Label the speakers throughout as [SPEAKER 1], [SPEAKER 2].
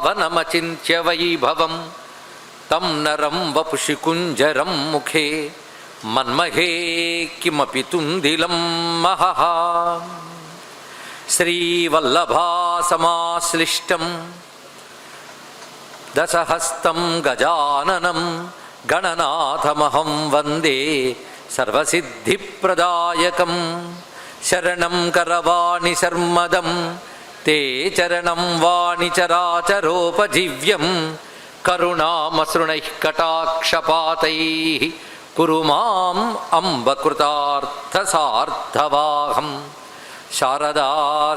[SPEAKER 1] వనమచింత్య వైభవం తం నరం వపుషి కుంజరం ముఖే మన్మహే కిమపి తుందిలం మహః. శ్రీవల్లభాసమాశ్లిష్టం దశహస్తం గజాననం గణనాథమహం వందే సర్వసిద్ధిప్రదాయకం. శరణం కరవాణి శర్మదం తే చరణం వాణి చరాచరోపజీవ్యం. కరుణామసృణైః కటాక్షపాతైః కురు మాం అంబ కృతార్థసార్థవాహం. శారదా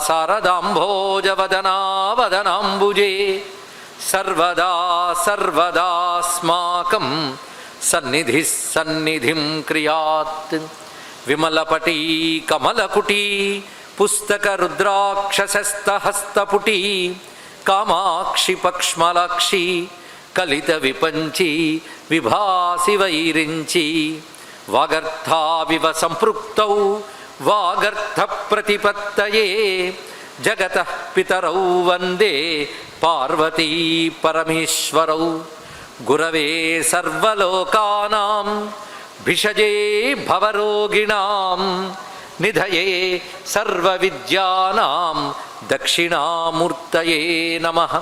[SPEAKER 1] శారదాంభోజవదనా వదనాంబుజే సర్వదా సర్వదాస్మాకం సన్నిధిః సన్నిధిం క్రియాత్. విమలపటీ కమలకుటీ పుస్తక రుద్రాక్షసస్తహస్తపుటీ కామాక్షి పక్ష్మలాక్షి కలిత విపంచి విభాసి వైరించి. వాగర్థావివ సంపృక్తౌ వాగర్థ ప్రతిపత్తయే జగతః పితరౌ వందే పార్వతీ పరమేశ్వరౌ. గురవే సర్వలోకానాం భిషజే భవరోగిణాం నిధయే సర్వవిద్యానాం దక్షిణామూర్తయే నమః.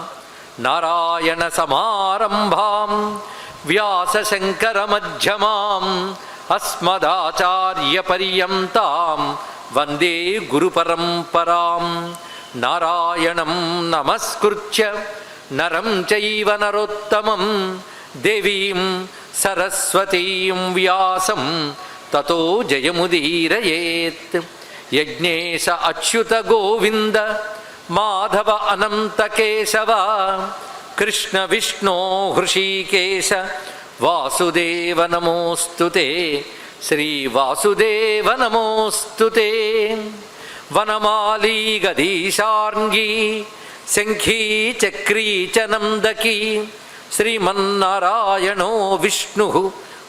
[SPEAKER 1] నారాయణ సమారంభాం వ్యాసశంకరమధ్యమాం అస్మదాచార్య పర్యంతాం వందే గురుపరంపరాం. నారాయణం నమస్కృత్య నరం చైవ నరోత్తమం దేవీం సరస్వతీం వ్యాసం తతో జయముదీరయేత్. యజ్ఞేశ అచ్యుత గోవింద మాధవ అనంత కేశవ కృష్ణ విష్ణో హృషీకేశ వాసుదేవ నమోస్తుతే. శ్రీ వాసుదేవ నమోస్తుతే. వనమాలీ గదీశార్ంగీ శంఖీ చక్రీ చ నందకీ శ్రీమన్నారాయణో విష్ణు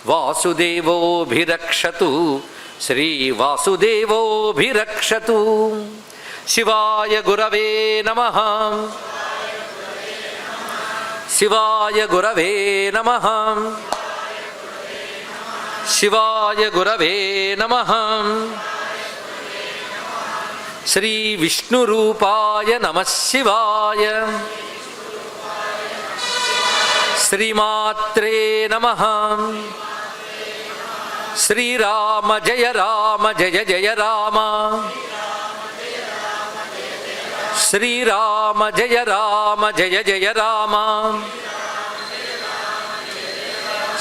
[SPEAKER 1] వాసుదేవోభిరక్షతు. శ్రీ వాసుదేవోభిరక్షతు. శివాయ గురవే నమః. శివాయ గురవే నమః. శివాయ గురవే నమః. శ్రీ విష్ణురూపాయ నమః శివాయ. శ్రీమాత్రే నమః. శ్రీరామ జయ రామ జయ జయ రామ. శ్రీరామ జయ రామ జయ జయ రామ.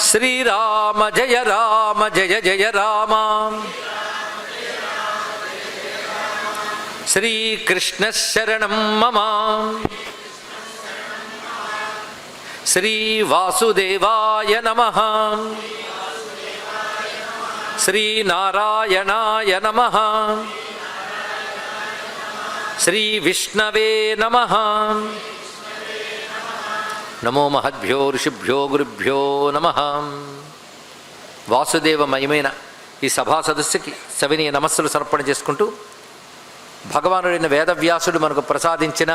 [SPEAKER 1] శ్రీరామ జయ రామ జయ జయ రామ. శ్రీకృష్ణ శరణం మమ. శ్రీ వాసుదేవాయ నమః. శ్రీనారాయణాయ నమః. శ్రీ విష్ణవే నమః. నమో మహద్భ్యో ఋషిభ్యో గురుభ్యో నమః. వాసుదేవమయమైన ఈ సభా సదస్సుకి సవినీయ నమస్సులు సమర్పణ చేసుకుంటూ, భగవానుడైన వేదవ్యాసుడు మనకు ప్రసాదించిన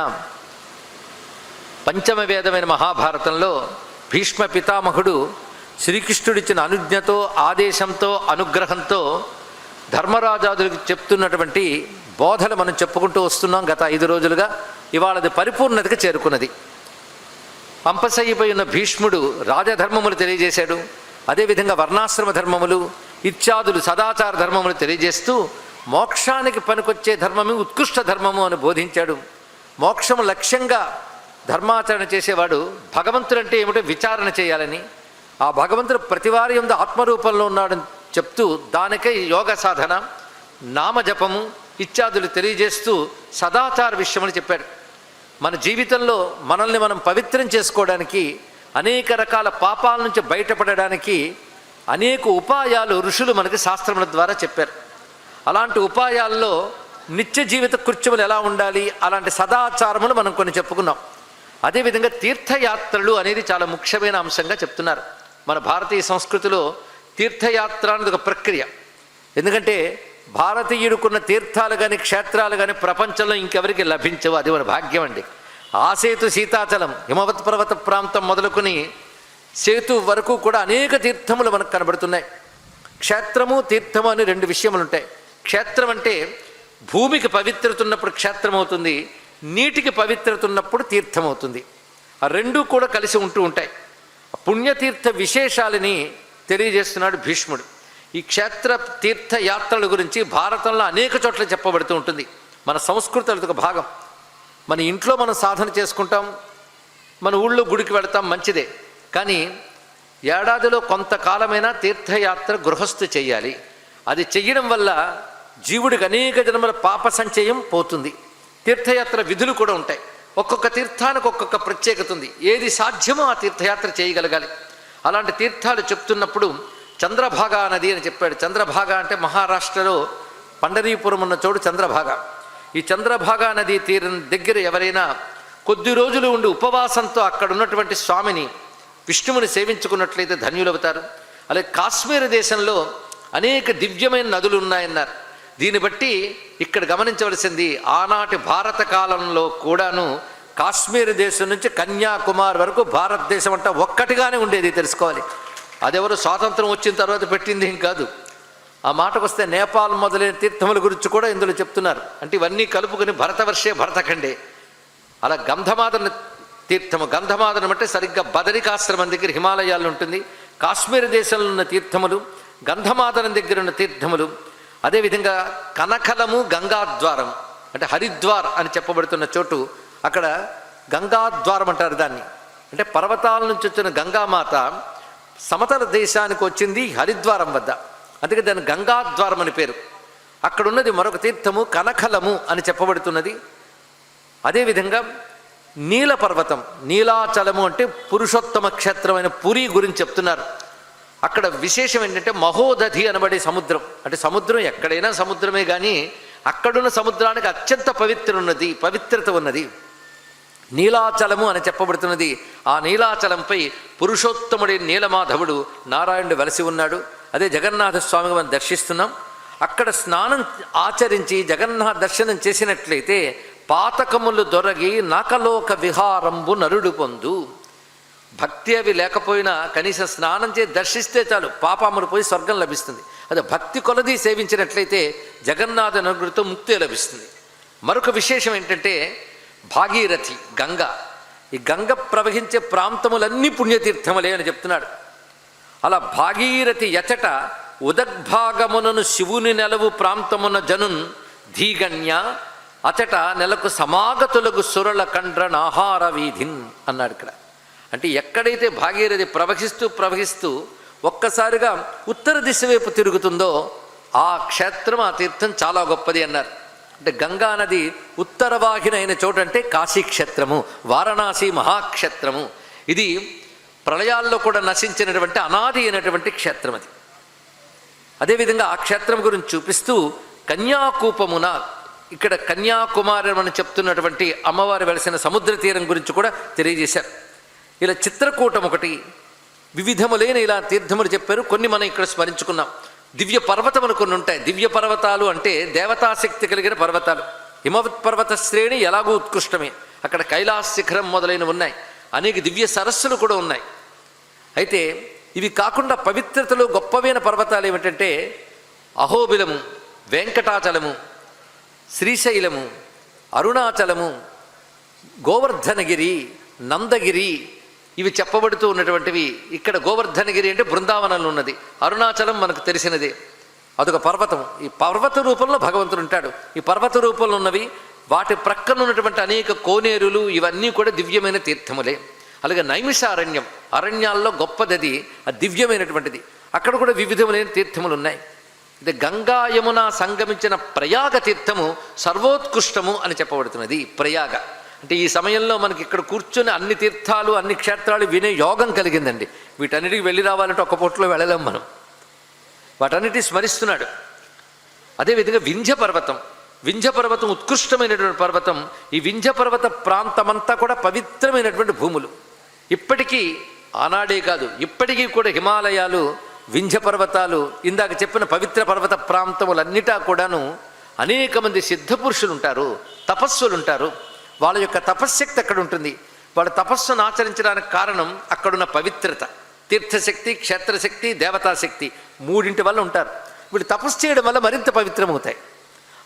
[SPEAKER 1] పంచమ వేదమైన మహాభారతంలో భీష్మ పితామహుడు శ్రీకృష్ణుడిచ్చిన అనుజ్ఞతో, ఆదేశంతో, అనుగ్రహంతో ధర్మరాజాదులకు చెప్తున్నటువంటి బోధలు మనం చెప్పుకుంటూ వస్తున్నాం గత 5 రోజులుగా. ఇవాళ అది పరిపూర్ణతకి చేరుకున్నది. పంపసయ్యపై ఉన్న భీష్ముడు రాజధర్మములు తెలియజేశాడు. అదేవిధంగా వర్ణాశ్రమ ధర్మములు ఇత్యాదులు సదాచార ధర్మములు తెలియజేస్తూ మోక్షానికి పనికొచ్చే ధర్మము ఉత్కృష్ట ధర్మము అని బోధించాడు. మోక్షము లక్ష్యంగా ధర్మాచరణ చేసేవాడు భగవంతుడంటే ఏమిటో విచారణ చేయాలని, ఆ భగవంతుడు ప్రతివారి యందు ఆత్మరూపంలో ఉన్నాడని చెప్తూ దానికై యోగ సాధన, నామజపము ఇత్యాదులు తెలియజేస్తూ సదాచార విషయమని చెప్పాడు. మన జీవితంలో మనల్ని మనం పవిత్రం చేసుకోవడానికి, అనేక రకాల పాపాల నుంచి బయటపడడానికి అనేక ఉపాయాలు ఋషులు మనకి శాస్త్రముల ద్వారా చెప్పారు. అలాంటి ఉపాయాల్లో నిత్య జీవిత కృత్యములు ఎలా ఉండాలి, అలాంటి సదాచారములు మనం కొన్ని చెప్పుకున్నాం. అదేవిధంగా తీర్థయాత్రలు అనేది చాలా ముఖ్యమైన అంశంగా చెప్తున్నారు. మన భారతీయ సంస్కృతిలో తీర్థయాత్ర అనేది ఒక ప్రక్రియ. ఎందుకంటే భారతీయుడుకున్న తీర్థాలు కానీ క్షేత్రాలు కానీ ప్రపంచంలో ఇంకెవరికి లభించవు. అది మన భాగ్యం అండి. ఆ సేతు సీతాచలం, హిమవత్ పర్వత ప్రాంతం మొదలుకొని సేతు వరకు కూడా అనేక తీర్థములు మనకు కనబడుతున్నాయి. క్షేత్రము తీర్థము అని రెండు విషయములు ఉంటాయి. క్షేత్రం అంటే భూమికి పవిత్రత ఉన్నప్పుడు క్షేత్రం అవుతుంది, నీటికి పవిత్రత ఉన్నప్పుడు తీర్థం అవుతుంది. ఆ రెండూ కూడా కలిసి ఉంటూ ఉంటాయి. పుణ్యతీర్థ విశేషాలని తెలియజేస్తున్నాడు భీష్ముడు. ఈ క్షేత్ర తీర్థ యాత్రల గురించి భారతంలో అనేక చోట్ల చెప్పబడుతూ ఉంటుంది. మన సంస్కృతిలో ఒక భాగం. మన ఇంట్లో మనం సాధన చేసుకుంటాం, మన ఊళ్ళో గుడికి వెళతాం, మంచిదే. కానీ ఏడాదిలో కొంతకాలమైనా తీర్థయాత్ర గృహస్థు చేయాలి. అది చెయ్యడం వల్ల జీవుడికి అనేక జన్మల పాప సంచయం పోతుంది. తీర్థయాత్ర విధులు కూడా ఉంటాయి. ఒక్కొక్క తీర్థానికి ఒక్కొక్క ప్రత్యేకత ఉంది. ఏది సాధ్యమో ఆ తీర్థయాత్ర చేయగలగాలి. అలాంటి తీర్థాలు చెప్తున్నప్పుడు చంద్రభాగా నది అని చెప్పాడు. చంద్రభాగా అంటే మహారాష్ట్రలో పండరీపురం ఉన్న చోటు చంద్రభాగా. ఈ చంద్రభాగా నదీ తీరం దగ్గర ఎవరైనా కొద్ది రోజులు ఉండి ఉపవాసంతో అక్కడ ఉన్నటువంటి స్వామిని విష్ణువుని సేవించుకున్నట్లయితే ధన్యులవుతారు. అలాగే కాశ్మీర దేశంలో అనేక దివ్యమైన నదులు ఉన్నాయన్నారు. దీన్ని బట్టి ఇక్కడ గమనించవలసింది, ఆనాటి భారత కాలంలో కూడాను కాశ్మీర్ దేశం నుంచి కన్యాకుమారి వరకు భారతదేశం అంతా ఒక్కటిగానే ఉండేది తెలుసుకోవాలి. అదెవరు స్వాతంత్రం వచ్చిన తర్వాత పెట్టింది ఏం కాదు. ఆ మాటకు వస్తే నేపాల్ మొదలైన తీర్థముల గురించి కూడా ఇందులో చెప్తున్నారు. అంటే ఇవన్నీ కలుపుకొని భరతవర్షే భరతఖండే. అలా గంధమాదన తీర్థము, గంధమాదనం అంటే సరిగ్గా బదరికాశ్రమం దగ్గర హిమాలయాల్లో ఉంటుంది. కాశ్మీర్ దేశంలో ఉన్న తీర్థములు, గంధమాదనం దగ్గర ఉన్న తీర్థములు. అదేవిధంగా కనకలము, గంగాద్వారం అంటే హరిద్వార్ అని చెప్పబడుతున్న చోటు, అక్కడ గంగాద్వారం అంటారు దాన్ని. అంటే పర్వతాల నుంచి వచ్చిన గంగామాత సమతల దేశానికి వచ్చింది హరిద్వారం వద్ద, అందుకే దాని గంగాద్వారం అని పేరు. అక్కడ ఉన్నది మరొక తీర్థము కనకలము అని చెప్పబడుతున్నది. అదేవిధంగా నీల పర్వతం, నీలాచలము అంటే పురుషోత్తమ క్షేత్రమైన పురి గురించి చెప్తున్నారు. అక్కడ విశేషం ఏంటంటే మహోదధి అనబడే సముద్రం. అంటే సముద్రం ఎక్కడైనా సముద్రమే, కానీ అక్కడున్న సముద్రానికి అత్యంత పవిత్రత ఉన్నది. నీలాచలము అని చెప్పబడుతున్నది. ఆ నీలాచలంపై పురుషోత్తముడి నీలమాధవుడు నారాయణుడు వెలసి ఉన్నాడు. అదే జగన్నాథ స్వామిగా మనం దర్శిస్తున్నాం. అక్కడ స్నానం ఆచరించి జగన్నాథ దర్శనం చేసినట్లయితే పాతకములు దొరగి నాకలోక విహారంబు నరుడు పొందు. భక్తి అవి లేకపోయినా కనీసం స్నానం చేసి దర్శిస్తే చాలు, పాపములు పోయి స్వర్గం లభిస్తుంది. అదే భక్తి కొలది సేవించినట్లయితే జగన్నాథ అనుగ్రహంతో ముక్తి లభిస్తుంది. మరొక విశేషం ఏంటంటే భాగీరథి, గంగ. ఈ గంగ ప్రవహించే ప్రాంతములన్నీ పుణ్యతీర్థములే అని చెప్తున్నాడు. అలా భాగీరథి ఎచట ఉదగ్భాగమునను శివుని నెలవు ప్రాంతమున జనున్ ధీగణ్య అచట నెలకు సమాగతులకు సురల కండ్రన్ ఆహార వీధిన్ అన్నాడు ఇక్కడ. అంటే ఎక్కడైతే భాగీరథి ప్రవహిస్తూ ఒక్కసారిగా ఉత్తర దిశ వైపు తిరుగుతుందో ఆ క్షేత్రం, ఆ తీర్థం చాలా గొప్పది అన్నారు. అంటే గంగా నది ఉత్తరవాహిని అయిన చోటు అంటే కాశీక్షేత్రము, వారణాసి మహాక్షేత్రము. ఇది ప్రళయాల్లో కూడా నశించినటువంటి అనాది అయినటువంటి క్షేత్రం అది. అదేవిధంగా ఆ క్షేత్రం గురించి చూపిస్తూ కన్యాకూపమున, ఇక్కడ కన్యాకుమారి అని చెప్తున్నటువంటి అమ్మవారు వెలిసిన సముద్ర తీరం గురించి కూడా తెలియజేశారు. ఇలా చిత్రకూటం ఒకటి, వివిధములైన ఇలా తీర్థములు చెప్పారు. కొన్ని మనం ఇక్కడ స్మరించుకున్నాం. దివ్య పర్వతములు కొన్ని ఉంటాయి. దివ్య పర్వతాలు అంటే దేవతాశక్తి కలిగిన పర్వతాలు. హిమవత్ పర్వత శ్రేణి ఎలాగూ ఉత్కృష్టమే. అక్కడ కైలాస శిఖరం మొదలైనవి ఉన్నాయి. అనేక దివ్య సరస్సులు కూడా ఉన్నాయి. అయితే ఇవి కాకుండా పవిత్రతలో గొప్పవైన పర్వతాలు ఏమిటంటే అహోబిలము, వెంకటాచలము, శ్రీశైలము, అరుణాచలము, గోవర్ధనగిరి, నందగిరి, ఇవి చెప్పబడుతూ ఉన్నటువంటివి. ఇక్కడ గోవర్ధనగిరి అంటే బృందావనంలో ఉన్నది. అరుణాచలం మనకు తెలిసినదే, అదొక పర్వతం. ఈ పర్వత రూపంలో భగవంతుడు ఉంటాడు. ఈ పర్వత రూపంలో ఉన్నవి, వాటి ప్రక్కన ఉన్నటువంటి అనేక కోనేరులు, ఇవన్నీ కూడా దివ్యమైన తీర్థములే. అలాగే నైమిషారణ్యం, అరణ్యాల్లో గొప్పది, అది దివ్యమైనటువంటిది. అక్కడ కూడా వివిధములైన తీర్థములు ఉన్నాయి. ఇది గంగా యమున సంగమించిన ప్రయాగ తీర్థము సర్వోత్కృష్టము అని చెప్పబడుతున్నది. ప్రయాగ అంటే ఈ సమయంలో మనకి ఇక్కడ కూర్చొని అన్ని తీర్థాలు, అన్ని క్షేత్రాలు వినే యోగం కలిగిందండి. వీటన్నిటికి వెళ్ళి రావాలంటే ఒక్క పూటలో వెళ్ళలేం మనం. వాటన్నిటి స్మరిస్తున్నాడు. అదేవిధంగా వింధ్య పర్వతం ఉత్కృష్టమైనటువంటి పర్వతం. ఈ వింధ్య పర్వత ప్రాంతమంతా కూడా పవిత్రమైనటువంటి భూములు. ఇప్పటికీ, ఆనాడే కాదు ఇప్పటికీ కూడా హిమాలయాలు, వింధ్య పర్వతాలు, ఇందాక చెప్పిన పవిత్ర పర్వత ప్రాంతములన్నిటా కూడాను అనేక మంది సిద్ధపురుషులు ఉంటారు, తపస్సులు ఉంటారు. వాళ్ళ యొక్క తపశ్శక్తి అక్కడ ఉంటుంది. వాళ్ళ తపస్సును ఆచరించడానికి కారణం అక్కడున్న పవిత్రత. తీర్థశక్తి, క్షేత్రశక్తి, దేవతాశక్తి మూడింటి వల్ల ఉంటారు. వీళ్ళు తపస్సు చేయడం వల్ల మరింత పవిత్రమవుతాయి.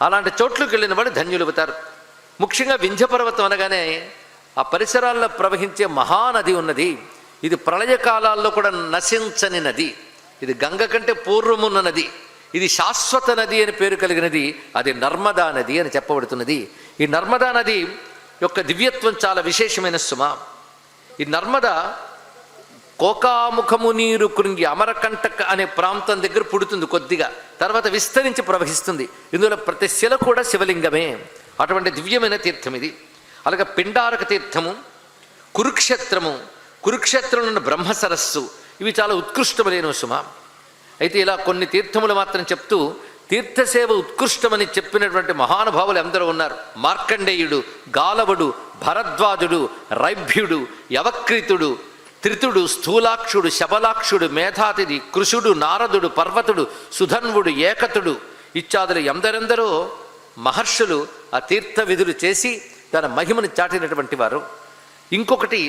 [SPEAKER 1] అలాంటి చోట్లకు వెళ్ళిన వాళ్ళు ధన్యులు అవుతారు. ముఖ్యంగా వింధ్య పర్వతం అనగానే ఆ పరిసరాల్లో ప్రవహించే మహానది ఉన్నది. ఇది ప్రళయకాలాల్లో కూడా నశించని నది. ఇది గంగ కంటే పూర్వమున్న నది. ఇది శాశ్వత నది అని పేరు కలిగినది. అది నర్మదా నది అని చెప్పబడుతున్నది. ఈ నర్మదా నది యొక్క దివ్యత్వం చాలా విశేషమైన సుమ. ఈ నర్మదా కోకాముఖము నీరు కృంగి అమరకంటక అనే ప్రాంతం దగ్గర పుడుతుంది కొద్దిగా, తర్వాత విస్తరించి ప్రవహిస్తుంది. ఇందులో ప్రతి శిల కూడా శివలింగమే. అటువంటి దివ్యమైన తీర్థం ఇది. అలాగే పిండారక తీర్థము, కురుక్షేత్రము, కురుక్షేత్రంలో బ్రహ్మ సరస్సు, ఇవి చాలా ఉత్కృష్టమైన సుమ. అయితే ఇలా కొన్ని తీర్థములు మాత్రం చెప్తూ తీర్థసేవ ఉత్కృష్టమని చెప్పినటువంటి మహానుభావులు ఎందరో ఉన్నారు. మార్కండేయుడు, గాలవుడు, భరద్వాజుడు, రైభ్యుడు, యవక్రీతుడు, త్రితుడు, స్థూలాక్షుడు, శబలాక్షుడు, మేధాతిథి, కృషుడు, నారదుడు, పర్వతుడు, సుధన్వుడు, ఏకతుడు ఇత్యాదులు ఎందరెందరో మహర్షులు ఆ తీర్థ విధులు చేసి తన మహిమను చాటినటువంటి వారు. ఇంకొకటి,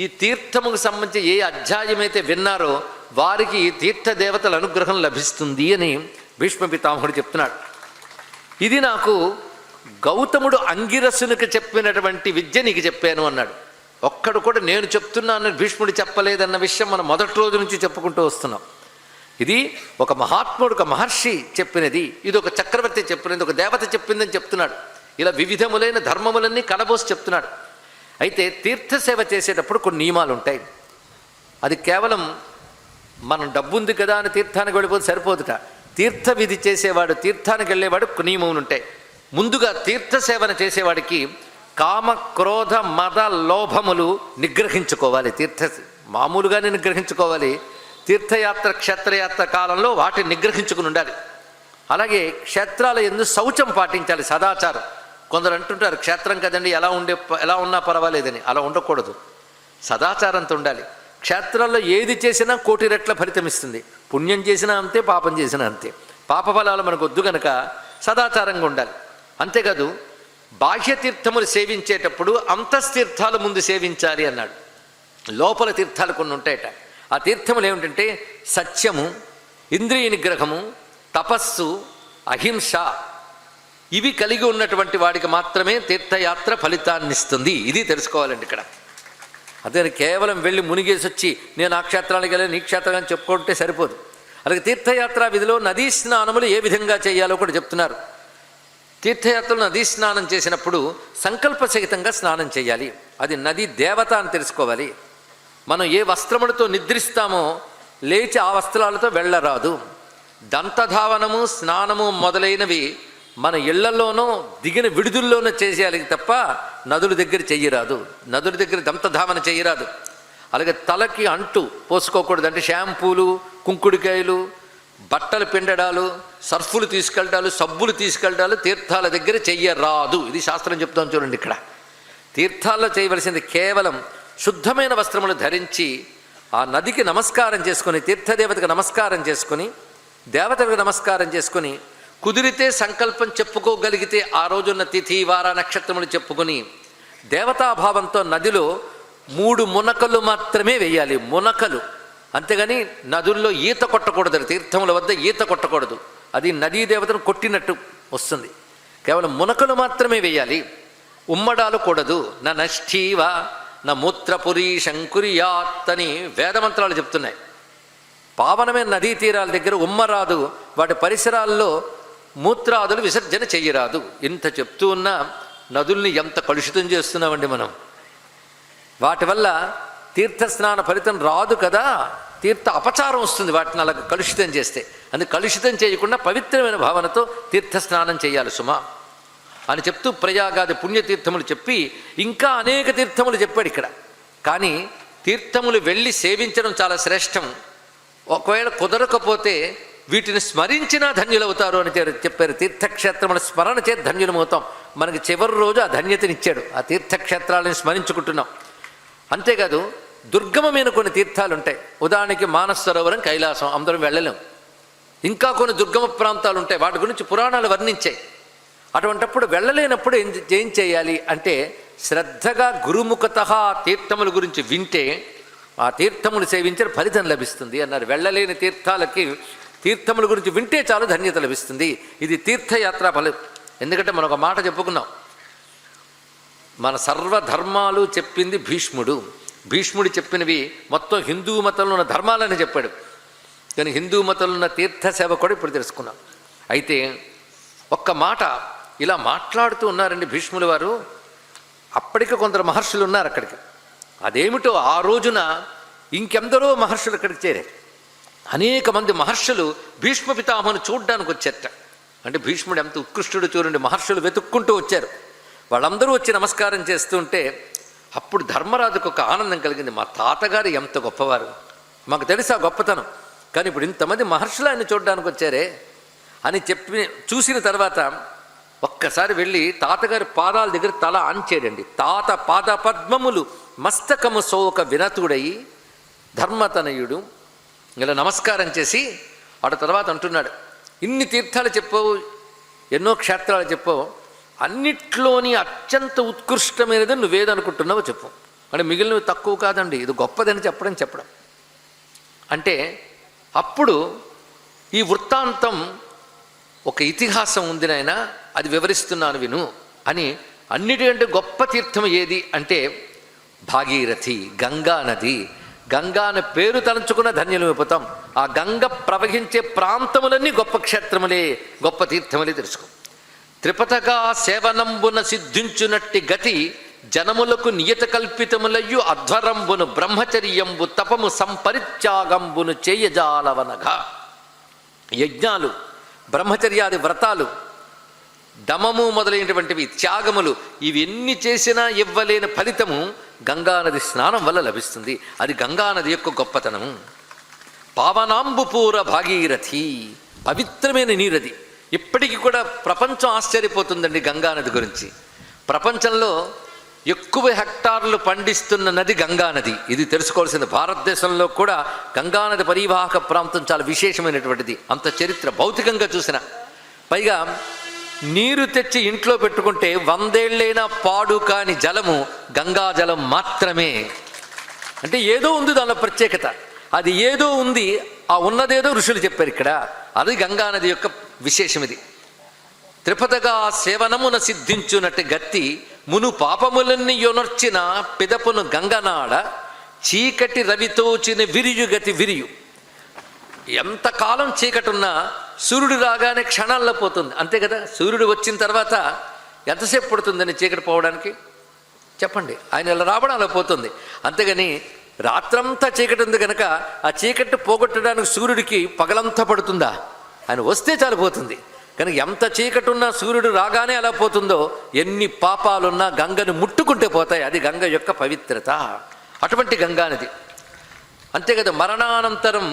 [SPEAKER 1] ఈ తీర్థముకు సంబంధించి ఏ అధ్యాయమైతే విన్నారో వారికి ఈ తీర్థదేవతల అనుగ్రహం లభిస్తుంది అని భీష్మ పితామహుడు చెప్తున్నాడు. ఇది నాకు గౌతముడు అంగిరసునికి చెప్పినటువంటి విద్య నీకు చెప్పాను అన్నాడు. ఒక్కడు కూడా నేను చెప్తున్నానని భీష్ముడు చెప్పలేదన్న విషయం మనం మొదటి రోజు నుంచి చెప్పుకుంటూ వస్తున్నాం. ఇది ఒక మహాత్ముడు, ఒక మహర్షి చెప్పినది, ఇది ఒక చక్రవర్తి చెప్పినది, ఒక దేవత చెప్పిందని చెప్తున్నాడు. ఇలా వివిధములైన ధర్మములన్నీ కలబోసి చెప్తున్నాడు. అయితే తీర్థసేవ చేసేటప్పుడు కొన్ని నియమాలు ఉంటాయి. అది కేవలం మనం డబ్బుంది కదా అని తీర్థానికి వెళ్ళిపోతే సరిపోదుట. తీర్థ విధి చేసేవాడు, తీర్థానికి వెళ్ళేవాడు నియమములు ఉంటాయి. ముందుగా తీర్థసేవన చేసేవాడికి కామ, క్రోధ, మద, లోభములు నిగ్రహించుకోవాలి. మామూలుగానే నిగ్రహించుకోవాలి. తీర్థయాత్ర, క్షేత్రయాత్ర కాలంలో వాటిని నిగ్రహించుకుని ఉండాలి. అలాగే క్షేత్రాల యందు శౌచం పాటించాలి, సదాచారం. కొందరు అంటుంటారు క్షేత్రం కదండి ఎలా ఉన్నా పర్వాలేదని. అలా ఉండకూడదు, సదాచారంతో ఉండాలి. క్షేత్రాల్లో ఏది చేసినా 1,000,000 రెట్ల ఫలితం ఇస్తుంది. పుణ్యం చేసినా అంతే, పాపం చేసినా అంతే. పాప ఫలాలు మనకు వద్దు కనుక సదాచారంగా ఉండాలి. అంతేకాదు బాహ్య తీర్థములు సేవించేటప్పుడు అంతస్తీర్థాలు ముందు సేవించాలి అన్నాడు. లోపల తీర్థాలు కొన్ని ఉంటాయట. ఆ తీర్థములు ఏమిటంటే సత్యము, ఇంద్రియ నిగ్రహము, తపస్సు, అహింస, ఇవి కలిగి ఉన్నటువంటి వాడికి మాత్రమే తీర్థయాత్ర ఫలితాన్ని ఇస్తుంది. ఇది తెలుసుకోవాలండి ఇక్కడ. అదే కేవలం వెళ్ళి మునిగేసి వచ్చి నేను ఆ క్షేత్రానికి వెళ్ళి నీ క్షేత్రాన్ని చెప్పుకుంటే సరిపోదు. అలాగే తీర్థయాత్రా విధిలో నదీ స్నానములు ఏ విధంగా చేయాలో కూడా చెప్తున్నారు. తీర్థయాత్రలు నదీ స్నానం చేసినప్పుడు సంకల్ప సహితంగా స్నానం చేయాలి. అది నదీ దేవత అని తెలుసుకోవాలి. మనం ఏ వస్త్రములతో నిద్రిస్తామో లేచి ఆ వస్త్రాలతో వెళ్ళరాదు. దంతధావనము, స్నానము మొదలైనవి మన ఇళ్లలోనో దిగిన విడుదల్లోనూ చేసేయాలి తప్ప నదుల దగ్గర చెయ్యరాదు. నదుల దగ్గర దంతధావన చెయ్యరాదు. అలాగే తలకి అంటు పోసుకోకూడదు. అంటే షాంపూలు, కుంకుడికాయలు, బట్టలు పిండడాలు, సర్ఫులు తీసుకెళ్ళడాలు, సబ్బులు తీసుకెళ్ళడాలు తీర్థాల దగ్గర చెయ్యరాదు. ఇది శాస్త్రం చెప్తాం చూడండి. ఇక్కడ తీర్థాల్లో చేయవలసింది కేవలం శుద్ధమైన వస్త్రములు ధరించి ఆ నదికి నమస్కారం చేసుకొని, తీర్థదేవతకు నమస్కారం చేసుకొని, దేవతకు నమస్కారం చేసుకొని, కుదిరితే సంకల్పం చెప్పుకోగలిగితే ఆ రోజున్న తిథి, వార, నక్షత్రములు చెప్పుకొని దేవతాభావంతో నదిలో 3 మునకలు మాత్రమే వేయాలి. మునకలు, అంతేగాని నదుల్లో ఈత కొట్టకూడదు. తీర్థముల వద్ద ఈత కొట్టకూడదు. అది నదీ దేవతను కొట్టినట్టు వస్తుంది. కేవలం మునకలు మాత్రమే వేయాలి. ఉమ్మడాలు కూడదు. నా నష్ఠీవ నా మూత్రపురి శంకురియాత్ అని వేదమంత్రాలు చెప్తున్నాయి. పావనమైన నదీ తీరాల దగ్గర ఉమ్మరాదు, వాటి పరిసరాల్లో మూత్రాదులు విసర్జన చెయ్యరాదు. ఇంత చెప్తూ ఉన్నా నదుల్ని ఎంత కలుషితం చేస్తున్నామండి మనం. వాటి వల్ల తీర్థస్నాన ఫలితం రాదు కదా, తీర్థ అపచారం వస్తుంది వాటిని అలా కలుషితం చేస్తే. అందుకు కలుషితం చేయకుండా పవిత్రమైన భావనతో తీర్థస్నానం చేయాలి సుమా అని చెప్తూ ప్రయాగాది పుణ్యతీర్థములు చెప్పి ఇంకా అనేక తీర్థములు చెప్పాడు ఇక్కడ. కానీ తీర్థములు వెళ్ళి సేవించడం చాలా శ్రేష్టం. ఒకవేళ కుదరకపోతే వీటిని స్మరించినా ధన్యులవుతారు అని చెప్పారు. తీర్థక్షేత్రముల స్మరణ చేతి ధన్యులమవుతాం. మనకి చివరి రోజు ఆ ధన్యతనిచ్చాడు. ఆ తీర్థక్షేత్రాలను స్మరించుకుంటున్నాం. అంతేకాదు దుర్గమమైన కొన్ని తీర్థాలు ఉంటాయి. ఉదాహరణకి మానస సరోవరం, కైలాసం అందరం వెళ్ళలేం. ఇంకా కొన్ని దుర్గమ ప్రాంతాలు ఉంటాయి, వాటి గురించి పురాణాలు వర్ణించాయి. అటువంటప్పుడు వెళ్ళలేనప్పుడు ఏం చేయాలి అంటే శ్రద్ధగా గురుముఖత తీర్థముల గురించి వింటే ఆ తీర్థములు సేవించిన ఫలితం లభిస్తుంది అన్నారు. వెళ్ళలేని తీర్థాలకి తీర్థముల గురించి వింటే చాలు ధన్యత లభిస్తుంది. ఇది తీర్థయాత్ర ఫలం. ఎందుకంటే మనం ఒక మాట చెప్పుకున్నాం, మన సర్వధర్మాలు చెప్పింది భీష్ముడు. భీష్ముడు చెప్పినవి మొత్తం హిందూ మతంలో ఉన్న ధర్మాలని చెప్పాడు. కానీ హిందూ మతంలో ఉన్న తీర్థ సేవ కూడా ఇప్పుడు తెలుసుకున్నాం. అయితే ఒక్క మాట ఇలా మాట్లాడుతూ ఉన్నారండి భీష్ముల వారు. అప్పటికి కొందరు మహర్షులు ఉన్నారు అక్కడికి. అదేమిటో ఆ రోజున ఇంకెందరో మహర్షులు అక్కడికి చేరారు. అనేక మంది మహర్షులు భీష్మ పితామహుని చూడ్డానికి వచ్చారట. అంటే భీష్ముడు ఎంత ఉత్కృష్టుడు చూడండి, మహర్షులు వెతుక్కుంటూ వచ్చారు. వాళ్ళందరూ వచ్చి నమస్కారం చేస్తుంటే అప్పుడు ధర్మరాజుకు ఒక ఆనందం కలిగింది. మా తాతగారు ఎంత గొప్పవారు, మాకు తెలుసు ఆ గొప్పతనం, కానీ ఇప్పుడు ఇంతమంది మహర్షులు ఆయన చూడడానికి వచ్చారే అని చెప్పి చూసిన తర్వాత ఒక్కసారి వెళ్ళి తాతగారి పాదాల దగ్గర తల ఆంచేడండి. తాత పాద పద్మములు మస్తకము సోక వినతుడై ధర్మతనయుడు ఇలా నమస్కారం చేసి ఆడ తర్వాత అంటున్నాడు, ఇన్ని తీర్థాలు చెప్పావు, ఎన్నో క్షేత్రాలు చెప్పావు, అన్నిట్లోని అత్యంత ఉత్కృష్టమైనది నువ్వేదనుకుంటున్నావో చెప్పు. అంటే మిగిలినవి తక్కువ కాదండి, ఇది గొప్పదని చెప్పడం. అంటే అప్పుడు ఈ వృత్తాంతం ఒక ఇతిహాసం ఉంది నాయన, అది వివరిస్తున్నాను విను అని. అన్నిటికంటే గొప్ప తీర్థం ఏది అంటే భాగీరథి, గంగా నది. గంగా అనే పేరు తలంచుకున్న ధన్యులు అయిపోతాం. ఆ గంగ ప్రవహించే ప్రాంతములన్నీ గొప్ప క్షేత్రములే, గొప్ప తీర్థములే తెలుసుకో. త్రిపథగా సేవనంబున సిద్ధించునట్టి గతి జనములకు నియత కల్పితములయ్యు అధ్వరంబును బ్రహ్మచర్యంబు తపము సంపరిత్యాగంబును చేయజాలవనగా. యజ్ఞాలు, బ్రహ్మచర్యాది వ్రతాలు, దమము మొదలైనటువంటివి త్యాగములు, ఇవన్నీ చేసినా ఇవ్వలేని ఫలితము గంగానది స్నానం వల్ల లభిస్తుంది. అది గంగానది యొక్క గొప్పతనము. పావనాంబుపూర భాగీరథి, పవిత్రమైన నీరది. ఇప్పటికీ కూడా ప్రపంచం ఆశ్చర్యపోతుందండి గంగానది గురించి. ప్రపంచంలో ఎక్కువ హెక్టార్లు పండిస్తున్న నది గంగానది. ఇది తెలుసుకోవాల్సింది. భారతదేశంలో కూడా గంగానది పరివాహక ప్రాంతం చాలా విశేషమైనటువంటిది. అంత చరిత్ర భౌతికంగా చూసిన. పైగా నీరు తెచ్చి ఇంట్లో పెట్టుకుంటే 100 ఏళ్ళైనా పాడు కాని జలము గంగాజలం మాత్రమే. అంటే ఏదో ఉంది దానిలో ప్రత్యేకత. అది ఏదో ఉంది, ఆ ఉన్నదేదో ఋషులు చెప్పారు ఇక్కడ. అది గంగానది యొక్క విశేషం. ఇది త్రిపథగా సేవనమున సిద్ధించునట్టు గత్తి మును పాపములన్నీ యొనర్చిన పిదపును గంగనాడ చీకటి రవితోచిన విరియు గతి విరియు. ఎంతకాలం చీకటున్నా సూర్యుడు రాగానే క్షణాల్లో పోతుంది, అంతే కదా. సూర్యుడు వచ్చిన తర్వాత ఎంతసేపు పడుతుందని చీకటి పోవడానికి చెప్పండి. ఆయన ఇలా రావడం అలా పోతుంది. అంతేగాని రాత్రంతా చీకటి ఉంది కనుక ఆ చీకటి పోగొట్టడానికి సూర్యుడికి పగలంతా పడుతుందా? ఆయన వస్తే చాలు పోతుంది. కనుక ఎంత చీకటి ఉన్నా సూర్యుడు రాగానే అలా పోతుందో, ఎన్ని పాపాలున్నా గంగను ముట్టుకుంటే పోతాయి. అది గంగ యొక్క పవిత్రత. అటువంటి గంగానది. అంతే కదా, మరణానంతరం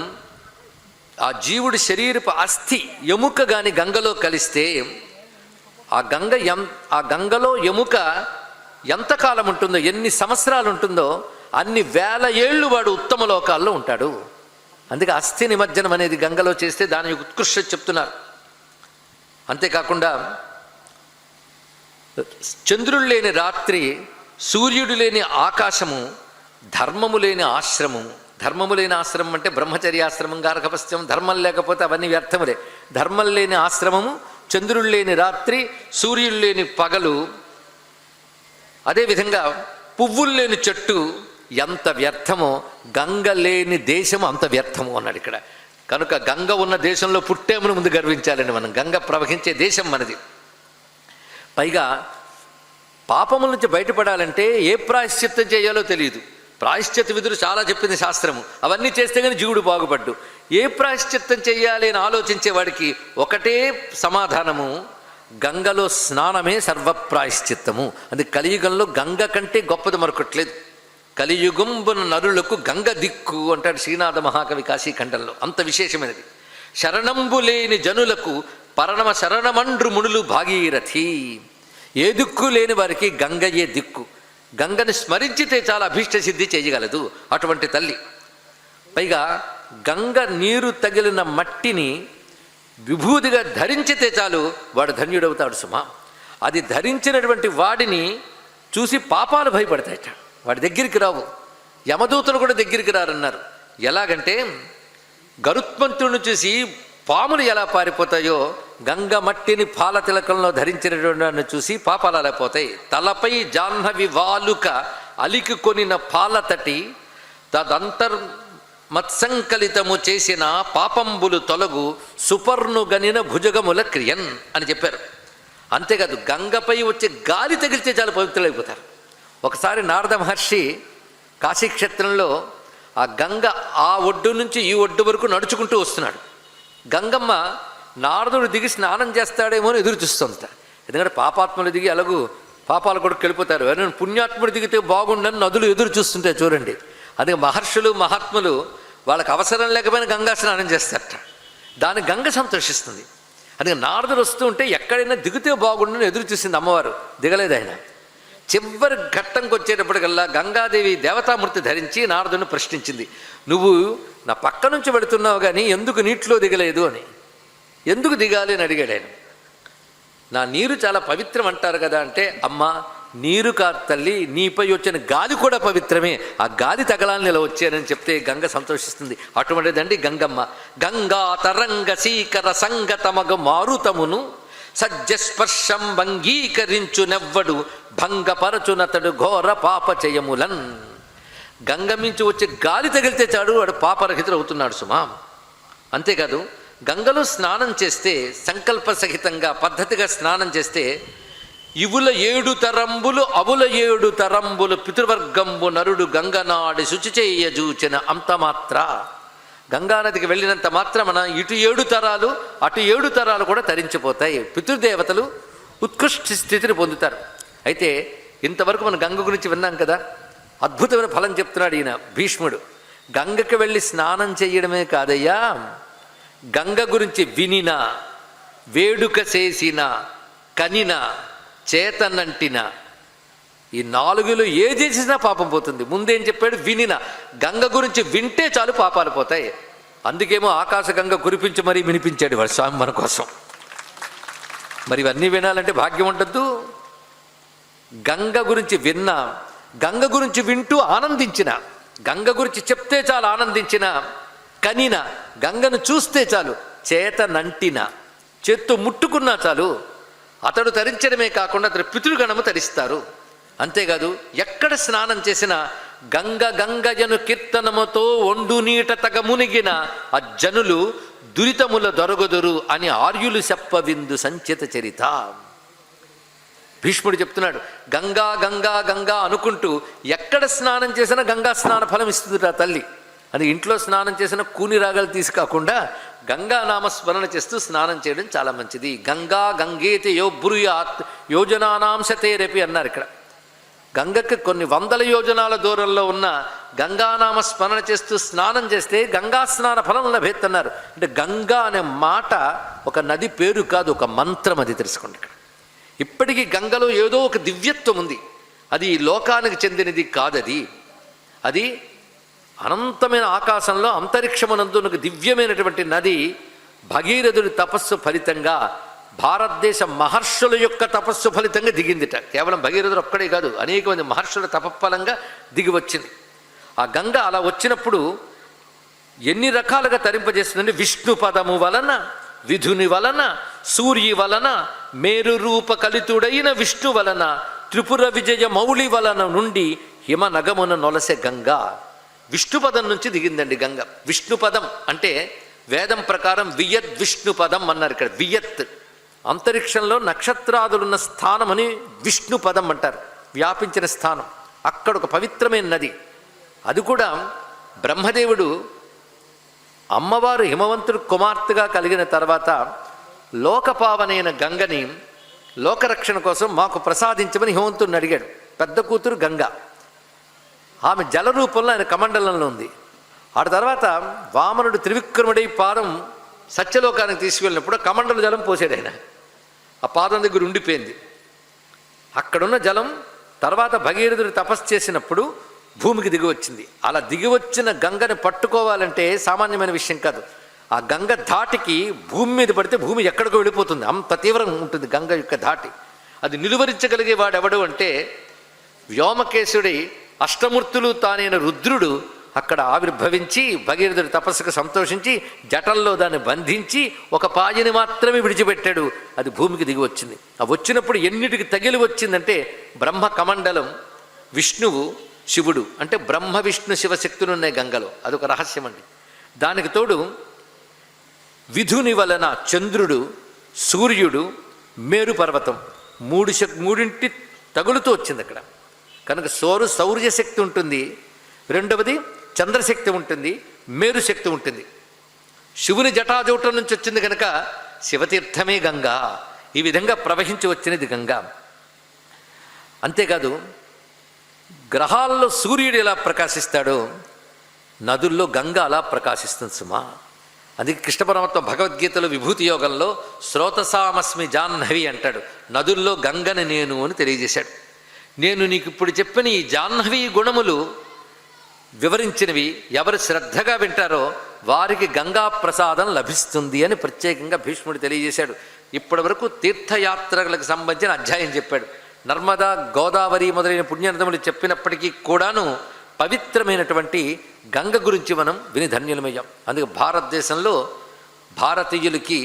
[SPEAKER 1] ఆ జీవుడి శరీరపు అస్థి ఎముక గాని గంగలో కలిస్తే ఆ గంగలో ఎముక ఎంతకాలం ఉంటుందో, ఎన్ని సంవత్సరాలు ఉంటుందో అన్ని వేల ఏళ్ళు వాడు ఉత్తమ లోకాల్లో ఉంటాడు. అందుకే అస్థి నిమజ్జనం అనేది గంగలో చేస్తే దాని ఉత్కృష్ట చెప్తున్నారు. అంతేకాకుండా చంద్రుడు లేని రాత్రి, సూర్యుడు లేని ఆకాశము, ధర్మము లేని ఆశ్రమము. ధర్మము లేని ఆశ్రమం అంటే బ్రహ్మచర్యాశ్రమం, గార్హపస్థ్యం. ధర్మం లేకపోతే అవన్నీ వ్యర్థములే. ధర్మం లేని ఆశ్రమము, చంద్రుడు లేని రాత్రి, సూర్యుడు లేని పగలు, అదేవిధంగా పువ్వులు లేని చెట్టు ఎంత వ్యర్థమో గంగ లేని దేశము అంత వ్యర్థము అన్నాడు ఇక్కడ. కనుక గంగ ఉన్న దేశంలో పుట్టామని ముందు గర్వించాలండి మనం. గంగ ప్రవహించే దేశం మనది. పైగా పాపముల నుంచి బయటపడాలంటే ఏ ప్రాయశ్చిత్తం చేయాలో తెలియదు. ప్రాయశ్చిత్త విధులు చాలా చెప్పింది శాస్త్రము. అవన్నీ చేస్తే కానీ జీవుడు బాగుపడ్డు. ఏ ప్రాయశ్చిత్తం చేయాలి అని ఆలోచించేవాడికి ఒకటే సమాధానము, గంగలో స్నానమే సర్వప్రాయశ్చిత్తము. అది కలియుగంలో గంగ కంటే గొప్పది మరొకట్లేదు. కలియుగంబున నరులకు గంగ దిక్కు అంటాడు శ్రీనాథ మహాకవి కాశీఖండంలో. అంత విశేషమైనది. శరణంబు లేని జనులకు పరణమ శరణమండ్రు మునులు భాగీరథి. ఏ దిక్కు లేని వారికి గంగయే దిక్కు. గంగని స్మరించితే చాలా అభీష్ట సిద్ధి చేయగలదు అటువంటి తల్లి. పైగా గంగ నీరు తగిలిన మట్టిని విభూతిగా ధరించితే చాలు వాడు ధన్యుడవుతాడు సుమా. అది ధరించినటువంటి వాడిని చూసి పాపాలు భయపడతాయట, వాడి దగ్గరికి రావు. యమదూతలు కూడా దగ్గరికి రారన్నారు. ఎలాగంటే గరుత్మంతుడిని చూసి పాములు ఎలా పారిపోతాయో గంగ మట్టిని పాల తిలకంలో ధరించినటువంటి చూసి పాపాలు అలా పోతాయి. తలపై జాహ్నవి వాలుక అలికి కొనిన పాలతటి తదంతర్ మత్సంకలితము చేసిన పాపంబులు తొలగు సుపర్ణు గనిన భుజగముల క్రియన్ అని చెప్పారు. అంతేకాదు గంగపై వచ్చే గాలి తగిలితే చాలా పవిత్రులైపోతారు. ఒకసారి నారద మహర్షి కాశీక్షేత్రంలో ఆ గంగ ఆ ఒడ్డు నుంచి ఈ ఒడ్డు వరకు నడుచుకుంటూ వస్తున్నాడు. గంగమ్మ నారదుడు దిగి స్నానం చేస్తాడేమో అని ఎదురు చూస్తుంట. ఎందుకంటే పాపాత్ములు దిగి అలాగూ పాపాలు కూడా వెళ్ళిపోతారు. ఎవరైనా పుణ్యాత్ముడు దిగితే బాగుండని నదులు ఎదురు చూస్తుంటాయి చూడండి. అందుకే మహర్షులు మహాత్ములు వాళ్ళకి అవసరం లేకపోయినా గంగా స్నానం చేస్తారట. దాని గంగ సంతోషిస్తుంది. అందుకే నారదుడు వస్తూ ఉంటే ఎక్కడైనా దిగితే బాగుండని ఎదురు చూసింది అమ్మవారు. దిగలేదు ఆయన. చివరి ఘట్టంకి వచ్చేటప్పటికల్లా గంగాదేవి దేవతామూర్తి ధరించి నారదుని ప్రశ్నించింది, నువ్వు నా పక్క నుంచి వెళుతున్నావు కానీ ఎందుకు నీటిలో దిగలేదు అని. ఎందుకు దిగాలి అని అడిగాడు ఆయన. నా నీరు చాలా పవిత్రం అంటారు కదా అంటే, అమ్మ నీరు కాదు తల్లి, నీపై వచ్చిన గాలి కూడా పవిత్రమే, ఆ గాలి తగలాలని ఇలా వచ్చానని చెప్తే గంగ సంతోషిస్తుంది. అటువంటిదండి గంగమ్మ. గంగా తరంగ సీకర సంగతమగ మారుతమును సజ్జస్పర్శం భంగీకరించునెవ్వడు భంగపరచునతడు ఘోర పాపచయములన్. గంగ మించి వచ్చే గాలి తగిలితే చాడు వాడు పాపరహితుడు అవుతున్నాడు సుమా. అంతేకాదు గంగలో స్నానం చేస్తే సంకల్ప సహితంగా పద్ధతిగా స్నానం చేస్తే ఇవుల 7 తరంబులు అవుల 7 తరంబులు పితృవర్గంబు నరుడు గంగనాడి శుచి చేయజూచిన అంతమాత్ర. గంగానదికి వెళ్ళినంత మాత్రమన ఇటు 7 తరాలు అటు 7 తరాలు కూడా తరించిపోతాయి. పితృదేవతలు ఉత్కృష్ట స్థితిని పొందుతారు. అయితే ఇంతవరకు మనం గంగ గురించి విన్నాం కదా, అద్భుతమైన ఫలం చెప్తున్నాడు ఈయన భీష్ముడు. గంగకి వెళ్ళి స్నానం చేయడమే కాదయ్యా, గంగ గురించి వినిన, వేడుక చేసిన, కనిన, చేతనంటిన, ఈ 4లో ఏ చేసినా పాపం పోతుంది. ముందేం చెప్పాడు? వినిన. గంగ గురించి వింటే చాలు పాపాలు పోతాయి. అందుకేమో ఆకాశ గంగ కురిపించి మరీ వినిపించాడు వాడు స్వామి మన కోసం. మరి ఇవన్నీ వినాలంటే భాగ్యం ఉండద్దు. గంగ గురించి విన్నా, గంగ గురించి వింటూ ఆనందించిన, గంగ గురించి చెప్తే చాలు ఆనందించిన, కనిన, గంగను చూస్తే చాలు, చేతనంటిన, చేత్తో ముట్టుకున్నా చాలు, అతడు తరించడమే కాకుండా అతడు పితృగణము తరిస్తారు. అంతేకాదు ఎక్కడ స్నానం చేసినా గంగ గంగజను కీర్తనముతో ఒండు నీట తగ మునిగిన ఆ జనులు దురితముల దొరగదురు అని ఆర్యులు చెప్పవిందు సంచిత చరిత. భీష్ముడు చెప్తున్నాడు, గంగా గంగా గంగా అనుకుంటూ ఎక్కడ స్నానం చేసినా గంగా స్నాన ఫలం ఇస్తుందిట తల్లి. అది ఇంట్లో స్నానం చేసిన కూని రాగాలు తీసుకాకుండా గంగా నామస్మరణ చేస్తూ స్నానం చేయడం చాలా మంచిది. గంగా గంగేతి యో బ్రూయాత్ యోజనానాంశతేరపి అన్నారు. ఇక్కడ గంగకి కొన్ని 100 యోజనాల దూరంలో ఉన్న గంగానామ స్మరణ చేస్తూ స్నానం చేస్తే గంగా స్నాన ఫలం లభేత్తన్నారు. అంటే గంగా అనే మాట ఒక నది పేరు కాదు, ఒక మంత్రం. అది తెలుసుకోండి. ఇక్కడ ఇప్పటికీ గంగలో ఏదో ఒక దివ్యత్వం ఉంది. అది లోకానికి చెందినది కాదది. అది అనంతమైన ఆకాశంలో అంతరిక్షమునందు ఒక దివ్యమైనటువంటి నది. భగీరథుడి తపస్సు ఫలితంగా, భారతదేశ మహర్షుల యొక్క తపస్సు ఫలితంగా దిగిందిట. కేవలం భగీరథుడు ఒక్కడే కాదు, అనేక మంది మహర్షుల తపఫలంగా దిగి వచ్చింది. ఆ గంగ అలా వచ్చినప్పుడు ఎన్ని రకాలుగా తరింపజేస్తుందంటే, విష్ణు పదము వలన, విధుని వలన, సూర్యి వలన, మేరు రూప కలితుడైన విష్ణు వలన, త్రిపుర విజయ మౌళి వలన నుండి హిమ నగమున నొలసె గంగా. విష్ణుపదం నుంచి దిగిందండి గంగ. విష్ణుపదం అంటే వేదం ప్రకారం వియత్ విష్ణుపదం అన్నారు. ఇక్కడ వియత్ అంతరిక్షంలో నక్షత్రాదులున్న స్థానం అని విష్ణుపదం అంటారు, వ్యాపించిన స్థానం. అక్కడ ఒక పవిత్రమైన నది. అది కూడా బ్రహ్మదేవుడు అమ్మవారు హిమవంతుడు కుమార్తెగా కలిగిన తర్వాత లోకపావనైన గంగని లోకరక్షణ కోసం మాకు ప్రసాదించమని హిమవంతుడిని అడిగాడు. పెద్ద కూతురు గంగ, ఆమె జల రూపంలో ఆయన కమండలంలో ఉంది. ఆ తర్వాత వామనుడు త్రివిక్రముడై పాదం సత్యలోకానికి తీసుకువెళ్ళినప్పుడు కమండల జలం పోసాడు ఆయన. ఆ పాదం దగ్గర ఉండిపోయింది. అక్కడున్న జలం తర్వాత భగీరథుడు తపస్సు చేసినప్పుడు భూమికి దిగి వచ్చింది. అలా దిగి వచ్చిన గంగని పట్టుకోవాలంటే సామాన్యమైన విషయం కాదు. ఆ గంగ ధాటికి భూమి మీద పడితే భూమి ఎక్కడికో వెళ్ళిపోతుంది. అంత తీవ్రంగా ఉంటుంది గంగ యొక్క ధాటి. అది నిలువరించగలిగే వాడెవడు అంటే వ్యోమకేశుడి అష్టమూర్తులు తానైన రుద్రుడు అక్కడ ఆవిర్భవించి భగీరథుడి తపస్సుకు సంతోషించి జటల్లో దాన్ని బంధించి ఒక పాయని మాత్రమే విడిచిపెట్టాడు. అది భూమికి దిగి వచ్చింది. ఆ వచ్చినప్పుడు ఎన్నిటికి తగిలి వచ్చిందంటే బ్రహ్మ కమండలం, విష్ణువు, శివుడు, అంటే బ్రహ్మ విష్ణు శివశక్తులు ఉన్నాయి గంగలో. అదొక రహస్యం అండి. దానికి తోడు విధుని వలన చంద్రుడు, సూర్యుడు, మేరు పర్వతం మూడింటి తగులుతూ వచ్చింది అక్కడ. కనుక సౌర్యశక్తి ఉంటుంది, రెండవది చంద్రశక్తి ఉంటుంది, మేరు శక్తి ఉంటుంది. శివుని జటాజూటం నుంచి వచ్చింది కనుక శివతీర్థమే గంగా. ఈ విధంగా ప్రవహించి వచ్చినది గంగా. అంతేకాదు గ్రహాల్లో సూర్యుడు ఎలా ప్రకాశిస్తాడో నదుల్లో గంగ అలా ప్రకాశిస్తుంది సుమా. అందుకే కృష్ణ పరమాత్మ భగవద్గీతలో విభూతి యోగంలో శ్రోతసామస్మి జాహ్నవి అంటాడు. నదుల్లో గంగని నేను అని తెలియజేశాడు. నేను నీకు ఇప్పుడు చెప్పిన ఈ జాహ్నవి గుణములు వివరించినవి ఎవరు శ్రద్ధగా వింటారో వారికి గంగా ప్రసాదం లభిస్తుంది అని ప్రత్యేకంగా భీష్ముడు తెలియజేశాడు. ఇప్పటి వరకు తీర్థయాత్రలకు సంబంధించిన అధ్యాయం చెప్పాడు. నర్మదా, గోదావరి మొదలైన పుణ్యనదములు చెప్పినప్పటికీ కూడాను పవిత్రమైనటువంటి గంగ గురించి మనం విని ధన్యులమయ్యాం. అందుకే భారతదేశంలో భారతీయులకి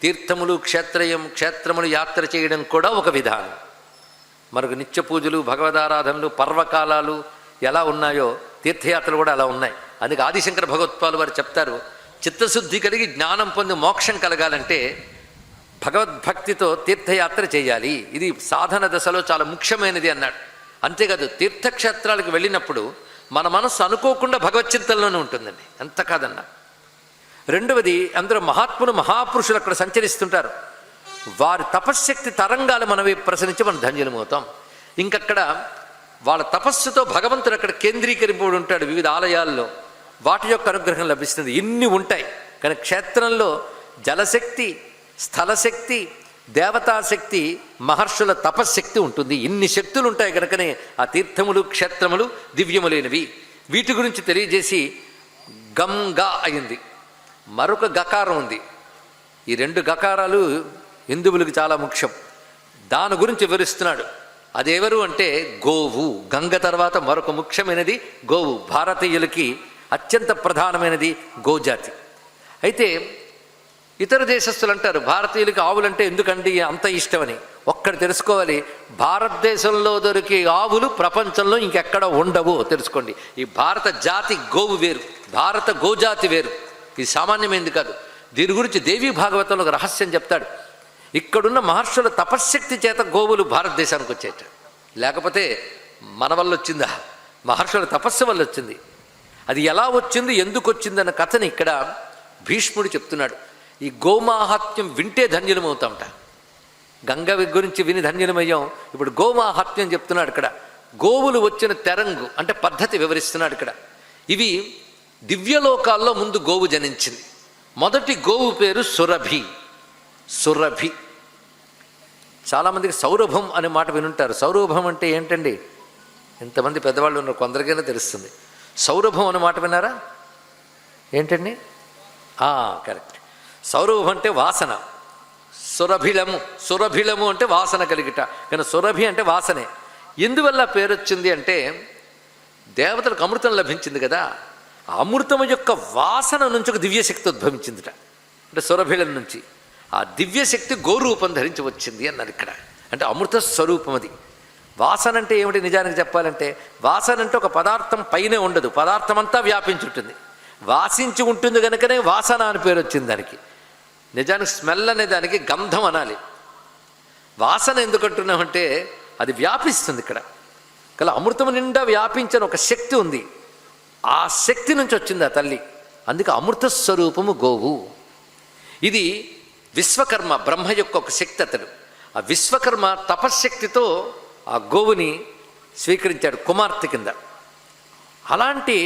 [SPEAKER 1] తీర్థములు, క్షేత్రములు యాత్ర చేయడం కూడా ఒక విధానం. మనకు నిత్య పూజలు, భగవదారాధనలు, పర్వకాలాలు ఎలా ఉన్నాయో తీర్థయాత్రలు కూడా అలా ఉన్నాయి. అందుకే ఆదిశంకర భగవత్పాలు వారు చెప్తారు, చిత్తశుద్ధి కలిగి జ్ఞానం పొంది మోక్షం కలగాలంటే భగవద్భక్తితో తీర్థయాత్ర చేయాలి. ఇది సాధన దశలో చాలా ముఖ్యమైనది అన్నాడు. అంతేకాదు తీర్థక్షేత్రాలకు వెళ్ళినప్పుడు మన మనస్సు అనుకోకుండా భగవచ్చింతనలోనే ఉంటుందండి, ఎంత కాదన్నా. రెండవది, అందరూ మహాత్ములు, మహాపురుషులు అక్కడ సంచరిస్తుంటారు. వారి తపశ్శక్తి తరంగాలు మనవి ప్రసరించి మనం ధన్యులమవుతాం. ఇంకక్కడ వాళ్ళ తపస్సుతో భగవంతుడు అక్కడ కేంద్రీకరింపబడి ఉంటాడు వివిధ ఆలయాల్లో. వాటి యొక్క అనుగ్రహం లభిస్తుంది. ఇన్ని ఉంటాయి. కానీ క్షేత్రంలో జలశక్తి, స్థలశక్తి, దేవతాశక్తి, మహర్షుల తపశ్శక్తి ఉంటుంది. ఇన్ని శక్తులు ఉంటాయి కనుకనే ఆ తీర్థములు, క్షేత్రములు దివ్యములైనవి. వీటి గురించి తెలియజేసి గంగా అయింది. మరొక గకారం ఉంది. ఈ రెండు గకారాలు హిందువులకు చాలా ముఖ్యం. దాని గురించి వివరిస్తున్నాడు. అదెవరు అంటే గోవు. గంగ తర్వాత మరొక ముఖ్యమైనది గోవు. భారతీయులకి అత్యంత ప్రధానమైనది గోజాతి. అయితే ఇతర దేశస్తులు అంటారు భారతీయులకి ఆవులంటే ఎందుకండి అంత ఇష్టమని. ఒక్కటి తెలుసుకోవాలి, భారతదేశంలో దొరికే ఆవులు ప్రపంచంలో ఇంకెక్కడ ఉండవు తెలుసుకోండి. ఈ భారత జాతి గోవు వేరు, భారత గోజాతి వేరు. ఇది సామాన్యమైంది కాదు. దీని గురించి దేవీ భాగవతంలో ఒక రహస్యం చెప్తాడు. ఇక్కడున్న మహర్షుల తపశ్శక్తి చేత గోవులు భారతదేశానికి వచ్చేట. లేకపోతే మన వల్ల వచ్చిందా? మహర్షుల తపస్సు వల్ల వచ్చింది. అది ఎలా వచ్చింది, ఎందుకు వచ్చిందన్న కథని ఇక్కడ భీష్ముడు చెప్తున్నాడు. ఈ గోమాహాత్మ్యం వింటే ధన్యులమవుతామట. గంగ గురించి విని ధన్యులమయ్యాం. ఇప్పుడు గోమాహాత్మ్యం చెప్తున్నాడు ఇక్కడ. గోవులు వచ్చిన తెరంగు అంటే పద్ధతి వివరిస్తున్నాడు ఇక్కడ. ఇవి దివ్యలోకాల్లో ముందు గోవు జనించింది. మొదటి గోవు పేరు సురభి. సురభి. చాలామందికి సౌరభం అనే మాట వినుంటారు. సౌరభం అంటే ఏంటండి? ఎంతమంది పెద్దవాళ్ళు ఉన్నారు, కొందరికైనా తెలుస్తుంది. సౌరభం అనే మాట విన్నారా? ఏంటండి? కరెక్ట్. సౌరభం అంటే వాసన. సురభిలము, సురభిలము అంటే వాసన కలిగిట. కానీ సురభి అంటే వాసనే. ఎందువల్ల పేరు వచ్చింది అంటే దేవతలకు అమృతం లభించింది కదా, ఆ అమృతం యొక్క వాసన నుంచి ఒక దివ్యశక్తి ఉద్భవించిందిట. అంటే సురభిలం నుంచి ఆ దివ్యశక్తి గోరూపం ధరించి వచ్చింది అన్నారు ఇక్కడ. అంటే అమృత స్వరూపం అది. వాసన అంటే ఏమిటి నిజానికి చెప్పాలంటే? వాసన అంటే ఒక పదార్థం పైనే ఉండదు, పదార్థం అంతా వ్యాపించి ఉంటుంది, వాసించి ఉంటుంది కనుకనే వాసన అని పేరు వచ్చింది దానికి. నిజానికి స్మెల్ అనే దానికి గంధం అనాలి. వాసన ఎందుకు అంటున్నామంటే అది వ్యాపిస్తుంది ఇక్కడ. కల అమృతం నిండా వ్యాపించిన ఒక శక్తి ఉంది. ఆ శక్తి నుంచి వచ్చింది ఆ తల్లి. అందుకే అమృత స్వరూపము గోవు. ఇది విశ్వకర్మ బ్రహ్మ యొక్క ఒక శక్తి అతడు. ఆ విశ్వకర్మ తపశ్శక్తితో ఆ గోవుని స్వీకరించాడు కుమార్తె కింద. అలాంటి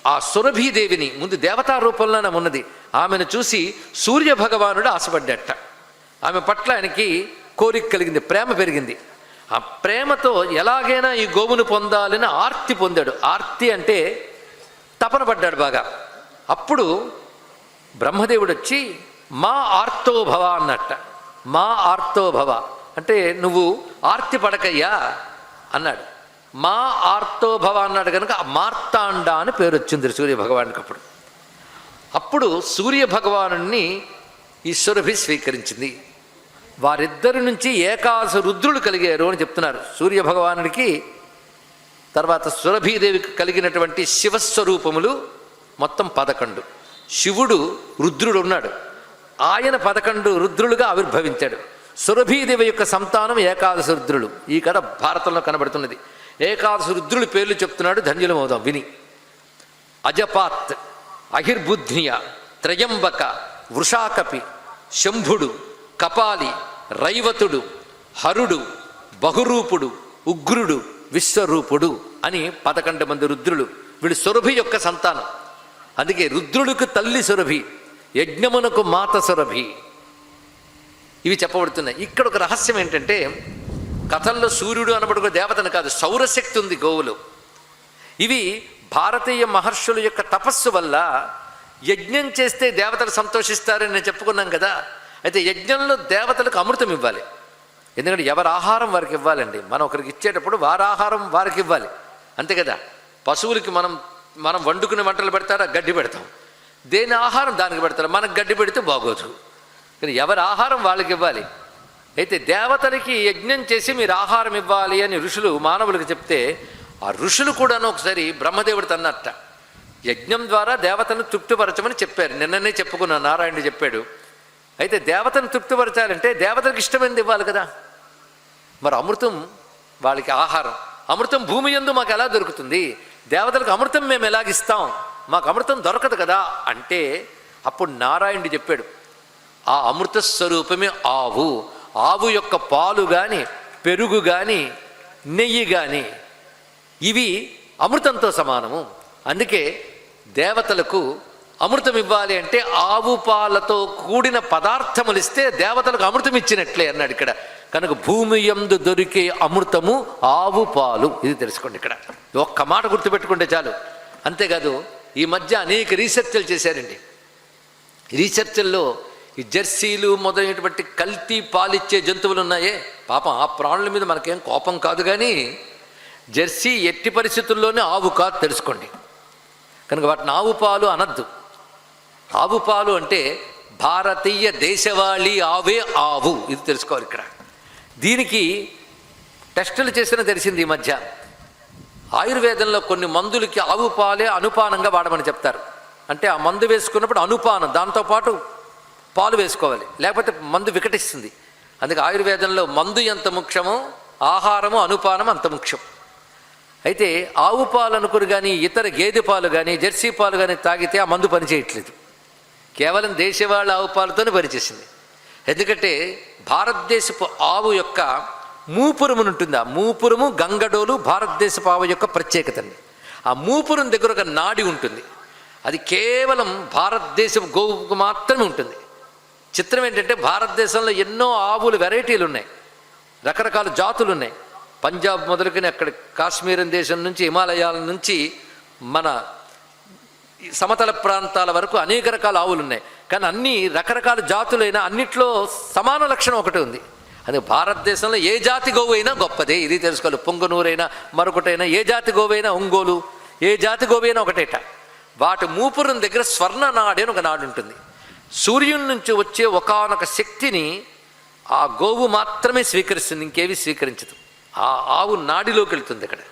[SPEAKER 1] ఆ సురభీదేవిని ముందు దేవతా రూపంలోనే ఉన్నది. ఆమెను చూసి సూర్య భగవానుడు ఆశపడ్డట. ఆమె పట్ల ఆయనకి కోరిక కలిగింది, ప్రేమ పెరిగింది. ఆ ప్రేమతో ఎలాగైనా ఈ గోవును పొందాలని ఆర్తి పొందాడు. ఆర్తి అంటే తపన పడ్డాడు బాగా. అప్పుడు బ్రహ్మదేవుడు వచ్చి మా ఆర్తోభవ అన్నట్ట. మా ఆర్తోభవ అంటే నువ్వు ఆర్తి పడకయ్యా అన్నాడు. మా ఆర్తోభవ అన్నాడు కనుక మార్తాండ అని పేరు వచ్చింది సూర్యభగవానికి. అప్పుడు సూర్యభగవాను ఈ సురభి స్వీకరించింది. వారిద్దరి నుంచి ఏకాదశ రుద్రులు కలిగారు అని చెప్తున్నారు. సూర్యభగవానుడికి తర్వాత సురభీదేవికి కలిగినటువంటి శివస్వరూపములు మొత్తం 11. శివుడు రుద్రుడు ఉన్నాడు, ఆయన 11 రుద్రులుగా ఆవిర్భవించాడు. సురభీదేవి యొక్క సంతానం ఏకాదశ రుద్రులు. ఈ కథ భారతంలో కనబడుతున్నది. ఏకాదశ రుద్రుల పేర్లు చెప్తున్నాడు, ధన్యులమవుదాం విని. అజపాత్, అహిర్బుద్ధ్య, త్రయంబక, వృషాకపి, శంభుడు, కపాలి, రైవతుడు, హరుడు, బహురూపుడు, ఉగ్రుడు, విశ్వరూపుడు అని 11 మంది రుద్రులు. వీడు సురభి యొక్క సంతానం. అందుకే రుద్రుడికి తల్లి సురభి, యజ్ఞమునకు మాత సురభి. ఇవి చెప్పబడుతున్నాయి. ఇక్కడ ఒక రహస్యం ఏంటంటే, కథల్లో సూర్యుడు అనబడుకు దేవతను కాదు, సౌరశక్తి ఉంది గోవులు. ఇవి భారతీయ మహర్షుల యొక్క తపస్సు వల్ల యజ్ఞం చేస్తే దేవతలు సంతోషిస్తారని నేను చెప్పుకున్నాం కదా. అయితే యజ్ఞంలో దేవతలకు అమృతం ఇవ్వాలి. ఎందుకంటే ఎవరి ఆహారం వారికి ఇవ్వాలండి. మనం ఒకరికి ఇచ్చేటప్పుడు వారి ఆహారం వారికి ఇవ్వాలి, అంతే కదా. పశువులకి మనం వండుకునే వంటలు పెడతారా, గడ్డి పెడతాం. దేని ఆహారం దానికి పెడతారు, మనకు గడ్డి పెడితే బాగోదు. కానీ ఎవరి ఆహారం వాళ్ళకి ఇవ్వాలి. అయితే దేవతలకి యజ్ఞం చేసి మీరు ఆహారం ఇవ్వాలి అని ఋషులు మానవులకు చెప్తే, ఆ ఋషులు కూడాను ఒకసారి బ్రహ్మదేవుడు తన్నట్ట యజ్ఞం ద్వారా దేవతను తృప్తిపరచమని చెప్పారు. నిన్ననే చెప్పుకున్నా, నారాయణుడు చెప్పాడు. అయితే దేవతను తృప్తిపరచాలంటే దేవతలకు ఇష్టమైనది ఇవ్వాలి కదా. మరి అమృతం వాళ్ళకి ఆహారం. అమృతం భూమి యందు మాకు ఎలా దొరుకుతుంది? దేవతలకు అమృతం మేము ఎలాగిస్తాం? మాకు అమృతం దొరకదు కదా అంటే, అప్పుడు నారాయణుడు చెప్పాడు, ఆ అమృత స్వరూపమే ఆవు. ఆవు యొక్క పాలు కానీ, పెరుగు కానీ, నెయ్యి కానీ ఇవి అమృతంతో సమానము. అందుకే దేవతలకు అమృతం ఇవ్వాలి అంటే ఆవు పాలతో కూడిన పదార్థములు ఇస్తే దేవతలకు అమృతం ఇచ్చినట్లే అన్నాడు ఇక్కడ. కనుక భూమి యందు దొరికే అమృతము ఆవు పాలు. ఇది తెలుసుకోండి. ఇక్కడ ఒక్క మాట గుర్తుపెట్టుకుంటే చాలు. అంతేకాదు, ఈ మధ్య అనేక రీసెర్చ్లు చేశారండి. రీసెర్చ్ల్లో ఈ జెర్సీలు మొదలైనటువంటి కల్తీ పాలిచ్చే జంతువులు ఉన్నాయే, పాపం ఆ ప్రాణుల మీద మనకేం కోపం కాదు, కానీ జెర్సీ ఎట్టి పరిస్థితుల్లోనే ఆవు కాదు తెలుసుకోండి. కనుక వాటిని ఆవు పాలు అనద్దు. ఆవు పాలు అంటే భారతీయ దేశవాళీ ఆవే ఆవు. ఇది తెలుసుకోవాలి ఇక్కడ. దీనికి టెస్టులు చేసిన తెలిసింది ఈ మధ్య. ఆయుర్వేదంలో కొన్ని మందులకి ఆవు పాలే అనుపానంగా వాడమని చెప్తారు. అంటే ఆ మందు వేసుకున్నప్పుడు అనుపానం, దాంతోపాటు పాలు వేసుకోవాలి, లేకపోతే మందు వికటిస్తుంది. అందుకే ఆయుర్వేదంలో మందు ఎంత ముఖ్యమో ఆహారము అనుపానం అంత ముఖ్యం. అయితే ఆవు పాలు అనుకుని కానీ ఇతర గేదె పాలు కానీ జెర్సీ పాలు కానీ తాగితే ఆ మందు పనిచేయట్లేదు. కేవలం దేశవాళీ ఆవు పాలతోనే పనిచేసింది. ఎందుకంటే భారతదేశపు ఆవు యొక్క మూపురమును ఉంటుంది. ఆ మూపురము గంగడోలు భారతదేశపు ఆవు యొక్క ప్రత్యేకత అండి. ఆ మూపురం దగ్గర ఒక నాడి ఉంటుంది. అది కేవలం భారతదేశపు గోవుకు మాత్రమే ఉంటుంది. చిత్రం ఏంటంటే, భారతదేశంలో ఎన్నో ఆవులు వెరైటీలు ఉన్నాయి, రకరకాల జాతులు ఉన్నాయి. పంజాబ్ మొదలుకొని అక్కడ కాశ్మీర్ దేశం నుంచి హిమాలయాల నుంచి మన సమతల ప్రాంతాల వరకు అనేక రకాల ఆవులు ఉన్నాయి. కానీ అన్ని రకరకాల జాతులైనా అన్నిట్లో సమాన లక్షణం ఒకటి ఉంది. అది భారతదేశంలో ఏ జాతి గోవు అయినా గొప్పదే. ఇది తెలుసుకోవాలి. పొంగనూరైనా మరొకటైనా ఏ జాతి గోవైనా, ఒంగోలు ఏ జాతి గోవైనా ఒకటేట. వాటి మూపురం దగ్గర స్వర్ణ నాడి అని ఒక నాడు ఉంటుంది. సూర్యుని నుంచి వచ్చే ఒకానొక శక్తిని ఆ గోవు మాత్రమే స్వీకరిస్తుంది, ఇంకేవి స్వీకరించదు. ఆ ఆవు నాడిలోకి వెళ్తుంది. అక్కడ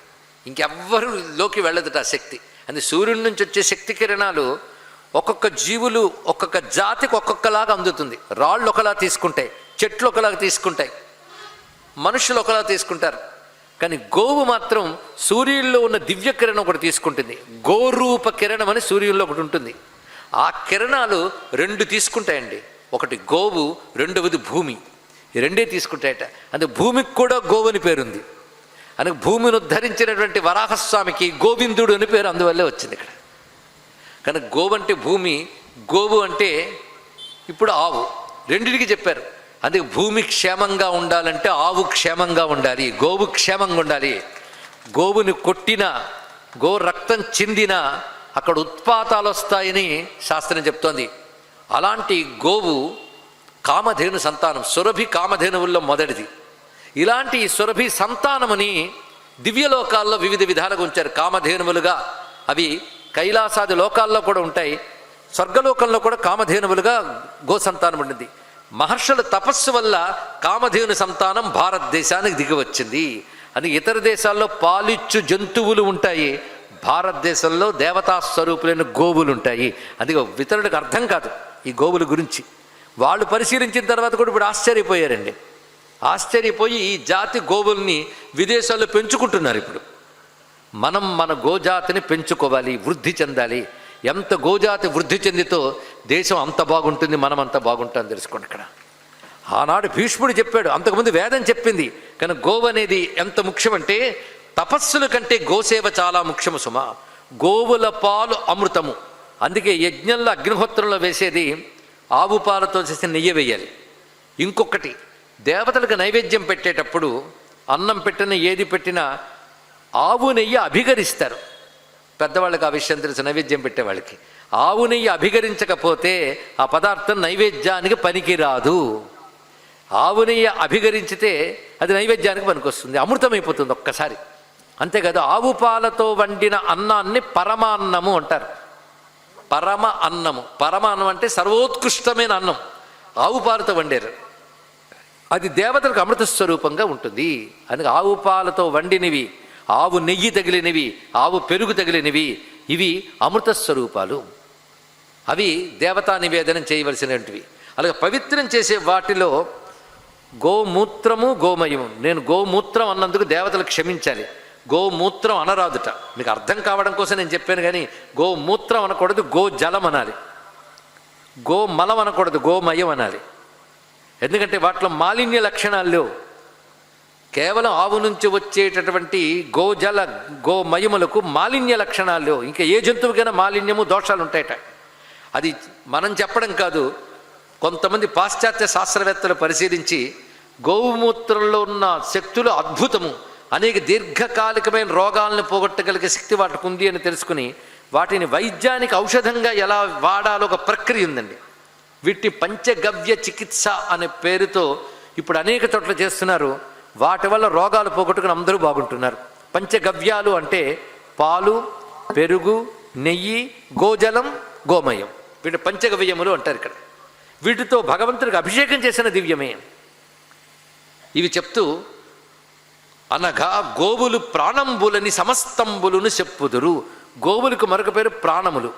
[SPEAKER 1] ఇంకెవ్వరిలోకి వెళ్ళదుట ఆ శక్తి. అది సూర్యుడి నుంచి వచ్చే శక్తి కిరణాలు ఒక్కొక్క జీవులు ఒక్కొక్క జాతికి ఒక్కొక్కలాగా అందుతుంది. రాళ్ళు ఒకలా తీసుకుంటాయి, చెట్లు ఒకలాగా తీసుకుంటాయి, మనుషులు ఒకలా తీసుకుంటారు. కానీ గోవు మాత్రం సూర్యుల్లో ఉన్న దివ్య కిరణం ఒకటి తీసుకుంటుంది. గోరూప కిరణం అని సూర్యుల్లో ఒకటి ఉంటుంది. ఆ కిరణాలు 2 తీసుకుంటాయండి. ఒకటి గోవు, రెండవది భూమి. ఈ 2 తీసుకుంటాయట. అందుకే భూమికి కూడా గోవు అని పేరుంది. అందుకే భూమిని ఉద్ధరించినటువంటి వరాహస్వామికి గోవిందుడు అని పేరు అందువల్లే వచ్చింది ఇక్కడ. కనుక గోవు అంటే భూమి, గోవు అంటే ఇప్పుడు ఆవు, రెండింటికి చెప్పారు. అందుకే భూమి క్షేమంగా ఉండాలంటే ఆవు క్షేమంగా ఉండాలి, గోవు క్షేమంగా ఉండాలి. గోవుని కొట్టినా, గో రక్తం చిందినా అక్కడ ఉత్పాతాలు వస్తాయని శాస్త్రం చెప్తోంది. అలాంటి గోవు కామధేను సంతానం, సురభి కామధేనువుల్లో మొదటిది. ఇలాంటి సురభి సంతానముని దివ్యలోకాల్లో వివిధ విధాలుగా ఉంచారు కామధేనువులుగా. అవి కైలాసాది లోకాల్లో కూడా ఉంటాయి, స్వర్గలోకంలో కూడా కామధేనువులుగా గో సంతానం ఉండింది. మహర్షుల తపస్సు వల్ల కామధేను సంతానం భారతదేశానికి దిగి వచ్చింది. అది ఇతర దేశాల్లో పాలిచ్చు జంతువులు ఉంటాయి, భారతదేశంలో దేవతా స్వరూపులైన గోవులు ఉంటాయి. అది ఇతరులకు అర్థం కాదు ఈ గోవుల గురించి. వాళ్ళు పరిశీలించిన తర్వాత కూడా ఇప్పుడు ఆశ్చర్యపోయారండి. ఆశ్చర్యపోయి ఈ జాతి గోవుల్ని విదేశాల్లో పెంచుకుంటున్నారు. ఇప్పుడు మనం మన గోజాతిని పెంచుకోవాలి, వృద్ధి చెందాలి. ఎంత గోజాతి వృద్ధి చెందితో దేశం అంత బాగుంటుంది, మనం అంత బాగుంటుందని తెలుసుకోండి. ఇక్కడ ఆనాడు భీష్ముడు చెప్పాడు, అంతకుముందు వేదం చెప్పింది. కానీ గోవు అనేది ఎంత ముఖ్యమంటే తపస్సుల కంటే గోసేవ చాలా ముఖ్యము సుమా. గోవుల పాలు అమృతము. అందుకే యజ్ఞంలో అగ్నిహోత్రంలో వేసేది ఆవు పాలతో చేసి నెయ్యి వేయాలి. ఇంకొకటి, దేవతలకు నైవేద్యం పెట్టేటప్పుడు అన్నం పెట్టిన ఏది పెట్టినా ఆవు నెయ్యి అభిగరిస్తారు. పెద్దవాళ్ళకి ఆ విషయం తెలుసు, నైవేద్యం పెట్టేవాళ్ళకి. ఆవు నెయ్యి అభిగరించకపోతే ఆ పదార్థం నైవేద్యానికి పనికిరాదు. ఆవు నెయ్యి అభిగరించితే అది నైవేద్యానికి పనికొస్తుంది, అమృతమైపోతుంది ఒక్కసారి. అంతేకాదు, ఆవు పాలతో వండిన అన్నాన్ని పరమాన్నము అంటారు. పరమ అన్నము, పరమ అన్నం అంటే సర్వోత్కృష్టమైన అన్నం ఆవు పాలతో వండారు. అది దేవతలకు అమృత స్వరూపంగా ఉంటుంది. అందుకే ఆవు పాలతో వండినవి, ఆవు నెయ్యి తగిలినవి, ఆవు పెరుగు తగిలినవి, ఇవి అమృత స్వరూపాలు. అవి దేవతా నివేదనం చేయవలసినవి. అలాగే పవిత్రం చేసే వాటిలో గోమూత్రము గోమయము. నేను గోమూత్రం అన్నందుకు దేవతలు క్షమించాలి, గోమూత్రం అనరాదుట. మీకు అర్థం కావడం కోసం నేను చెప్పాను. కానీ గోమూత్రం అనకూడదు, గోజలం అనాలి. గోమలం అనకూడదు, గోమయం అనాలి. ఎందుకంటే వాటిలో మాలిన్య లక్షణాలు లేవు. కేవలం ఆవు నుంచి వచ్చేటటువంటి గోజల గోమయములకు మాలిన్య లక్షణాలు లేవు. ఇంకా ఏ జంతువుకైనా మాలిన్యము దోషాలు ఉంటాయట. అది మనం చెప్పడం కాదు, కొంతమంది పాశ్చాత్య శాస్త్రవేత్తలు పరిశీలించి గోమూత్రంలో ఉన్న శక్తులు అద్భుతము, అనేక దీర్ఘకాలికమైన రోగాలను పోగొట్టగలిగే శక్తి వాటికి ఉంది అని తెలుసుకుని వాటిని వైద్యానికి ఔషధంగా ఎలా వాడాలో ఒక ప్రక్రియ ఉందండి. వీటి పంచగవ్య చికిత్స అనే పేరుతో ఇప్పుడు అనేక చోట్ల చేస్తున్నారు. వాటి వల్ల రోగాలు పోగొట్టుకుని అందరూ బాగుంటున్నారు. పంచగవ్యాలు అంటే పాలు, పెరుగు, నెయ్యి, గోజలం, గోమయం. వీటి పంచగవ్యములు అంటారు ఇక్కడ. వీటితో భగవంతుడికి అభిషేకం చేసిన దివ్యమే. ఇవి చెప్తూ అనగా గోవులు ప్రాణంబులని సమస్తంబులను చెప్పుదురు. గోవులకు మరొక పేరు ప్రాణములు.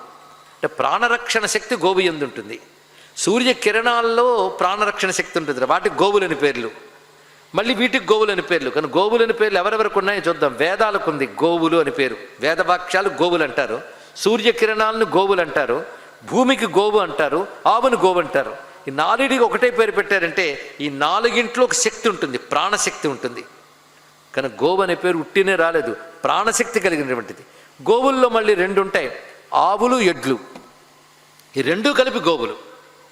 [SPEAKER 1] అంటే ప్రాణరక్షణ శక్తి గోవు యందు ఉంటుంది. సూర్యకిరణాల్లో ప్రాణరక్షణ శక్తి ఉంటుంది, వాటికి గోవులని పేర్లు. మళ్ళీ వీటికి గోవులని పేర్లు. కానీ గోవులని పేర్లు ఎవరెవరికి ఉన్నాయో చూద్దాం. వేదాలకు ఉంది గోవులు అని పేరు, వేదవాక్యాలు గోవులు అంటారు. సూర్యకిరణాలను గోవులు అంటారు, భూమికి గోవు అంటారు, ఆవును గోవు అంటారు. ఈ నాలుడికి ఒకటే పేరు పెట్టారంటే ఈ నాలుగింట్లో ఒక శక్తి ఉంటుంది, ప్రాణశక్తి ఉంటుంది. కానీ గోవు అనే పేరు ఉట్టినే రాలేదు, ప్రాణశక్తి కలిగినటువంటిది. గోవుల్లో మళ్ళీ రెండు ఉంటాయి, ఆవులు, ఎడ్లు. ఈ రెండూ కలిపి గోవులు.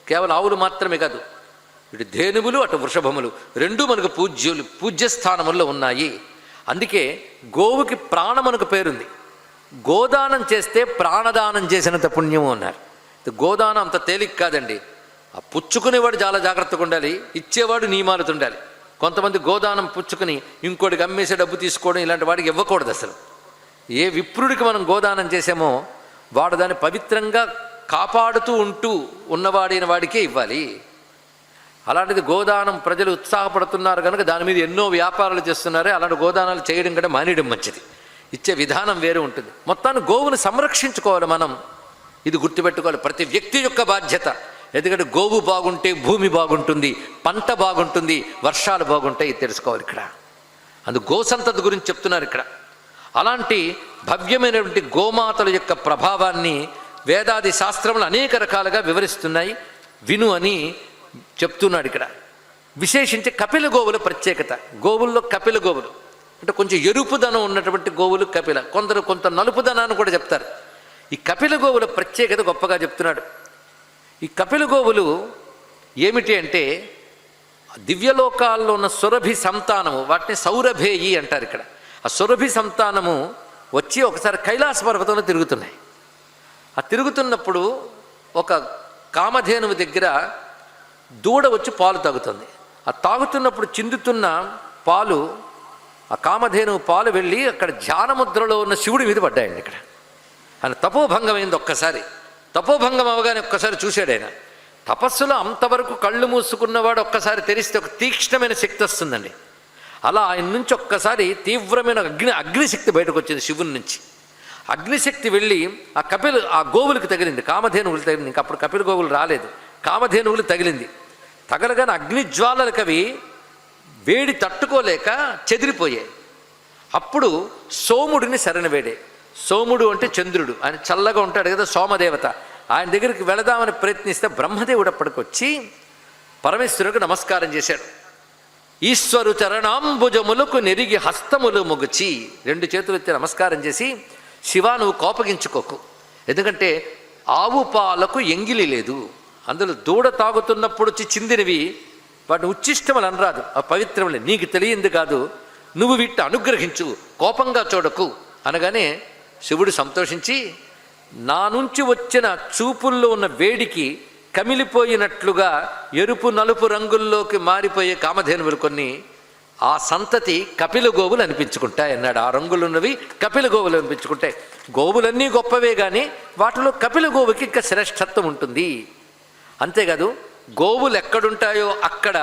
[SPEAKER 1] కేవలం ఆవులు మాత్రమే కాదు, ఇటు ధేనువులు, అటు వృషభములు రెండూ మనకు పూజ్యస్థానముల్లో ఉన్నాయి. అందుకే గోవుకి ప్రాణమనకు పేరుంది. గోదానం చేస్తే ప్రాణదానం చేసినంత పుణ్యము అన్నారు. గోదానం అంత తేలిక కాదండి. ఆ పుచ్చుకునేవాడు చాలా జాగ్రత్తగా ఉండాలి, ఇచ్చేవాడు నియమాలతో ఉండాలి. కొంతమంది గోదానం పుచ్చుకుని ఇంకోటికి అమ్మేసే డబ్బు తీసుకోవడం, ఇలాంటి వాడికి ఇవ్వకూడదు అసలు. ఏ విప్రుడికి మనం గోదానం చేసామో వాడు దాన్ని పవిత్రంగా కాపాడుతూ ఉంటూ ఉన్నవాడైన వాడికే ఇవ్వాలి. అలాంటిది గోదానం ప్రజలు ఉత్సాహపడుతున్నారు కనుక దాని మీద ఎన్నో వ్యాపారాలు చేస్తున్నారే. అలాంటి గోదానాలు చేయడం కంటే మానేయడం మంచిది. ఇచ్చే విధానం వేరే ఉంటుంది. మొత్తాన్ని గోవుని సంరక్షించుకోవాలి మనం. ఇది గుర్తుపెట్టుకోవాలి, ప్రతి వ్యక్తి యొక్క బాధ్యత. ఎందుకంటే గోవు బాగుంటే భూమి బాగుంటుంది, పంట బాగుంటుంది, వర్షాలు బాగుంటాయి, తెలుసుకోవాలి ఇక్కడ. అందుకు గోసంతతి గురించి చెప్తున్నారు ఇక్కడ. అలాంటి భవ్యమైనటువంటి గోమాతల యొక్క ప్రభావాన్ని వేదాది శాస్త్రములు అనేక రకాలుగా వివరిస్తున్నాయి. విను అని చెప్తున్నాడు ఇక్కడ. విశేషించి కపిల గోవుల ప్రత్యేకత. గోవుల్లో కపిల గోవులు అంటే కొంచెం ఎరుపుదనం ఉన్నటువంటి గోవులు కపిల, కొంత నలుపుదనాన్ని కూడా చెప్తారు. ఈ కపిల గోవుల ప్రత్యేకత గొప్పగా చెప్తున్నాడు. ఈ కపిల గోవులు ఏమిటి అంటే దివ్యలోకాల్లో ఉన్న సురభి సంతానము, వాటిని సౌరభేయి అంటారు ఇక్కడ. ఆ సురభి సంతానము వచ్చి ఒకసారి కైలాస పర్వతంలో తిరుగుతున్నాయి. ఆ తిరుగుతున్నప్పుడు ఒక కామధేనువు దగ్గర దూడ వచ్చి పాలు తాగుతుంది. ఆ తాగుతున్నప్పుడు చిందుతున్న పాలు ఆ కామధేను పాలు వెళ్ళి అక్కడ ధ్యానముద్రలో ఉన్న శివుడి మీద పడ్డాయండి. ఇక్కడ ఆయన తపోభంగమైంది. ఒక్కసారి తపోభంగం అవగానే ఒక్కసారి చూశాడు ఆయన. తపస్సులో అంతవరకు కళ్ళు మూసుకున్నవాడు ఒక్కసారి తెరిస్తే ఒక తీక్ష్ణమైన శక్తి వస్తుందండి. అలా ఆయన నుంచి ఒక్కసారి తీవ్రమైన అగ్నిశక్తి బయటకు వచ్చింది శివుని నుంచి. అగ్నిశక్తి వెళ్ళి ఆ గోవులకు తగిలింది, కామధేనువులు తగిలింది. ఇంకా అప్పుడు కపిల గోవులు రాలేదు, కామధేనువులు తగిలింది. తగలగానే అగ్నిజ్వాలలకు అవి వేడి తట్టుకోలేక చెదిరిపోయాయి. అప్పుడు సోముడిని శరణ వేడే. సోముడు అంటే చంద్రుడు, ఆయన చల్లగా ఉంటాడు కదా, సోమదేవత. ఆయన దగ్గరికి వెళదామని ప్రయత్నిస్తే బ్రహ్మదేవుడు అప్పటికొచ్చి పరమేశ్వరుడికి నమస్కారం చేశాడు. ఈశ్వరు చరణాంబుజములకు నెరిగి హస్తములు మొగుచి, 2 చేతులు ఎత్తి నమస్కారం చేసి, శివ నువ్వు కోపగించుకోకు, ఎందుకంటే ఆవు పాలకు ఎంగిలి లేదు, అందులో దూడ తాగుతున్నప్పుడు వచ్చి చిందినవి వాటిని ఉచ్చిష్టములు అనరాదు, ఆ పవిత్రములే, నీకు తెలియంది కాదు, నువ్వు వీటిని అనుగ్రహించు, కోపంగా చూడకు అనగానే శివుడు సంతోషించి నా నుంచి వచ్చిన చూపుల్లో ఉన్న వేడికి కమిలిపోయినట్లుగా ఎరుపు నలుపు రంగుల్లోకి మారిపోయే కామధేనువులు కొన్ని, ఆ సంతతి కపిల గోవులు అనిపించుకుంటాయి అన్నాడు. ఆ రంగులున్నవి కపిల గోవులు అనిపించుకుంటాయి. గోవులన్నీ గొప్పవే కానీ వాటిలో కపిల గోవుకి ఇంకా శ్రేష్టత్వం ఉంటుంది. అంతేకాదు గోవులు ఎక్కడుంటాయో అక్కడ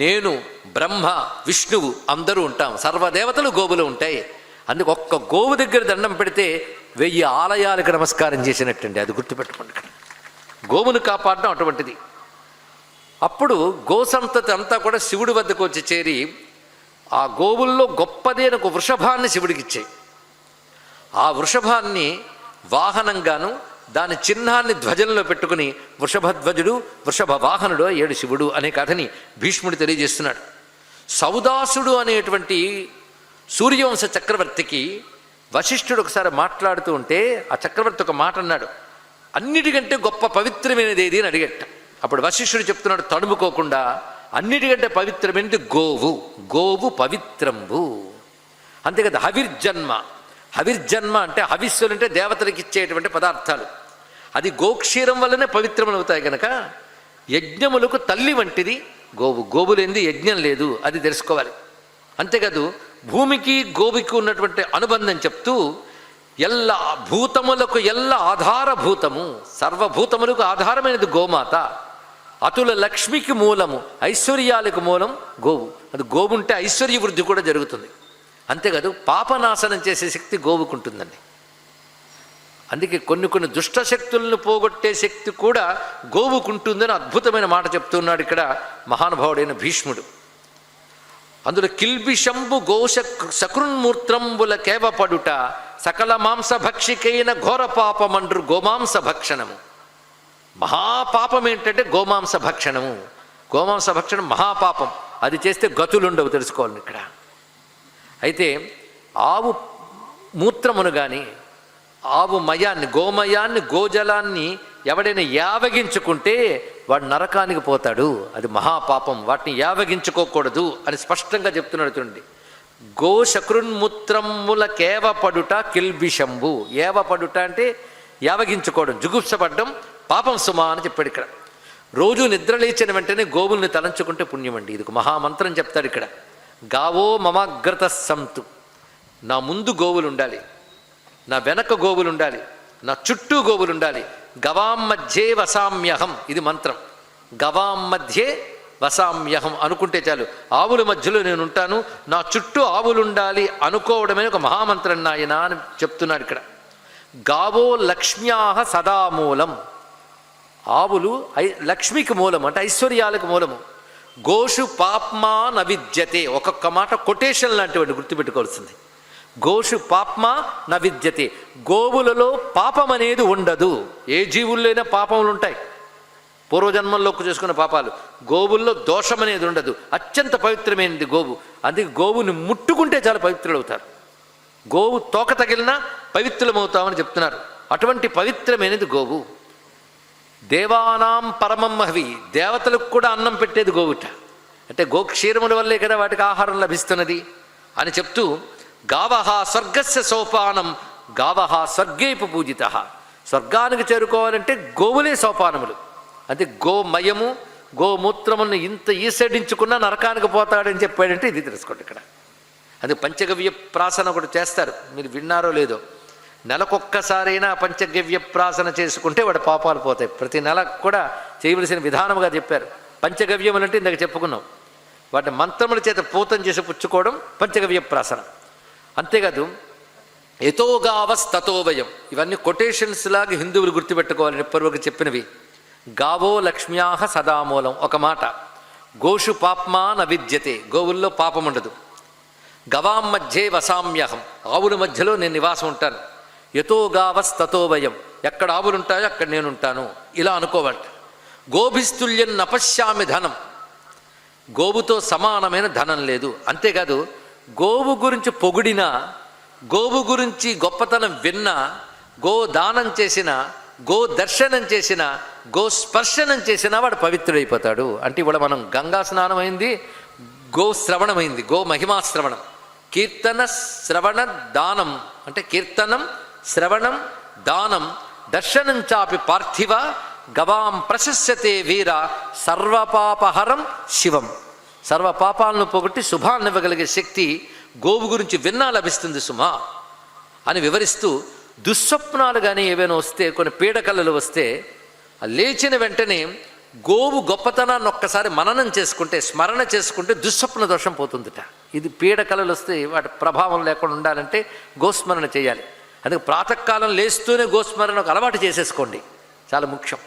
[SPEAKER 1] నేను, బ్రహ్మ, విష్ణువు అందరూ ఉంటాం, సర్వదేవతలు గోవులు ఉంటాయి. అందుకు ఒక్క గోవు దగ్గర దండం పెడితే 1000 ఆలయాలకు నమస్కారం చేసినట్టండి. అది గుర్తుపెట్టుకోండి. ఇక్కడ గోవును కాపాడడం అటువంటిది. అప్పుడు గోసంతతి అంతా కూడా శివుడి వద్దకు వచ్చి చేరి ఆ గోవుల్లో గొప్పదైన ఒక వృషభాన్ని శివుడికి ఇచ్చాయి. ఆ వృషభాన్ని వాహనంగాను దాని చిహ్నాన్ని ధ్వజంలో పెట్టుకుని వృషభధ్వజుడు, వృషభ వాహనుడు అయ్యాడు శివుడు అనే కథని భీష్ముడు తెలియజేస్తున్నాడు. సౌదాసుడు అనేటువంటి సూర్యవంశ చక్రవర్తికి వశిష్ఠుడు ఒకసారి మాట్లాడుతూ ఉంటే ఆ చక్రవర్తి ఒక మాట అన్నాడు, అన్నిటికంటే గొప్ప పవిత్రమైనది ఏది అని అడిగట. అప్పుడు వశిష్ఠుడు చెప్తున్నాడు తడుముకోకుండా, అన్నిటికంటే పవిత్రమైనది గోవు, గోవు పవిత్రంబు. అంతేకాదు హవిర్జన్మ, హవిర్జన్మ అంటే హవిస్సులు అంటే దేవతలకు ఇచ్చేటువంటి పదార్థాలు, అది గోక్షీరం వల్లనే పవిత్రములు అవుతాయి కనుక యజ్ఞములకు తల్లి వంటిది గోవు. గోవు లేనిది యజ్ఞం లేదు, అది తెలుసుకోవాలి. అంతేకాదు భూమికి గోవుకి ఉన్నటువంటి అనుబంధం చెప్తూ ఎల్ల భూతములకు ఎల్ల ఆధారభూతము, సర్వభూతములకు ఆధారమైనది గోమాత, అతుల లక్ష్మికి మూలము, ఐశ్వర్యాలకు మూలం గోవు. అది గోవు ఉంటే ఐశ్వర్య వృద్ధి కూడా జరుగుతుంది. అంతేకాదు పాపనాశనం చేసే శక్తి గోవుకుంటుందండి. అందుకే కొన్ని దుష్టశక్తులను పోగొట్టే శక్తి కూడా గోవుకుంటుందని అద్భుతమైన మాట చెప్తున్నాడు ఇక్కడ మహానుభావుడైన భీష్ముడు. అందులో కిల్బిషంబు గోష సకృన్మూత్రంబుల కేవపడుట సకల మాంసభక్షికైన ఘోర పాపమండ్రు గోమాంస భక్షణము. మహాపాపం ఏంటంటే గోమాంస భక్షణము. గోమాంస భక్షణం మహాపాపం, అది చేస్తే గతులుండవు తెలుసుకోవాలి ఇక్కడ. అయితే ఆవు మూత్రమును కానీ ఆవు మయాన్ని, గోమయాన్ని, గోజలాన్ని ఎవడైనా యావగించుకుంటే వాడు నరకానికి పోతాడు, అది మహాపాపం, వాటిని యావగించుకోకూడదు అని స్పష్టంగా చెప్తున్నాడు. చూడండి, గోశకృన్మూత్రముల కేవపడుట కిల్బిషంబు. ఏవపడుట అంటే యావగించుకోవడం, జుగుప్సపడ్డం పాపం సుమా అని చెప్పాడు ఇక్కడ. రోజు నిద్ర లేచిన వెంటనే గోవుల్ని తలంచుకుంటే పుణ్యమండి. ఇది ఒక మహామంత్రం చెప్తాడు ఇక్కడ. గావో మమాగ్రత సంతు, నా ముందు గోవులు ఉండాలి, నా వెనక గోవులు ఉండాలి, నా చుట్టూ గోవులు ఉండాలి. గవాం మధ్యే వసామ్యహం, ఇది మంత్రం. గవాం మధ్యే వసామ్యహం అనుకుంటే చాలు, ఆవుల మధ్యలో నేను ఉంటాను, నా చుట్టూ ఆవులు ఉండాలి అనుకోవడమే ఒక మహామంత్రం నాయన అని చెప్తున్నాడు ఇక్కడ. గావో లక్ష్మ్యాహ సదామూలం, ఆవులు లక్ష్మికి మూలం అంటే ఐశ్వర్యాలకు మూలము. గోషు పాప్మా నవిద్యతే, ఒక్కొక్క మాట కొటేషన్ లాంటివాడిని గుర్తుపెట్టుకోవాల్సింది. గోషు పాప్మా నవిద్యతే, గోవులలో పాపం అనేది ఉండదు. ఏ జీవుల్లోనైనా పాపములు ఉంటాయి, పూర్వజన్మంలోకి చేసుకున్న పాపాలు. గోవుల్లో దోషం అనేది ఉండదు, అత్యంత పవిత్రమైనది గోవు. అందుకే గోవుని ముట్టుకుంటే చాలా పవిత్రులు అవుతారు. గోవు తోక తగిలినా పవిత్రులమవుతామని చెప్తున్నారు. అటువంటి పవిత్రమైనది గోవు. దేవానాం పరమం హవి, దేవతలకు కూడా అన్నం పెట్టేది గోవుట. అంటే గోక్షీరముల వల్లే కదా వాటికి ఆహారం లభిస్తున్నది అని చెప్తూ, గావహ స్వర్గస్య సోపానం, గావహ స్వర్గేపు పూజిత. స్వర్గానికి చేరుకోవాలంటే గోవులే సోపానములు. అంటే గోమయము, గోమూత్రములను ఇంత ఈసడించుకున్నా నరకానికి పోతాడని చెప్పాడంటే ఇది తెలుసుకోండి ఇక్కడ. అది పంచగవ్య ప్రాసన ఒకటి చేస్తారు, మీరు విన్నారో లేదో. నెలకొక్కసారైనా పంచగవ్య ప్రాసన చేసుకుంటే వాడి పాపాలు పోతాయి. ప్రతి నెల కూడా చేయవలసిన విధానముగా చెప్పారు. పంచగవ్యములంటే ఇందాక చెప్పుకున్నాం, వాటి మంత్రముల చేత పూతం చేసి పుచ్చుకోవడం పంచగవ్య ప్రాసన. అంతేకాదు యతోగావస్తతోవయం, ఇవన్నీ కొటేషన్స్ లాగా హిందువులు గుర్తుపెట్టుకోవాలని ఇప్పటివరకు చెప్పినవి. గావో లక్ష్మ్యాహ సదామూలం ఒక మాట. గోషు పాప్మా న విద్యతే, గోవుల్లో పాపం ఉండదు. గవాం మధ్యే వసామ్యహం, ఆవుల మధ్యలో నేను నివాసం ఉంటాను. యతోగావస్తతోవయం, ఎక్కడ ఆవులు ఉంటాయో అక్కడ నేను ఉంటాను, ఇలా అనుకోవాలంట. గోభిస్తుల్యం నపశ్యామి ధనం, గోవుతో సమానమైన ధనం లేదు. అంతేకాదు గోవు గురించి పొగిడినా, గోవు గురించి గొప్పతనం విన్నా, గో దానం చేసిన, గో దర్శనం చేసిన, గో స్పర్శనం చేసినా వాడు పవిత్రుడైపోతాడు. అంటే ఇవాళ మనం గంగా స్నానం అయింది, గో శ్రవణమైంది, గో మహిమా శ్రవణం. కీర్తన శ్రవణ దానం అంటే కీర్తనం, శ్రవణం, దానం, దర్శనం చాపి పార్థివ గవాం ప్రశస్యతే వీర సర్వపాపహరం శివం. సర్వపాపాలను పోగొట్టి శుభాన్ని ఇవ్వగలిగే శక్తి గోవు గురించి విన్నా లభిస్తుంది సుమా అని వివరిస్తూ, దుస్వప్నాలు కానీ ఏవైనా వస్తే, కొన్ని పీడకలలు వస్తే, లేచిన వెంటనే గోవు గొప్పతనాన్ని ఒక్కసారి మననం చేసుకుంటే, స్మరణ చేసుకుంటే దుస్వప్న దోషం పోతుందిట. ఇది పీడకలలు వస్తే వాటి ప్రభావం లేకుండా ఉండాలంటే గోస్మరణ చేయాలి. అందుకే ప్రాతకాలం లేస్తూనే గోస్మరణ ఒక అలవాటు చేసేసుకోండి, చాలా ముఖ్యం.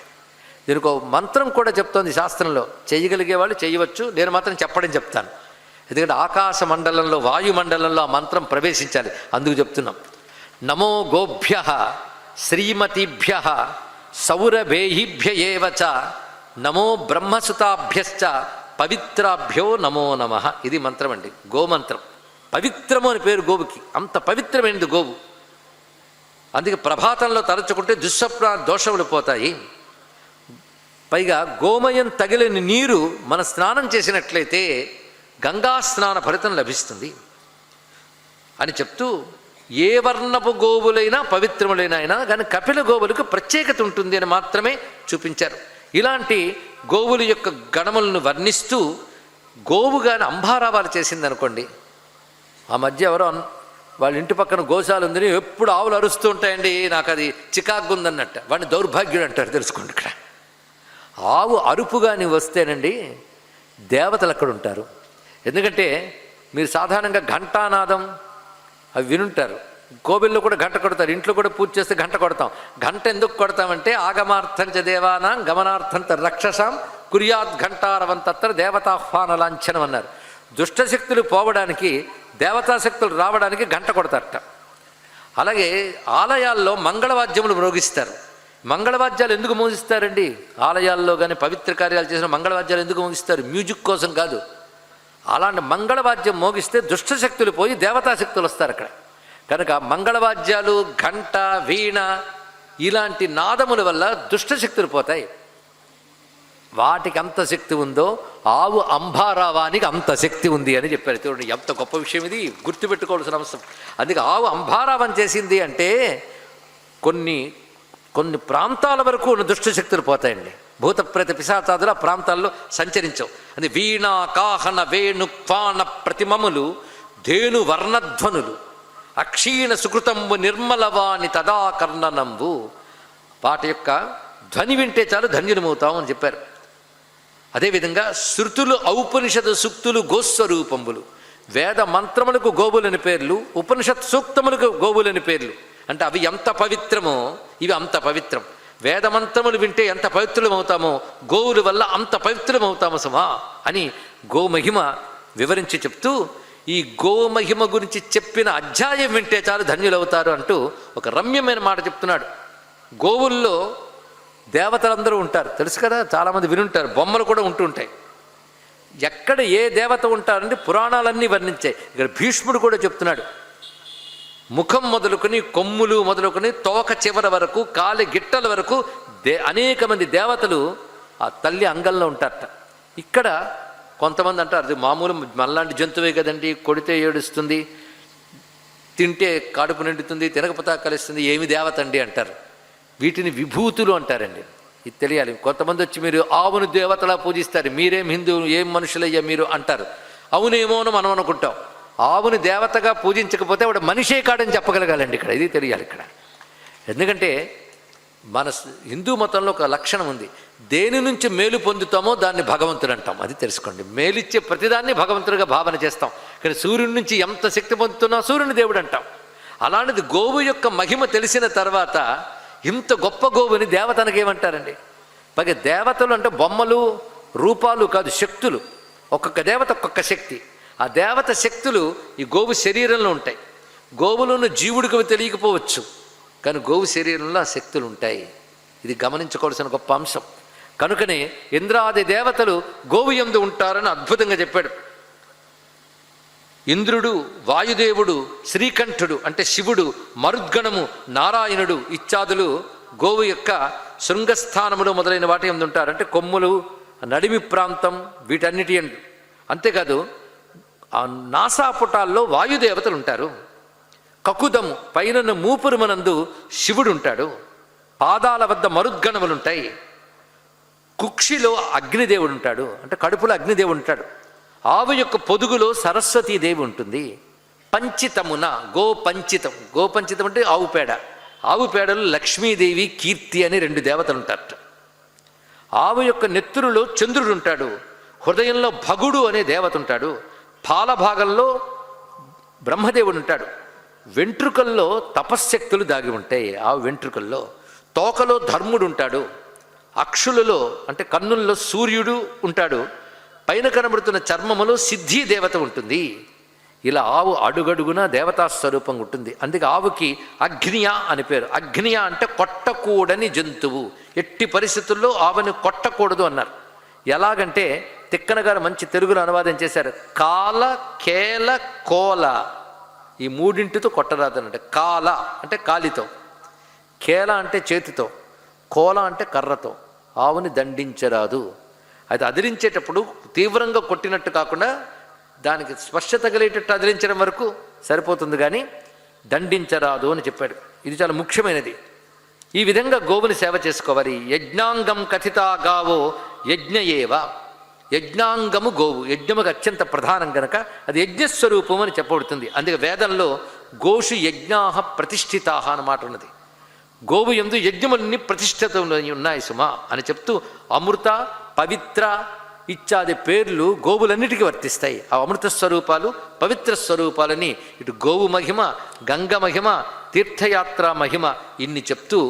[SPEAKER 1] దీనికి ఒక మంత్రం కూడా చెప్తోంది శాస్త్రంలో. చేయగలిగే వాళ్ళు చేయవచ్చు, నేను మాత్రం చెప్పడం చెప్తాను. ఎందుకంటే ఆకాశ మండలంలో, వాయుమండలంలో ఆ మంత్రం ప్రవేశించాలి, అందుకు చెప్తున్నాం. నమో గోభ్య శ్రీమతిభ్య సౌరభేహిభ్య ఏవ చ నమో బ్రహ్మసుతాభ్యశ్చ పవిత్రాభ్యో నమో నమః. ఇది మంత్రం అండి, గోమంత్రం. పవిత్రము అని పేరు గోవుకి, అంత పవిత్రమైనది గోవు. అందుకే ప్రభాతంలో తరచుకుంటే దుస్వప్న దోషములు పోతాయి. పైగా గోమయం తగిలిన నీరు మన స్నానం చేసినట్లయితే గంగా స్నాన ఫలితం లభిస్తుంది అని చెప్తూ, ఏ వర్ణపు గోవులైనా పవిత్రములైన అయినా కానీ కపిల గోవులకు ప్రత్యేకత ఉంటుంది అని మాత్రమే చూపించారు. ఇలాంటి గోవుల యొక్క గణములను వర్ణిస్తూ, గోవు కానీ అంబారావాలు చేసిందనుకోండి, ఆ మధ్య ఎవరో వాళ్ళ ఇంటి పక్కన గోశాల ఉందని ఎప్పుడు ఆవులు అరుస్తూ ఉంటాయండి, నాకు అది చికాకు ఉందన్నట్ట, వాడిని దౌర్భాగ్యుడు అంటారు. తెలుసుకోండి, ఇక్కడ ఆవు అరుపు కానీ వస్తేనండి దేవతలు అక్కడ ఉంటారు. ఎందుకంటే మీరు సాధారణంగా ఘంటానాదం అవి వినుంటారు. కోవిల్లో కూడా గంట కొడతారు, ఇంట్లో కూడా పూజ చేస్తే గంట కొడతాం. గంట ఎందుకు కొడతామంటే ఆగమార్థంచ దేవానాం గమనార్థంత రక్షసాం కుర్యాద్ ఘంటారవంతత్ర దేవతాహ్వాన లాంఛనం అన్నారు. దుష్టశక్తులు పోవడానికి, దేవతాశక్తులు రావడానికి గంట కొడతారట. అలాగే ఆలయాల్లో మంగళవాద్యములు మ్రోగిస్తారు. మంగళవాద్యాలు ఎందుకు మోగిస్తారండి? ఆలయాల్లో కానీ పవిత్ర కార్యాలు చేసిన మంగళవాద్యాలు ఎందుకు మోగిస్తారు? మ్యూజిక్ కోసం కాదు. అలాంటి మంగళవాద్యం మోగిస్తే దుష్టశక్తులు పోయి దేవతాశక్తులు వస్తారు అక్కడ. కనుక మంగళవాద్యాలు, ఘంట, వీణ ఇలాంటి నాదముల వల్ల దుష్టశక్తులు పోతాయి. వాటికి అంత శక్తి ఉందో ఆవు అంబారావానికి అంత శక్తి ఉంది అని చెప్పారు. చూడండి ఎంత గొప్ప విషయం ఇది, గుర్తుపెట్టుకోవాల్సిన అవసరం. అందుకే ఆవు అంబారావం చేసింది అంటే కొన్ని ప్రాంతాల వరకు ఉన్న దుష్టశక్తులు పోతాయండి. భూతప్రేత పిశాచాదులు ఆ ప్రాంతాల్లో సంచరించవు. అది వీణా కాహన వేణు క్వాన ప్రతిమములు ధేను వర్ణధ్వనులు అక్షీణ సుకృతంబు నిర్మలవాణి తదా కర్ణనంబు. వాటి యొక్క ధ్వని వింటే చాలు ధన్యులమవుతాం అని చెప్పారు. అదేవిధంగా శృతులు ఔపనిషత్ సూక్తులు గోస్వరూపంబులు. వేద మంత్రములకు గోవులని పేర్లు, ఉపనిషత్ సూక్తములకు గోవులని పేర్లు. అంటే అవి ఎంత పవిత్రమో ఇవి అంత పవిత్రం. వేదమంత్రములు వింటే ఎంత పవిత్రులమవుతామో గోవుల వల్ల అంత పవిత్రమవుతాము సుమా అని గోమహిమ వివరించి చెప్తూ, ఈ గోమహిమ గురించి చెప్పిన అధ్యాయం వింటే చాలు ధన్యులవుతారు అంటూ ఒక రమ్యమైన మాట చెప్తున్నాడు. గోవుల్లో దేవతలందరూ ఉంటారు, తెలుసు కదా, చాలామంది వినుంటారు. బొమ్మలు కూడా ఉంటుంటాయి. ఎక్కడ ఏ దేవత ఉంటారంటే పురాణాలన్నీ వర్ణించాయి. ఇక్కడ భీష్ముడు కూడా చెప్తున్నాడు, ముఖం మొదలుకొని, కొమ్ములు మొదలుకొని, తోక చివర వరకు, కాలి గిట్టల వరకు అనేక మంది దేవతలు ఆ తల్లి అంగంలో ఉంటారట. ఇక్కడ కొంతమంది అంటారు అది మామూలు మనలాంటి జంతువే కదండి, కొడితే ఏడుస్తుంది, తింటే కడుపు నిండుతుంది, తినకపోతే కలిస్తుంది, ఏమి దేవత అండి అంటారు. వీటిని విభూతులు అంటారండి. ఇది తెలియాలి. కొంతమంది వచ్చి మీరు ఆవును దేవతలా పూజిస్తారు, మీరేం హిందువులు, ఏం మనుషులయ్యా మీరు అంటారు. అవునేమో అని మనం అనుకుంటాం. ఆవుని దేవతగా పూజించకపోతే వాడు మనిషే కాడని చెప్పగలగాలండి. ఇక్కడ ఇది తెలియాలి ఇక్కడ. ఎందుకంటే మన హిందూ మతంలో ఒక లక్షణం ఉంది, దేని నుంచి మేలు పొందుతామో దాన్ని భగవంతుడు అంటాం. అది తెలుసుకోండి. మేలిచ్చే ప్రతిదాన్ని భగవంతుడిగా భావన చేస్తాం. కానీ సూర్యుడి నుంచి ఎంత శక్తి పొందుతున్నా సూర్యుని దేవుడు అంటాం. అలాంటిది గోవు యొక్క మహిమ తెలిసిన తర్వాత ఇంత గొప్ప గోవుని దేవతనకి ఏమంటారండి? పైగా దేవతలు అంటే బొమ్మలు రూపాలు కాదు, శక్తులు. ఒక్కొక్క దేవత ఒక్కొక్క శక్తి. ఆ దేవత శక్తులు ఈ గోవు శరీరంలో ఉంటాయి. గోవులను జీవుడికి తెలియకపోవచ్చు, కానీ గోవు శరీరంలో ఆ శక్తులు ఉంటాయి. ఇది గమనించుకోవాల్సిన గొప్ప అంశం. కనుకనే ఇంద్రాది దేవతలు గోవు యందు ఉంటారని అద్భుతంగా చెప్పాడు. ఇంద్రుడు, వాయుదేవుడు, శ్రీకంఠుడు అంటే శివుడు, మరుద్గణము, నారాయణుడు ఇత్యాదులు గోవు యొక్క శృంగస్థానములు మొదలైన వాటి యందు ఉంటారు. అంటే కొమ్ములు, నడిమి ప్రాంతం, వీటన్నిటి యందు. అంతేకాదు ఆ నాసాపుటాల్లో వాయుదేవతలు ఉంటారు. కకుదము పైన మూపురుమనందు శివుడు ఉంటాడు. పాదాల వద్ద మరుద్గణములుంటాయి. కుక్షిలో అగ్నిదేవుడు ఉంటాడు, అంటే కడుపులో అగ్నిదేవుడు ఉంటాడు. ఆవు యొక్క పొదుగులో సరస్వతీదేవి ఉంటుంది. పంచితమున గోపంచితం, గోపంచితం అంటే ఆవు పేడ. ఆవు పేడలో లక్ష్మీదేవి, కీర్తి అని 2 దేవతలు ఉంటారట. ఆవు యొక్క నెత్తురులో చంద్రుడు ఉంటాడు. హృదయంలో భగుడు అనే దేవత ఉంటాడు. పాల భాగంలో బ్రహ్మదేవుడు ఉంటాడు. వెంట్రుకల్లో తపశ్శక్తులు దాగి ఉంటాయి ఆవు వెంట్రుకల్లో. తోకలో ధర్ముడు ఉంటాడు. అక్షులలో అంటే కన్నుల్లో సూర్యుడు ఉంటాడు. పైన కనబడుతున్న చర్మములో సిద్ధి దేవత ఉంటుంది. ఇలా ఆవు అడుగడుగున దేవతా స్వరూపంగా ఉంటుంది. అందుకే ఆవుకి అగ్నియ అని పేరు. అగ్నియ అంటే కొట్టకూడని జంతువు. ఎట్టి పరిస్థితుల్లో ఆవుని కొట్టకూడదు అన్నారు. ఎలాగంటే తిక్కన గారు మంచి తెలుగులో అనువాదం చేశారు. కాల, కేల, కోల ఈ 3 కొట్టరాదనంటే. కాల అంటే కాలితో, కేల అంటే చేతితో, కోల అంటే కర్రతో ఆవుని దండించరాదు. అది అదిరించేటప్పుడు తీవ్రంగా కొట్టినట్టు కాకుండా దానికి స్పర్శ తగిలేటట్టు అదిరించడం వరకు సరిపోతుంది, కానీ దండించరాదు అని చెప్పాడు. ఇది చాలా ముఖ్యమైనది. ఈ విధంగా గోవుని సేవ చేసుకోవాలి. యజ్ఞాంగం కథితా గావో యజ్ఞయేవ. యజ్ఞాంగము గోవు, యజ్ఞముకు అత్యంత ప్రధానం కనుక అది యజ్ఞస్వరూపం అని చెప్పబడుతుంది. అందుకే వేదంలో గోషు యజ్ఞాహ ప్రతిష్ఠితాహ అన్నమాట ఉన్నది. గోవు యందు యజ్ఞములన్నీ ప్రతిష్ఠితంలో ఉన్నాయి సుమా అని చెప్తూ అమృత, పవిత్ర ఇత్యాది పేర్లు గోవులన్నిటికీ వర్తిస్తాయి. ఆ అమృత స్వరూపాలు, పవిత్ర స్వరూపాలని ఇటు గోవు మహిమ, గంగ మహిమ, తీర్థయాత్ర మహిమ ఇన్ని చెప్తూ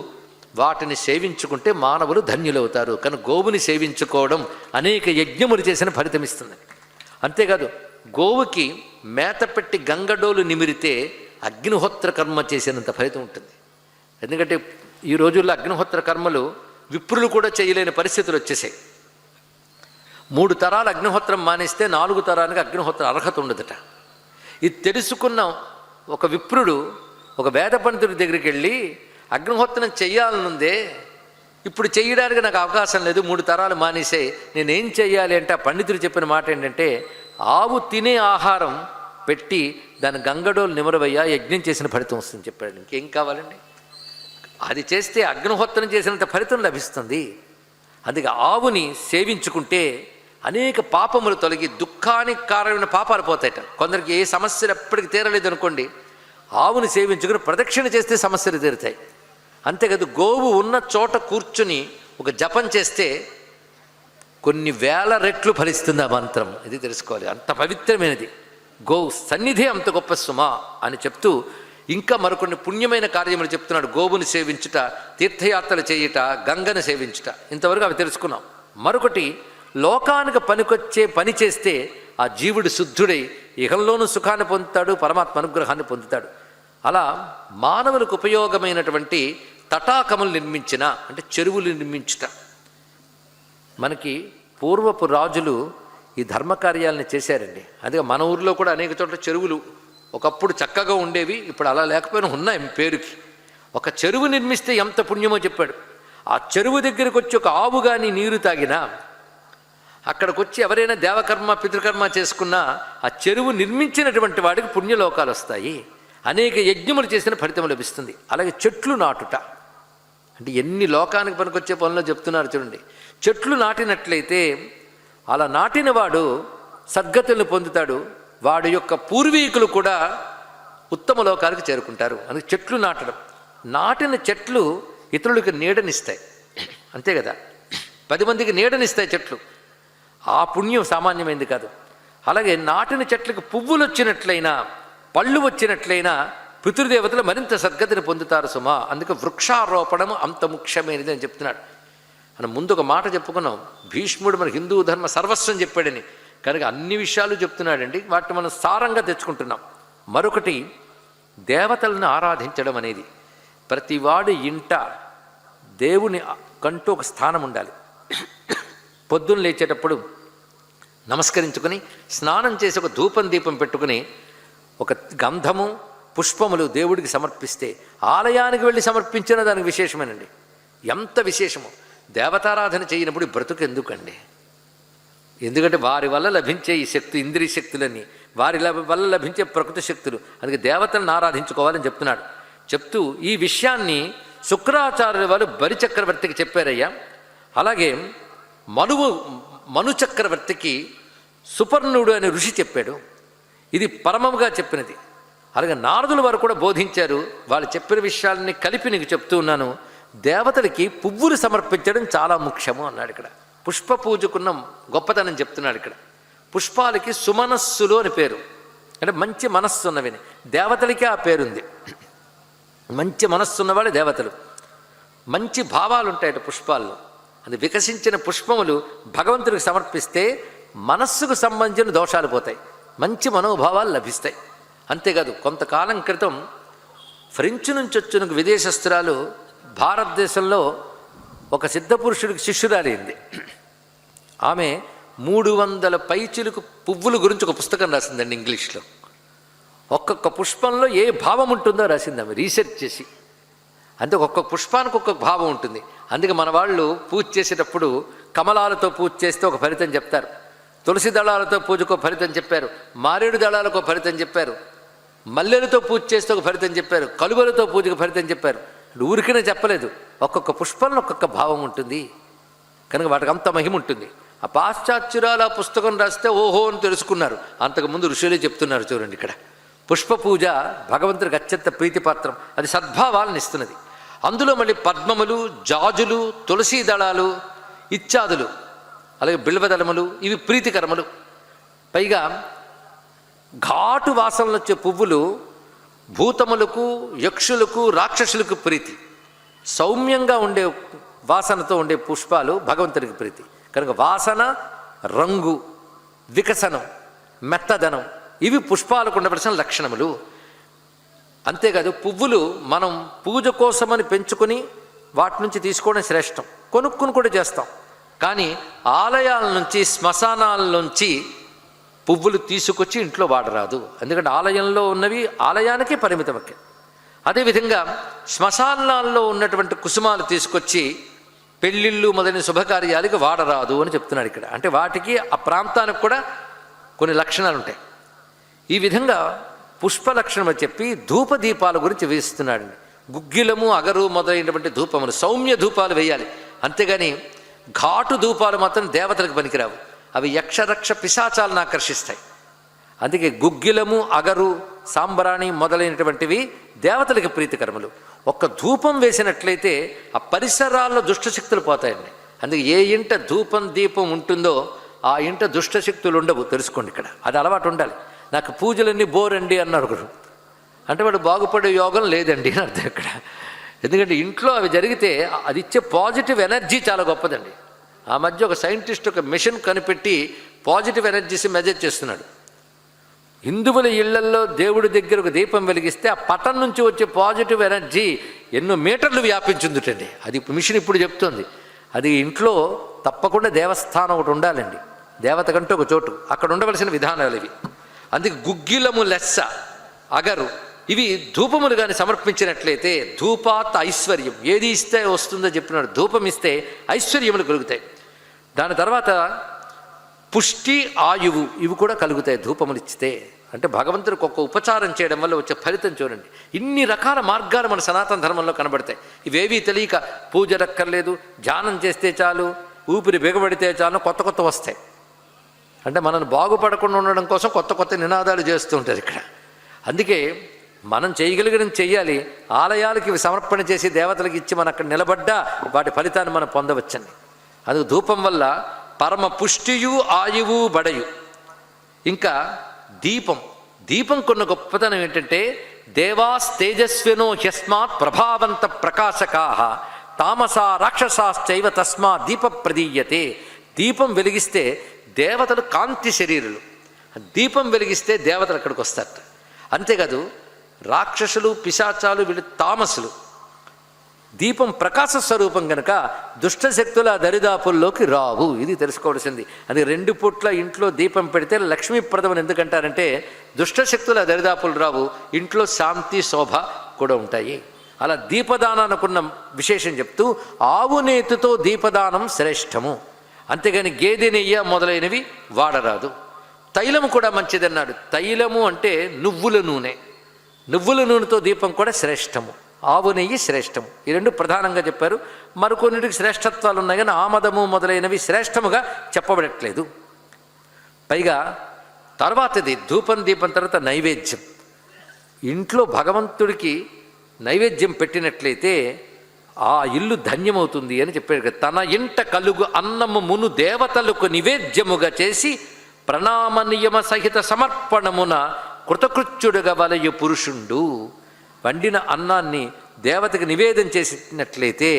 [SPEAKER 1] వాటిని సేవించుకుంటే మానవులు ధన్యులవుతారు. కానీ గోవుని సేవించుకోవడం అనేక యజ్ఞములు చేసిన ఫలితం ఇస్తుంది. అంతేకాదు గోవుకి మేత పెట్టి గంగడోలు నిమిరితే అగ్నిహోత్ర కర్మ చేసినంత ఫలితం ఉంటుంది. ఎందుకంటే ఈ రోజుల్లో అగ్నిహోత్ర కర్మలు విప్రులు కూడా చేయలేని పరిస్థితులు వచ్చేసాయి. 3 తరాలు అగ్నిహోత్రం మానేస్తే 4 తరానికి అగ్నిహోత్ర అర్హత ఉండదట. ఇది తెలుసుకున్న ఒక విప్రుడు ఒక వేద పండితుడి దగ్గరికి వెళ్ళి, అగ్నిహోత్రం చెయ్యాలనుందే, ఇప్పుడు చెయ్యడానికి నాకు అవకాశం లేదు, 3 తరాలు మానేసే, నేనేం చెయ్యాలి అంటే ఆ పండితుడు చెప్పిన మాట ఏంటంటే, ఆవు తినే ఆహారం పెట్టి దాని గంగడోలు నిమరవయ్యా, యజ్ఞం చేసిన ఫలితం వస్తుంది చెప్పాడు. ఇంకేం కావాలండి? అది చేస్తే అగ్నిహోత్రం చేసినంత ఫలితం లభిస్తుంది. అందుకే ఆవుని సేవించుకుంటే అనేక పాపములు తొలగి దుఃఖానికి కారణమైన పాపాలు పోతాయట. కొందరికి ఏ సమస్యలు ఎప్పటికి తీరలేదు అనుకోండి, ఆవుని సేవించుకుని ప్రదక్షిణ చేస్తే సమస్యలు తీరుతాయి. అంతేకాదు గోవు ఉన్న చోట కూర్చుని ఒక జపం చేస్తే కొన్ని వేల రెట్లు ఫలిస్తుంది ఆ మంత్రం. ఇది తెలుసుకోవాలి. అంత పవిత్రమైనది గోవు సన్నిధి, అంత గొప్ప సుమా అని చెప్తూ ఇంకా మరికొన్ని పుణ్యమైన కార్యములు చెప్తున్నాడు. గోవుని సేవించుట, తీర్థయాత్రలు చేయుట, గంగను సేవించుట. ఇంతవరకు అవి తెలుసుకున్నాం. మరొకటి, లోకానికి పనికొచ్చే పని చేస్తే ఆ జీవుడు శుద్ధుడై ఇహంలోనూ సుఖాన్ని పొందుతాడు, పరమాత్మ అనుగ్రహాన్ని పొందుతాడు. అలా మానవులకు ఉపయోగమైనటువంటి తటాకములు నిర్మించిన, అంటే చెరువులు నిర్మించుట. మనకి పూర్వపు రాజులు ఈ ధర్మకార్యాలను చేశారండి. అదే మన ఊర్లో కూడా అనేక చోట్ల చెరువులు ఒకప్పుడు చక్కగా ఉండేవి, ఇప్పుడు అలా లేకపోయినా ఉన్నాయి పేరుకి. ఒక చెరువు నిర్మిస్తే ఎంత పుణ్యమో చెప్పాడు. ఆ చెరువు దగ్గరికి వచ్చి ఒక ఆవు కానీ నీరు తాగినా, అక్కడికి వచ్చి ఎవరైనా దేవకర్మ పితృకర్మ చేసుకున్నా ఆ చెరువు నిర్మించినటువంటి వాడికి పుణ్యలోకాలు వస్తాయి. అనేక యజ్ఞములు చేసిన ఫలితం లభిస్తుంది. అలాగే చెట్లు నాటుట, అంటే ఎన్ని లోకానికి పనికొచ్చే పనులు చెప్తున్నారు చూడండి. చెట్లు నాటినట్లయితే అలా నాటినవాడు సద్గతులను పొందుతాడు, వాడి యొక్క పూర్వీకులు కూడా ఉత్తమ లోకాలకు చేరుకుంటారు. అందుకే చెట్లు నాటడం, నాటిన చెట్లు ఇతరులకు నీడనిస్తాయి, అంతే కదా, 10 మందికి నీడనిస్తాయి చెట్లు. ఆ పుణ్యం సామాన్యమైంది కాదు. అలాగే నాటిన చెట్లకు పువ్వులు వచ్చినట్లయినా పళ్ళు వచ్చినట్లయినా పితృదేవతలు మరింత సద్గతిని పొందుతారు సుమా. అందుకే వృక్షారోపణము అంత ముఖ్యమైనది అని చెప్తున్నాడు. మనం ముందు ఒక మాట చెప్పుకున్నాం, భీష్ముడు మన హిందూ ధర్మ సర్వస్వం చెప్పాడని. కనుక అన్ని విషయాలు చెప్తున్నాడండి, వాటిని మనం సారంగా తెచ్చుకుంటున్నాం. మరొకటి, దేవతలను ఆరాధించడం అనేది ప్రతివాడి ఇంట దేవుని కంటూ ఒక స్థానం ఉండాలి. పొద్దున్న లేచేటప్పుడు నమస్కరించుకొని స్నానం చేసి ఒక ధూపం దీపం పెట్టుకుని ఒక గంధము పుష్పములు దేవుడికి సమర్పిస్తే, ఆలయానికి వెళ్ళి సమర్పించిన దానికి విశేషమేనండి. ఎంత విశేషమో! దేవతారాధన చేయనప్పుడు బ్రతుకు ఎందుకండి? ఎందుకంటే వారి వల్ల లభించే ఈ శక్తి, ఇంద్రియ శక్తులన్నీ వారి వల్ల లభించే ప్రకృతి శక్తులు. అందుకే దేవతలను ఆరాధించుకోవాలని చెప్తున్నాడు. చెప్తూ ఈ విషయాన్ని శుక్రాచార్యుల వారు బలి చక్రవర్తికి చెప్పారయ్యా. అలాగే మను చక్రవర్తికి సుపర్ణుడు అనే ఋషి చెప్పాడు. ఇది పరమముగా చెప్పినది. అలాగే నారదుల వారు కూడా బోధించారు. వాళ్ళు చెప్పిన విషయాలని కలిపి నీకు చెప్తూ ఉన్నాను. దేవతలకి పువ్వులు సమర్పించడం చాలా ముఖ్యము అన్నాడు. ఇక్కడ పుష్ప పూజకున్న గొప్పతనం చెప్తున్నాడు. ఇక్కడ పుష్పాలకి సుమనస్సులు అని పేరు, అంటే మంచి మనస్సు ఉన్నవిని. దేవతలకే ఆ పేరుంది. మంచి మనస్సు ఉన్నవాళ్ళు దేవతలు. మంచి భావాలు ఉంటాయట పుష్పాల్లో. అది వికసించిన పుష్పములు భగవంతుడికి సమర్పిస్తే మనస్సుకు సంబంధించిన దోషాలు పోతాయి, మంచి మనోభావాలు లభిస్తాయి. అంతేకాదు, కొంతకాలం క్రితం ఫ్రెంచ్ నుంచి వచ్చిన విదేశస్తురాలు భారతదేశంలో ఒక సిద్ధపురుషుడికి శిష్యురాలైంది. ఆమె 300 పైచిలుకు పువ్వుల గురించి ఒక పుస్తకం రాసిందండి ఇంగ్లీష్లో. ఒక్కొక్క పుష్పంలో ఏ భావం ఉంటుందో రాసింది ఆమె రీసెర్చ్ చేసి. అంటే ఒక్కొక్క పుష్పానికి ఒక్కొక్క భావం ఉంటుంది. అందుకే మన వాళ్ళు పూజ చేసేటప్పుడు కమలాలతో పూజ చేస్తే ఒక ఫలితం చెప్తారు, తులసి దళాలతో పూజకు ఒక ఫలితం చెప్పారు, మారేడు దళాలకు ఒక ఫలితం చెప్పారు, మల్లెలతో పూజ చేస్తే ఒక ఫలితం చెప్పారు, కలువలతో పూజకు ఫలితం చెప్పారు. ఊరికనే చెప్పలేదు, ఒక్కొక్క పుష్పంలో ఒక్కొక్క భావం ఉంటుంది. కనుక వాటికి అంత మహిమ ఉంటుంది. ఆ పాశ్చాత్యురాలు ఆ పుస్తకం రాస్తే ఓహో అని తెలుసుకున్నారు. అంతకుముందు ఋషులే చెప్తున్నారు. చూడండి, ఇక్కడ పుష్ప పూజ భగవంతుడికి అత్యంత ప్రీతిపాత్రం. అది సద్భావాలను ఇస్తున్నది. అందులో మళ్ళీ పద్మములు, జాజులు, తులసీ దళాలు ఇత్యాదులు, అలాగే బిల్వదళములు, ఇవి ప్రీతికరములు. పైగా ఘాటు వాసనలు వచ్చే పువ్వులు భూతములకు, యక్షులకు, రాక్షసులకు ప్రీతి. సౌమ్యంగా ఉండే వాసనతో ఉండే పుష్పాలు భగవంతుడికి ప్రీతి. కనుక వాసన, రంగు, వికసనం, మెత్తదనం, ఇవి పుష్పాలకు ఉండవలసిన లక్షణములు. అంతేకాదు, పువ్వులు మనం పూజ కోసమని పెంచుకొని వాటి నుంచి తీసుకోవడం శ్రేష్టం. కొనుక్కుని కూడా చేస్తాం. కానీ ఆలయాల నుంచి, శ్మశానాల నుంచి పువ్వులు తీసుకొచ్చి ఇంట్లో వాడరాదు. ఎందుకంటే ఆలయంలో ఉన్నవి ఆలయానికే పరిమితమక్కే. అదేవిధంగా శ్మశానాల్లో ఉన్నటువంటి కుసుమాలు తీసుకొచ్చి పెళ్ళిళ్ళు మొదలైన శుభకార్యాలకి వాడరాదు అని చెప్తున్నాడు ఇక్కడ. అంటే వాటికి ఆ ప్రాంతానికి కూడా కొన్ని లక్షణాలు ఉంటాయి. ఈ విధంగా పుష్ప లక్షణం చెప్పి ధూప దీపాల గురించి వేస్తున్నాడు. గుగ్గిలము, అగరు మొదలైనటువంటి ధూపములు, సౌమ్య ధూపాలు వేయాలి. అంతేగాని ఘాటు ధూపాలు మాత్రం దేవతలకు పనికిరావు. అవి యక్షరక్ష పిశాచాలను ఆకర్షిస్తాయి. అందుకే గుగ్గిలము, అగరు, సాంబ్రాణి మొదలైనటువంటివి దేవతలకు ప్రీతికరములు. ఒక్క ధూపం వేసినట్లయితే ఆ పరిసరాల్లో దుష్టశక్తులు పోతాయండి. అందుకే ఏ ఇంట ధూపం దీపం ఉంటుందో ఆ ఇంట దుష్టశక్తులు ఉండవు. తెలుసుకోండి, ఇక్కడ అది అలవాటు ఉండాలి. నాకు పూజలన్నీ బోరండి అన్నారు ఒకరు. అంటే వాడు బాగుపడే యోగం లేదండి అని అర్థం ఇక్కడ. ఎందుకంటే ఇంట్లో అవి జరిగితే అది ఇచ్చే పాజిటివ్ ఎనర్జీ చాలా గొప్పదండి. ఆ మధ్య ఒక సైంటిస్ట్ ఒక మిషన్ కనిపెట్టి పాజిటివ్ ఎనర్జీస్ మెజర్ చేస్తున్నాడు. హిందువుల ఇళ్లల్లో దేవుడి దగ్గర ఒక దీపం వెలిగిస్తే ఆ పటం నుంచి వచ్చే పాజిటివ్ ఎనర్జీ ఎన్నో మీటర్లు వ్యాపించుందిటండి. అది మిషన్ ఇప్పుడు చెప్తోంది. అది ఇంట్లో తప్పకుండా దేవస్థానం ఒకటి ఉండాలండి. దేవత కంటే ఒక చోటు, అక్కడ ఉండవలసిన విధానాలు ఇవి. అందుకే గుగ్గిలము లెస్స, అగరు, ఇవి ధూపములు కానీ సమర్పించినట్లయితే ధూపాత్ ఐశ్వర్యం, ఏది ఇస్తే వస్తుందో చెప్పినాడు. ధూపం ఇస్తే ఐశ్వర్యములు కలుగుతాయి. దాని తర్వాత పుష్టి, ఆయువు, ఇవి కూడా కలుగుతాయి ధూపములు ఇచ్చితే. అంటే భగవంతుడికి ఒక్క ఉపచారం చేయడం వల్ల వచ్చే ఫలితం చూడండి. ఇన్ని రకాల మార్గాలు మన సనాతన ధర్మంలో కనబడతాయి. ఇవేవీ తెలియక పూజ రక్కర్లేదు, ధ్యానం చేస్తే చాలు, ఊపిరి బిగబడితే చాలు, కొత్త కొత్త వస్తాయి. అంటే మనల్ని బాగుపడకుండా ఉండడం కోసం కొత్త కొత్త నినాదాలు చేస్తూ ఉంటారు ఇక్కడ. అందుకే మనం చేయగలిగిన చెయ్యాలి. ఆలయాలకి ఇవి సమర్పణ చేసి దేవతలకు ఇచ్చి మనం అక్కడ నిలబడ్డా వాటి ఫలితాన్ని మనం పొందవచ్చండి. అది ధూపం వల్ల పరమ పుష్టియు ఆయువు బడయు. ఇంకా దీపం కొన్న గొప్పతనం ఏంటంటే దేవాస్ తేజస్వినో హ్యస్మాత్ ప్రభావంత ప్రకాశకాహ తామసా రాక్షసాశ్చైవ తస్మా దీప ప్రదీయతే. దీపం వెలిగిస్తే దేవతలు కాంతి శరీరులు, దీపం వెలిగిస్తే దేవతలు అక్కడికి వస్తారు. అంతేకాదు రాక్షసులు పిశాచాలు వీళ్ళు తామసులు. దీపం ప్రకాశ స్వరూపం కనుక దుష్టశక్తుల దరిదాపుల్లోకి రావు. ఇది తెలుసుకోవాల్సింది. అది 2 పూట్ల ఇంట్లో దీపం పెడితే లక్ష్మీప్రదం ఎందుకంటారంటే దుష్టశక్తుల దరిదాపులు రావు, ఇంట్లో శాంతి శోభ కూడా ఉంటాయి. అలా దీపదానానుకున్న విశేషం చెప్తూ ఆవు నేతితో దీపదానం శ్రేష్టము, అంతేగాని గేదె నెయ్యి మొదలైనవి వాడరాదు. తైలము కూడా మంచిదన్నాడు. తైలము అంటే నువ్వుల నూనెతో దీపం కూడా శ్రేష్టము, ఆవు నెయ్యి శ్రేష్టము. ఈ 2 ప్రధానంగా చెప్పారు. మరికొన్నిటికి శ్రేష్టత్వాలు ఉన్నాయి కానీ ఆమదము మొదలైనవి శ్రేష్టముగా చెప్పబడట్లేదు. పైగా తర్వాతది దీపం తర్వాత నైవేద్యం. ఇంట్లో భగవంతుడికి నైవేద్యం పెట్టినట్లయితే ఆ ఇల్లు ధన్యమవుతుంది అని చెప్పాడు కదా. తన ఇంట కలుగు అన్నము మును దేవతలకు నివేద్యముగా చేసి ప్రణామ నియమ సహిత సమర్పణమున కృతకృత్యుడుగా వలయు పురుషుండు. వండిన అన్నాన్ని దేవతకి నివేదన చేసినట్లయితే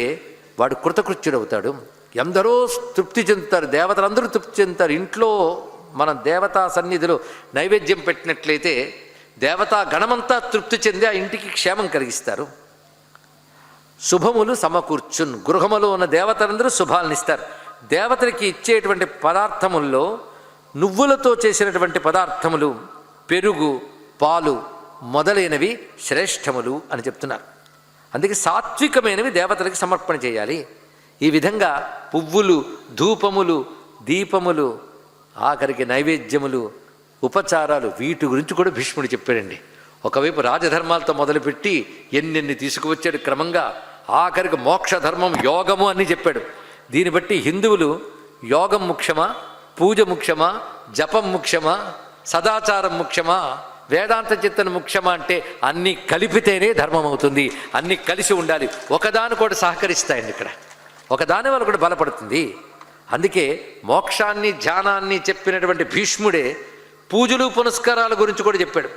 [SPEAKER 1] వాడు కృతకృత్యుడవుతాడు. ఎందరో తృప్తి చెందుతారు, దేవతలందరూ తృప్తి చెందుతారు. ఇంట్లో మనం దేవతా సన్నిధిలో నైవేద్యం పెట్టినట్లయితే దేవతా గణమంతా తృప్తి చెంది ఆ ఇంటికి క్షేమం కలిగిస్తారు. శుభములు సమకూర్చున్. గృహములో ఉన్న దేవతలందరూ శుభాలను ఇస్తారు. దేవతలకి ఇచ్చేటువంటి పదార్థముల్లో నువ్వులతో చేసినటువంటి పదార్థములు, పెరుగు, పాలు మొదలైనవి శ్రేష్టములు అని చెప్తున్నారు. అందుకే సాత్వికమైనవి దేవతలకి సమర్పణ చేయాలి. ఈ విధంగా పువ్వులు, ధూపములు, దీపములు, ఆఖరికి నైవేద్యములు, ఉపచారాలు, వీటి గురించి కూడా భీష్ముడు చెప్పాడండి. ఒకవైపు రాజధర్మాలతో మొదలుపెట్టి ఎన్నెన్ని తీసుకువచ్చాడు క్రమంగా. ఆఖరికి మోక్ష ధర్మం, యోగము అన్నీ చెప్పాడు. దీన్ని బట్టి హిందువులు యోగం ముఖ్యమా, పూజ ముఖ్యమా, జపం ముఖ్యమా, సదాచారం ముఖ్యమా, వేదాంత చింతన ముఖ్యమా అంటే అన్నీ కలిపితేనే ధర్మం అవుతుంది. అన్నీ కలిసి ఉండాలి. ఒకదాని కూడా సహకరిస్తాయండి. ఇక్కడ ఒకదాని వల్ల కూడా బలపడుతుంది. అందుకే మోక్షాన్ని ధ్యానాన్ని చెప్పినటువంటి భీష్ముడే పూజలు పునస్కారాల గురించి కూడా చెప్పాడు.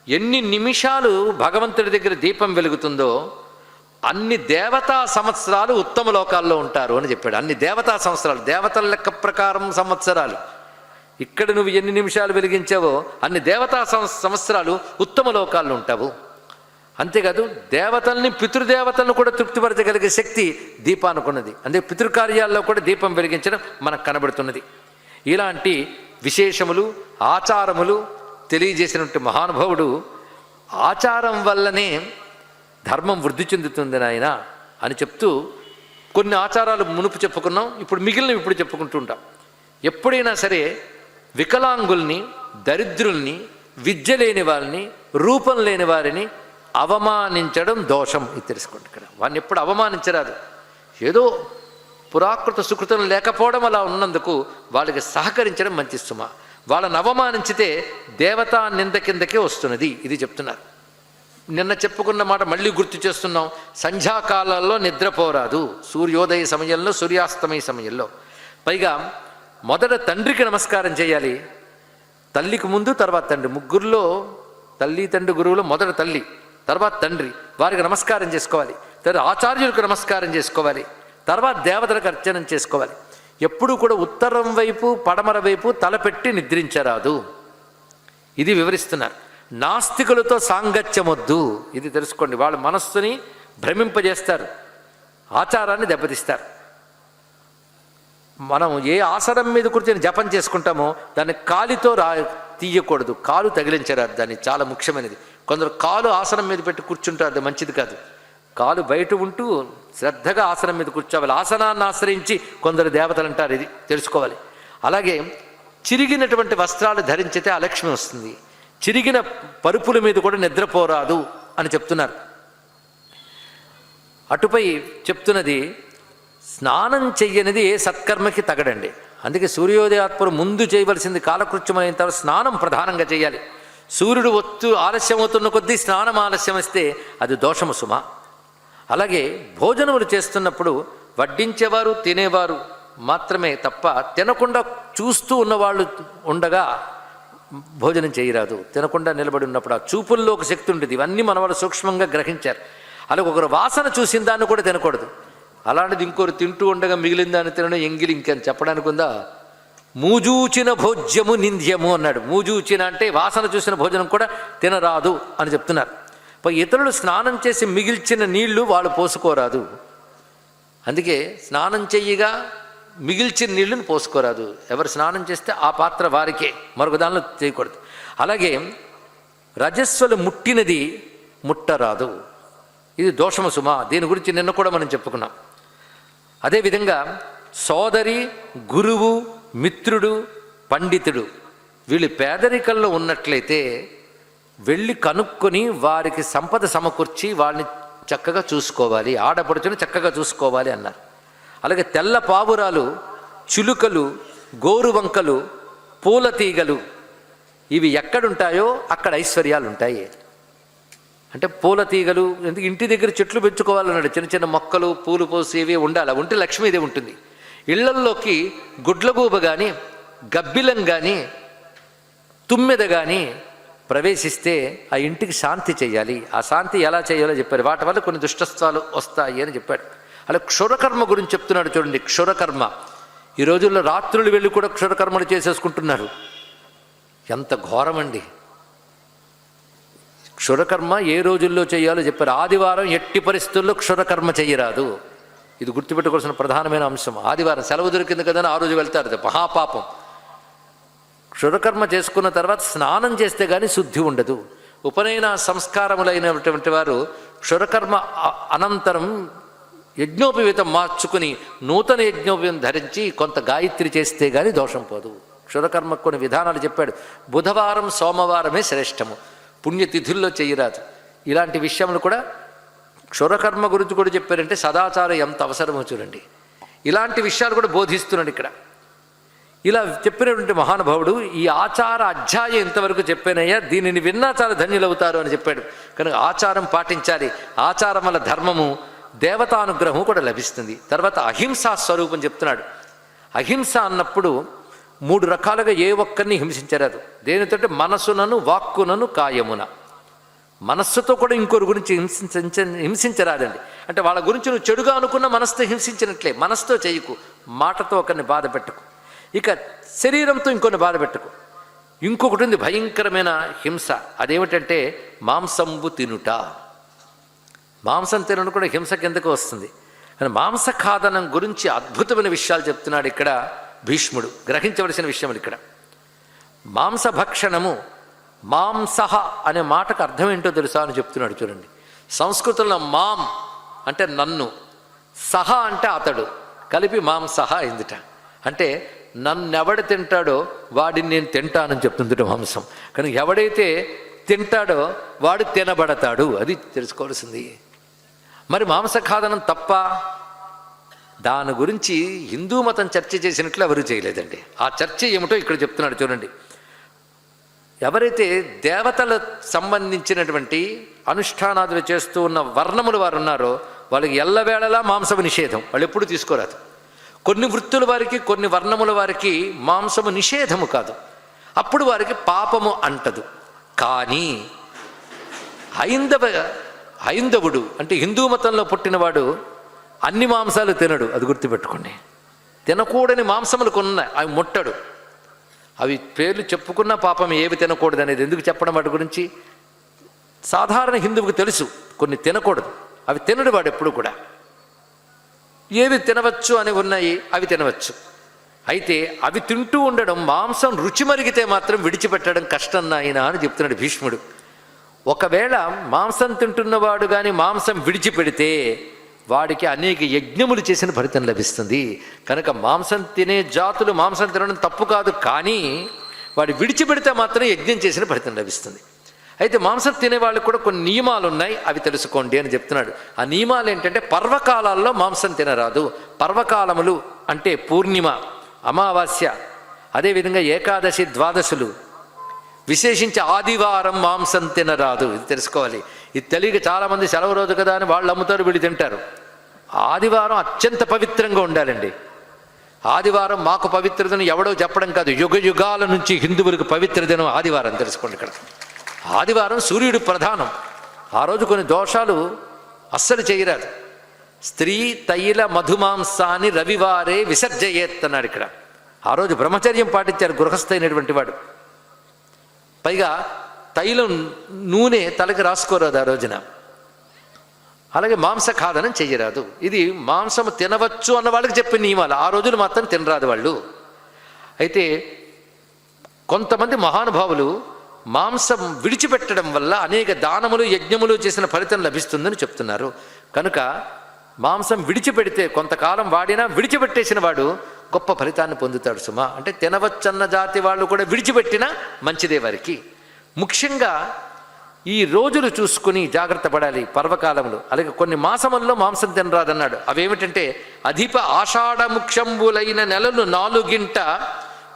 [SPEAKER 1] ఎన్ని నిమిషాలు భగవంతుడి దగ్గర దీపం వెలుగుతుందో అన్ని దేవతా సంవత్సరాలు ఉత్తమ లోకాల్లో ఉంటారు అని చెప్పాడు. అన్ని దేవతా సంవత్సరాలు, దేవతల లెక్క ప్రకారం సంవత్సరాలు. ఇక్కడ నువ్వు ఎన్ని నిమిషాలు వెలిగించావో అన్ని దేవతా సంవత్సరాలు ఉత్తమ లోకాల్లో ఉంటావు. అంతేకాదు దేవతల్ని, పితృదేవతలను కూడా తృప్తిపరచగలిగే శక్తి దీపానుకున్నది. అందుకే పితృకార్యాల్లో కూడా దీపం వెలిగించడం మనకు కనబడుతున్నది. ఇలాంటి విశేషములు, ఆచారములు తెలియజేసినటువంటి మహానుభావుడు ఆచారం వల్లనే ధర్మం వృద్ధి చెందుతుంది నాయన అని చెప్తూ కొన్ని ఆచారాలు మునుపు చెప్పుకున్నాం. ఇప్పుడు మిగిలినవి ఇప్పుడు చెప్పుకుంటుంటాం. ఎప్పుడైనా సరే వికలాంగుల్ని, దరిద్రుల్ని, విద్య లేని వారిని, రూపం లేని వారిని అవమానించడం దోషం. ఇది తెలుసుకోండి. ఇక్కడ వారిని ఎప్పుడు అవమానించరాదు. ఏదో పురాకృత సుకృతం లేకపోవడం అలా ఉన్నందుకు వాళ్ళకి సహకరించడం మంచి సుమ. వాళ్ళని అవమానించితే దేవతా నింద కిందకే వస్తున్నది. ఇది చెప్తున్నారు. నిన్న చెప్పుకున్న మాట మళ్ళీ గుర్తు చేస్తున్నాం. సంధ్యాకాలాల్లో నిద్రపోరాదు, సూర్యోదయ సమయంలో, సూర్యాస్తమయ సమయంలో. పైగా మొదట తండ్రికి నమస్కారం చేయాలి. తల్లికి ముందు తర్వాత తండ్రి. ముగ్గురులో తల్లి తండ్రి గురువులో మొదట తల్లి, తర్వాత తండ్రి. వారికి నమస్కారం చేసుకోవాలి. తర్వాత ఆచార్యులకు నమస్కారం చేసుకోవాలి. తర్వాత దేవతలకు అర్చనం చేసుకోవాలి. ఎప్పుడూ కూడా ఉత్తరం వైపు, పడమర వైపు తలపెట్టి నిద్రించరాదు. ఇది వివరిస్తున్నారు. నాస్తికులతో సాంగత్యమొద్దు. ఇది తెలుసుకోండి. వాళ్ళ మనస్సుని భ్రమింపజేస్తారు, ఆచారాన్ని దెబ్బతీస్తారు. మనం ఏ ఆసనం మీద కూర్చొని జపం చేసుకుంటామో దాన్ని కాలితో తీయకూడదు, కాలు తగిలించరాదు. దాన్ని చాలా ముఖ్యమైనది. కొందరు కాలు ఆసనం మీద పెట్టి కూర్చుంటారు, అది మంచిది కాదు. కాలు బయట ఉంటూ శ్రద్ధగా ఆసనం మీద కూర్చోవాలి. ఆసనాన్ని ఆశ్రయించి కొందరు దేవతలు అంటారు. ఇది తెలుసుకోవాలి. అలాగే చిరిగినటువంటి వస్త్రాలు ధరించితే అలక్ష్మి వస్తుంది. చిరిగిన పరుపుల మీద కూడా నిద్రపోరాదు అని చెప్తున్నారు. అటుపై చెప్తున్నది స్నానం చెయ్యనిది ఏ సత్కర్మకి తగడండి. అందుకే సూర్యోదయాత్పూర్వం ముందు చేయవలసింది కాలకృత్యం అయిన తర్వాత స్నానం ప్రధానంగా చేయాలి. సూర్యుడు ఆలస్యం అవుతున్న కొద్దీ స్నానం ఆలస్యం వస్తే అది దోషము సుమ. అలాగే భోజనములు చేస్తున్నప్పుడు వడ్డించేవారు తినేవారు మాత్రమే తప్ప తినకుండా చూస్తూ ఉన్నవాళ్ళు ఉండగా భోజనం చేయరాదు. తినకుండా నిలబడి ఉన్నప్పుడు ఆ చూపుల్లో ఒక శక్తి ఉంటుంది. ఇవన్నీ మన వాళ్ళు సూక్ష్మంగా గ్రహించారు. అలాగే ఒకరు వాసన చూసిన దాన్ని కూడా తినకూడదు. అలాంటిది ఇంకొకరు తింటూ ఉండగా మిగిలిన దాన్ని తినడం ఎంగిలి ఇంకని చెప్పడానికి ఉందా? మూజూచిన భోజ్యము నింద్యము అన్నాడు. మూజూచిన అంటే వాసన చూసిన భోజనం కూడా తినరాదు అని చెప్తున్నారు. ఇతరులు స్నానం చేసి మిగిల్చిన నీళ్లు వాళ్ళు పోసుకోరాదు. అందుకే స్నానం చెయ్యిగా మిగిల్చిన నీళ్లను పోసుకోరాదు. ఎవరు స్నానం చేస్తే ఆ పాత్ర వారికే, మరొక దానిలో చేయకూడదు. అలాగే రజస్సులు ముట్టినది ముట్టరాదు. ఇది దోషము సుమ. దీని గురించి నిన్న కూడా మనం చెప్పుకున్నాం. అదేవిధంగా సోదరి, గురువు, మిత్రుడు, పండితుడు వీళ్ళు పేదరికంలో ఉన్నట్లయితే వెళ్ళి కనుక్కొని వారికి సంపద సమకూర్చి వాళ్ళని చక్కగా చూసుకోవాలి, ఆడపడుచుని చక్కగా చూసుకోవాలి అన్నారు. అలాగే తెల్ల పావురాలు, చిలుకలు, గోరువంకలు, పూల తీగలు ఇవి ఎక్కడుంటాయో అక్కడ ఐశ్వర్యాలు ఉంటాయి. అంటే పూల తీగలు ఎందుకు ఇంటి దగ్గర చెట్లు పెంచుకోవాలన్నాడు. చిన్న చిన్న మొక్కలు పూలు పోసేవి ఉండాలి. ఉంటే లక్ష్మీదేవి ఉంటుంది. ఇళ్లల్లోకి గుడ్లగూబ కానీ, గబ్బిలం కానీ, తుమ్మెద కానీ ప్రవేశిస్తే ఆ ఇంటికి శాంతి చేయాలి. ఆ శాంతి ఎలా చేయాలో చెప్పారు. వాటి వల్ల కొన్ని దుష్టత్వాలు వస్తాయి అని చెప్పాడు. అలా క్షురకర్మ గురించి చెప్తున్నాడు చూడండి. క్షురకర్మ ఈ రోజుల్లో రాత్రులు వెళ్ళి కూడా క్షురకర్మలు చేసేసుకుంటున్నారు. ఎంత ఘోరమండి! క్షురకర్మ ఏ రోజుల్లో చేయాలో చెప్పారు. ఆదివారం ఎట్టి పరిస్థితుల్లో క్షురకర్మ చేయరాదు. ఇది గుర్తుపెట్టుకోవాల్సిన ప్రధానమైన అంశం. ఆదివారం సెలవు దొరికింది కదా అని ఆ రోజు వెళ్తారు, అది మహాపాపం. క్షురకర్మ చేసుకున్న తర్వాత స్నానం చేస్తే కానీ శుద్ధి ఉండదు. ఉపనయన సంస్కారములైనటువంటి వారు క్షురకర్మ అనంతరం యజ్ఞోపవీతం మార్చుకుని నూతన యజ్ఞోపవీతం ధరించి కొంత గాయత్రి చేస్తే కానీ దోషం పోదు. క్షురకర్మ కొన్ని విధానాలు చెప్పాడు. బుధవారం, సోమవారమే శ్రేష్టము, పుణ్యతిథుల్లో చేయరాదు. ఇలాంటి విషయములు కూడా క్షురకర్మ గురించి కూడా చెప్పారంటే సదాచారం ఎంత అవసరమో చూడండి. ఇలాంటి విషయాలు కూడా బోధిస్తున్నాడు ఇక్కడ. ఇలా చెప్పినటువంటి మహానుభావుడు ఈ ఆచార అధ్యాయం ఇంతవరకు చెప్పానయ్యా, దీనిని విన్నా చాలా ధన్యులవుతారు అని చెప్పాడు. కనుక ఆచారం పాటించాలి. ఆచారం వల్ల ధర్మము, దేవతానుగ్రహం కూడా లభిస్తుంది. తర్వాత అహింసా స్వరూపం చెప్తున్నాడు. అహింస అన్నప్పుడు 3 రకాలుగా ఏ ఒక్కరిని హింసించరాదు. దేనితోటి? మనసునను, వాక్కునను, కాయమున. మనస్సుతో కూడా ఇంకొకరి గురించి హింసించరాదండి. అంటే వాళ్ళ గురించి నువ్వు చెడుగా అనుకున్న మనసుతో హింసించినట్లే. మనసుతో చేయకు, మాటతో ఒకరిని బాధ పెట్టకు, ఇక శరీరంతో ఇంకొన్ని బాధ పెట్టకు. ఇంకొకటి ఉంది భయంకరమైన హింస. అదేమిటంటే మాంసంబు తినుట. మాంసం తినడం కూడా హింస కిందకు వస్తుంది. కానీ మాంసఖాదనం గురించి అద్భుతమైన విషయాలు చెప్తున్నాడు ఇక్కడ భీష్ముడు. గ్రహించవలసిన విషయములు ఇక్కడ. మాంసభక్షణము, మాంసహ అనే మాటకు అర్థం ఏంటో తెలుసా అని చెప్తున్నాడు చూడండి. సంస్కృతంలో మాం అంటే నన్ను, సహ అంటే అతడు, కలిపి మాంసహ అయిందిట. అంటే నన్నెవడు తింటాడో వాడిని నేను తింటానని చెప్తుందిట మాంసం. కానీ ఎవడైతే తింటాడో వాడు తినబడతాడు. అది తెలుసుకోవాల్సింది. మరి మాంసఖాదనం తప్ప? దాని గురించి హిందూ మతం చర్చ చేసినట్లు ఎవరు చేయలేదండి. ఆ చర్చ ఏమిటో ఇక్కడ చెప్తున్నాడు చూడండి. ఎవరైతే దేవతలకు సంబంధించినటువంటి అనుష్ఠానాదులు చేస్తూ ఉన్న వర్ణములు వారు ఉన్నారో వాళ్ళకి ఎల్లవేళలా మాంసము నిషేధం. వాళ్ళు ఎప్పుడు తీసుకోరాదు. కొన్ని వృత్తుల వారికి, కొన్ని వర్ణముల వారికి మాంసము నిషేధము కాదు, అప్పుడు వారికి పాపము అంటదు. కానీ హైందవుడు అంటే హిందూ మతంలో పుట్టినవాడు అన్ని మాంసాలు తినడు. అది గుర్తుపెట్టుకోండి. తినకూడని మాంసములు కొన్నాయి, అవి ముట్టడు. అవి పేర్లు చెప్పుకున్న పాపం ఏవి తినకూడదు అనేది ఎందుకు చెప్పడం వాటి గురించి? సాధారణ హిందువుకి తెలుసు కొన్ని తినకూడదు, అవి తినడు వాడు ఎప్పుడు కూడా. ఏవి తినవచ్చు అని ఉన్నాయి అవి తినవచ్చు. అయితే అవి తింటూ ఉండడం, మాంసం రుచి మరిగితే మాత్రం విడిచిపెట్టడం కష్టం నాయనా అని చెప్తున్నాడు భీష్ముడు. ఒకవేళ మాంసం తింటున్నవాడు కానీ మాంసం విడిచిపెడితే వాడికి అనేక యజ్ఞములు చేసిన ఫలితం లభిస్తుంది. కనుక మాంసం తినే జాతులు మాంసం తినడం తప్పు కాదు, కానీ వాడు విడిచిపెడితే మాత్రం యజ్ఞం చేసిన ఫలితం లభిస్తుంది. అయితే మాంసం తినే వాళ్ళకి కూడా కొన్ని నియమాలు ఉన్నాయి, అవి తెలుసుకోండి అని చెప్తున్నాడు. ఆ నియమాలు ఏంటంటే పర్వకాలాల్లో మాంసం తినరాదు. పర్వకాలములు అంటే పూర్ణిమ, అమావాస్య, అదేవిధంగా ఏకాదశి, ద్వాదశులు, విశేషించి ఆదివారం మాంసం తినరాదు. ఇది తెలుసుకోవాలి. ఇది తెలియక చాలామంది సెలవు రోజు కదా అని వాళ్ళు అమ్ముతారు, వీళ్ళు తింటారు. ఆదివారం అత్యంత పవిత్రంగా ఉండాలండి. ఆదివారం మాకు పవిత్రతను ఎవడో చెప్పడం కాదు, యుగ యుగాల నుంచి హిందువులకు పవిత్ర దినం ఆదివారం. తెలుసుకోండి. ఇక్కడ ఆదివారం సూర్యుడు ప్రధానం. ఆ రోజు కొన్ని దోషాలు అస్సలు చేయరాదు. స్త్రీ తైల మధుమాంసాన్ని రవివారే విసర్జయేత్ అన్నాడు ఇక్కడ. ఆ రోజు బ్రహ్మచర్యం పాటించారు గృహస్థ అయినటువంటి వాడు. పైగా తైలం నూనె తలకి రాసుకోరాదు ఆ రోజున. అలాగే మాంసఖాదనం చెయ్యరాదు. ఇది మాంసం తినవచ్చు అన్న వాళ్ళకి చెప్పిన నియమాలు. ఆ రోజులు మాత్రం తినరాదు వాళ్ళు. అయితే కొంతమంది మహానుభావులు మాంసం విడిచిపెట్టడం వల్ల అనేక దానములు యజ్ఞములు చేసిన ఫలితం లభిస్తుందని చెప్తున్నారు. కనుక మాంసం విడిచిపెడితే కొంతకాలం వాడినా విడిచిపెట్టేసిన వాడు గొప్ప ఫలితాన్ని పొందుతాడు సుమా. అంటే తినవచ్చన్న జాతి వాళ్ళు కూడా విడిచిపెట్టినా మంచిదే వారికి. ముఖ్యంగా ఈ రోజులు చూసుకుని జాగ్రత్త పడాలి పర్వకాలంలో. అలాగే కొన్ని మాసముల్లో మాంసం తినరాదన్నాడు. అవేమిటంటే అధిప ఆషాఢ ముఖ్యంబులైన నెలలు 4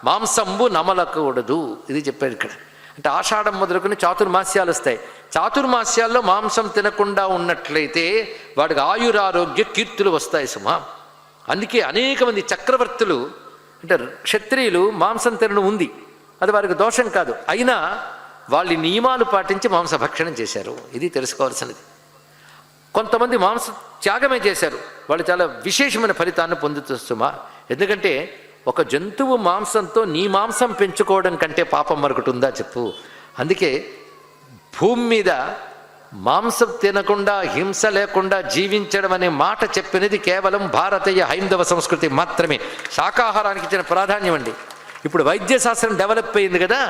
[SPEAKER 1] మాంసంబు నమలకూడదు. ఇది చెప్పాడు ఇక్కడ. అంటే ఆషాఢం మొదలుకొని చాతుర్మాస్యాలు వస్తాయి. చాతుర్మాస్యాల్లో మాంసం తినకుండా ఉన్నట్లయితే వాడికి ఆయురారోగ్య కీర్తులు వస్తాయి సుమా. అందుకే అనేక మంది చక్రవర్తులు అంటే క్షత్రియులు మాంసం తినడం ఉంది, అది వారికి దోషం కాదు. అయినా వాళ్ళ నియమాలు పాటించి మాంసభక్షణం చేశారు. ఇది తెలుసుకోవాల్సినది. కొంతమంది మాంస త్యాగమే చేశారు, వాళ్ళు చాలా విశేషమైన ఫలితాన్ని పొందుతుమా. ఎందుకంటే ఒక జంతువు మాంసంతో నీ మాంసం పెంచుకోవడం కంటే పాపం మరొకటి ఉందా చెప్పు. అందుకే భూమి మీద మాంసం తినకుండా హింస లేకుండా జీవించడం అనే మాట చెప్పినది కేవలం భారతీయ హైందవ సంస్కృతి మాత్రమే. శాకాహారానికి ఇచ్చిన ప్రాధాన్యం అండి. ఇప్పుడు వైద్యశాస్త్రం డెవలప్ అయింది కదా,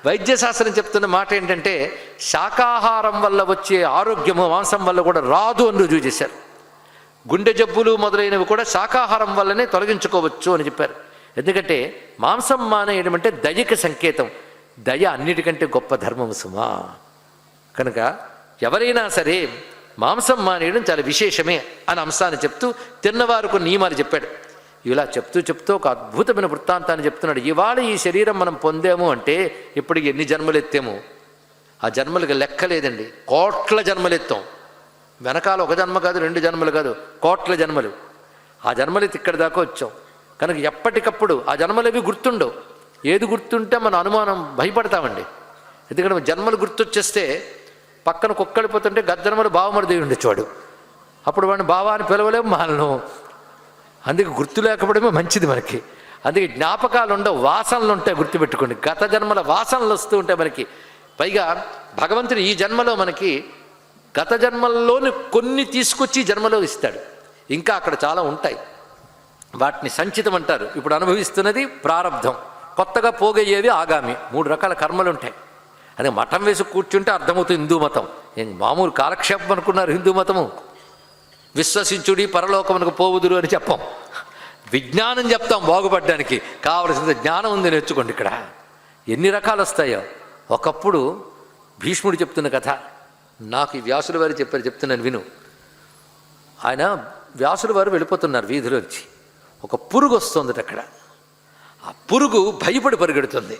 [SPEAKER 1] వైద్యశాస్త్రం చెప్తున్న మాట ఏంటంటే శాకాహారం వల్ల వచ్చే ఆరోగ్యము మాంసం వల్ల కూడా రాదు అని రుజువు చేశారు. గుండె జబ్బులు మొదలైనవి కూడా శాకాహారం వల్లనే తొలగించుకోవచ్చు అని చెప్పారు. ఎందుకంటే మాంసం మానేయడం అంటే దయకి సంకేతం. దయ అన్నిటికంటే గొప్ప ధర్మం సుమా. కనుక ఎవరైనా సరే మాంసం మానేయడం చాలా విశేషమే అని అంశాన్ని చెప్తూ తిన్నవారు కొన్ని నియమాలు చెప్పాడు. ఇలా చెప్తూ ఒక అద్భుతమైన వృత్తాంతాన్ని చెప్తున్నాడు. ఇవాళ ఈ శరీరం మనం పొందాము అంటే ఇప్పటికి ఎన్ని జన్మలు ఎత్తాము, ఆ జన్మలకు లెక్కలేదండి. కోట్ల జన్మలు ఎత్తాం. వెనకాల ఒక జన్మ కాదు, 2 జన్మలు కాదు, కోట్ల జన్మలు. ఆ జన్మలెత్తి ఇక్కడి దాకా వచ్చాం. కనుక ఎప్పటికప్పుడు ఆ జన్మలవి గుర్తుండవు. ఏది గుర్తుంటే మన అనుమానం భయపడతామండి. ఎందుకంటే జన్మలు గుర్తొచ్చేస్తే పక్కన కుక్కడిపోతుంటే గద్దనమలు బావమరిది ఉండొచ్చాడు, అప్పుడు వాడిని బావా అని పిలవలేము మాలను. అందుకే గుర్తు లేకపోవడమే మంచిది మనకి. అందుకే జ్ఞాపకాలు ఉండవు, వాసనలు ఉంటాయి. గుర్తుపెట్టుకోండి, గత జన్మల వాసనలు వస్తూ ఉంటాయి మనకి. పైగా భగవంతుడు ఈ జన్మలో మనకి గత జన్మల్లోని కొన్ని తీసుకొచ్చి జన్మలో ఇస్తాడు. ఇంకా అక్కడ చాలా ఉంటాయి, వాటిని సంచితం అంటారు. ఇప్పుడు అనుభవిస్తున్నది ప్రారబ్ధం, కొత్తగా పోగయ్యేవి ఆగామి. 3 రకాల కర్మలు ఉంటాయి. అదే మఠం వేసి కూర్చుంటే అర్థమవుతుంది హిందూ మతం. మామూలు కాలక్షేపం అనుకున్నారు హిందూ మతము. విశ్వసించుడి పరలోకమునకు పోవుదురు అని చెప్పాం, విజ్ఞానం చెప్తాం. బాగుపడ్డానికి కావలసిన జ్ఞానం ఉంది, నేర్చుకోండి. ఇక్కడ ఎన్ని రకాలు వస్తాయో. ఒకప్పుడు భీష్ముడు చెప్తున్న కథ నాకు ఈ వ్యాసుల వారు చెప్తున్నాను విను. ఆయన వ్యాసుల వారు వెళ్ళిపోతున్నారు వీధిలోంచి. ఒక పురుగు వస్తుంది అక్కడ. ఆ పురుగు భయపడి పరిగెడుతుంది.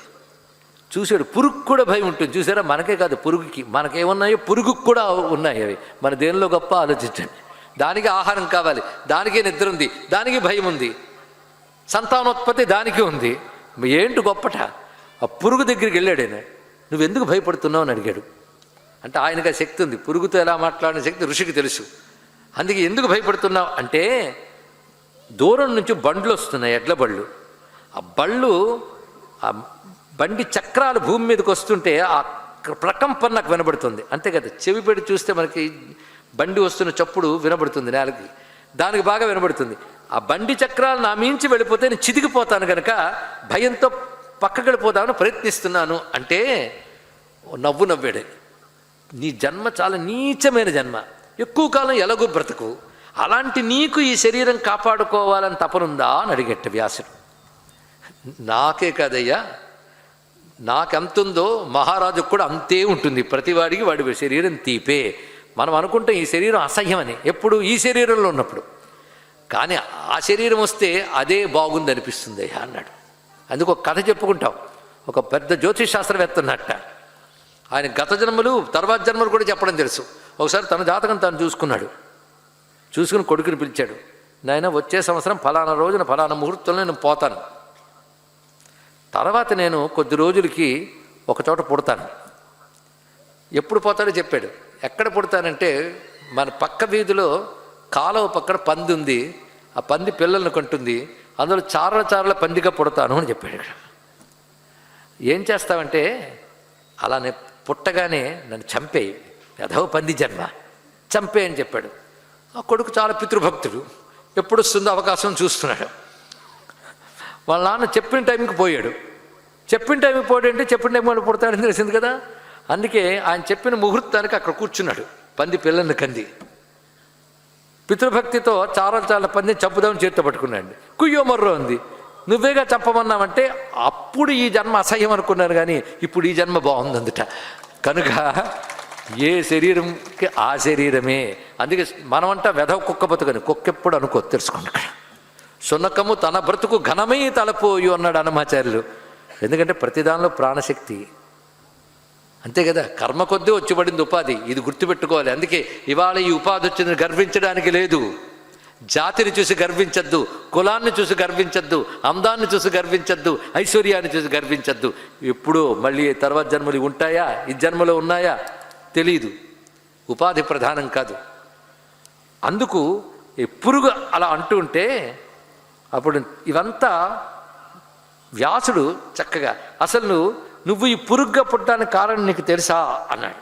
[SPEAKER 1] చూశాడు, పురుగు కూడా భయం ఉంటుంది. చూసారా, మనకే కాదు పురుగుకి, మనకేమున్నాయో పురుగుకు కూడా ఉన్నాయి. అవి మన దేనిలో గొప్ప ఆలోచించండి. దానికి ఆహారం కావాలి, దానికే నిద్ర ఉంది, దానికి భయం ఉంది, సంతానోత్పత్తి దానికి ఉంది. ఏంటి గొప్పట? ఆ పురుగు దగ్గరికి వెళ్ళాడు ఆయన. నువ్వెందుకు భయపడుతున్నావు అని అడిగాడు. అంటే ఆయనకు ఆ శక్తి ఉంది, పురుగుతో ఎలా మాట్లాడిన శక్తి ఋషికి తెలుసు. అందుకే ఎందుకు భయపడుతున్నావు అంటే దూరం నుంచి బండ్లు వస్తున్నాయి, ఎడ్ల బళ్ళు. ఆ బళ్ళు, ఆ బండి చక్రాలు భూమి మీదకి వస్తుంటే ఆ ప్రకంపన నాకు వినబడుతుంది. అంతే కదా, చెవి పెట్టి చూస్తే మనకి బండి వస్తున్న చప్పుడు వినబడుతుంది నేలకి, దానికి బాగా వినబడుతుంది. ఆ బండి చక్రాలు నా మించి వెళ్ళిపోతే నేను చిదిగిపోతాను కనుక భయంతో పక్కకి వెళ్ళిపోదామని ప్రయత్నిస్తున్నాను అంటే నవ్వాడు. నీ జన్మ చాలా నీచమైన జన్మ, ఎక్కువ కాలం ఎలాగో బ్రతుకు, అలాంటి నీకు ఈ శరీరం కాపాడుకోవాలని తపనుందా అని అడిగట్ట వ్యాసుడు. నాకే కాదయ్యా, నాకెంతుందో మహారాజుకు కూడా అంతే ఉంటుంది. ప్రతివాడికి వాడి శరీరం తీపే. మనం అనుకుంటాం ఈ శరీరం అసహ్యమని, ఎప్పుడు ఈ శరీరంలో ఉన్నప్పుడు. కానీ ఆ శరీరం వస్తే అదే బాగుంది అనిపిస్తుంది అన్నాడు. అందుకు ఒక కథ చెప్పుకుంటాం. ఒక పెద్ద జ్యోతిష్ శాస్త్రవేత్త ఉన్నట్ట. ఆయన గత జన్మలు తర్వాత జన్మలు కూడా చెప్పడం తెలుసు. ఒకసారి తన జాతకం తాను చూసుకున్నాడు. చూసుకుని కొడుకుని పిలిచాడు. నాయన, వచ్చే సంవత్సరం ఫలానా రోజున ఫలానా ముహూర్తంలో నేను పోతాను. తర్వాత నేను కొద్ది రోజులకి ఒక చోట పుడతాను. ఎప్పుడు పోతాడో చెప్పాడు. ఎక్కడ పుడతానంటే మన పక్క వీధిలో కాలువ పక్కన పంది ఉంది. ఆ పంది పిల్లలను కంటుంది. అందులో చారల పందిగా పుడతాను అని చెప్పాడు. ఇక్కడ ఏం చేస్తావంటే, అలానే పుట్టగానే నన్ను చంపేయి, ఎదవ పంది జన్మ, చంపే అని చెప్పాడు. ఆ కొడుకు చాలా పితృభక్తుడు. ఎప్పుడు వస్తుందో అవకాశం చూస్తున్నాడు. వాళ్ళ నాన్న చెప్పిన టైంకి పోయాడు. చెప్పిన టైంకి పోయాడంటే చెప్పిన టైం వాళ్ళు పుడతాడని తెలిసింది కదా. అందుకే ఆయన చెప్పిన ముహూర్తానికి అక్కడ కూర్చున్నాడు. పంది పిల్లల్ని కంది పితృభక్తితో చాలా పందిని చంపుదామని చేతితో పట్టుకున్నాడు. కుయ్యో మర్రో ఉంది. నువ్వేగా చంపమన్నావంటే అప్పుడు ఈ జన్మ అసహ్యం అనుకున్నాను, కానీ ఇప్పుడు ఈ జన్మ బాగుందందుట. కనుక ఏ శరీరంకి ఆ శరీరమే. అందుకే మనమంట వెధవ కుక్క బతుకని, కుక్క ఎప్పుడు అనుకో తెలుసుకోండి. ఇక్కడ సునకము తన బ్రతుకు ఘనమై తలపోయు అన్నాడు అన్నమాచార్యులు. ఎందుకంటే ప్రతిదానిలో ప్రాణశక్తి. అంతే కదా, కర్మ కొద్దీ వచ్చి పడింది ఉపాధి. ఇది గుర్తుపెట్టుకోవాలి. అందుకే ఇవాళ ఈ ఉపాధి వచ్చిందని గర్వించడానికి లేదు. జాతిని చూసి గర్వించద్దు, కులాన్ని చూసి గర్వించద్దు, అందాన్ని చూసి గర్వించద్దు, ఐశ్వర్యాన్ని చూసి గర్వించద్దు. ఎప్పుడో మళ్ళీ తర్వాత జన్మలు ఉంటాయా, ఈ జన్మలో ఉన్నాయా తెలీదు. ఉపాధి ప్రధానం కాదు. అందుకు ఈ పురుగు అలా అంటూ ఉంటే అప్పుడు ఇవంతా వ్యాసుడు చక్కగా, అసలు నువ్వు ఈ పురుగ్గా పుట్టడానికి కారణం నీకు తెలుసా అన్నాడు.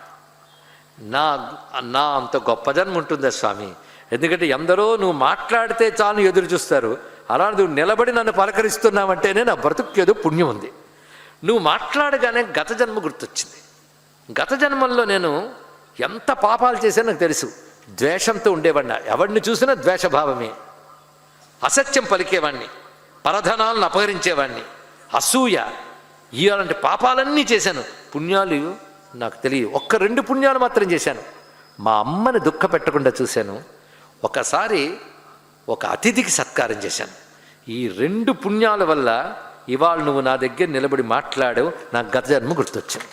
[SPEAKER 1] నా అంత గొప్ప జన్మ ఉంటుందా స్వామి? ఎందుకంటే ఎందరో నువ్వు మాట్లాడితే చాలు ఎదురు చూస్తారు. అలా నువ్వు నిలబడి నన్ను పలకరిస్తున్నావంటేనే నా బ్రతుకేదో పుణ్యం ఉంది. నువ్వు మాట్లాడగానే గత జన్మ గుర్తొచ్చింది. గత జన్మల్లో నేను ఎంత పాపాలు చేశానో నాకు తెలుసు. ద్వేషంతో ఉండేవాడిని, ఎవరిని చూసినా ద్వేషభావమే. అసత్యం పలికేవాడిని, పరధనాలను అపహరించేవాడిని, అసూయ, ఇలాంటి పాపాలన్నీ చేశాను. పుణ్యాలు నాకు తెలియదు. 1-2 పుణ్యాలు మాత్రం చేశాను. మా అమ్మని దుఃఖ పెట్టకుండా చూశాను. ఒకసారి ఒక అతిథికి సత్కారం చేశాను. ఈ 2 పుణ్యాల వల్ల ఇవాళ నువ్వు నా దగ్గర నిలబడి మాట్లాడావు. నాకు గత జన్మ గుర్తొచ్చాను.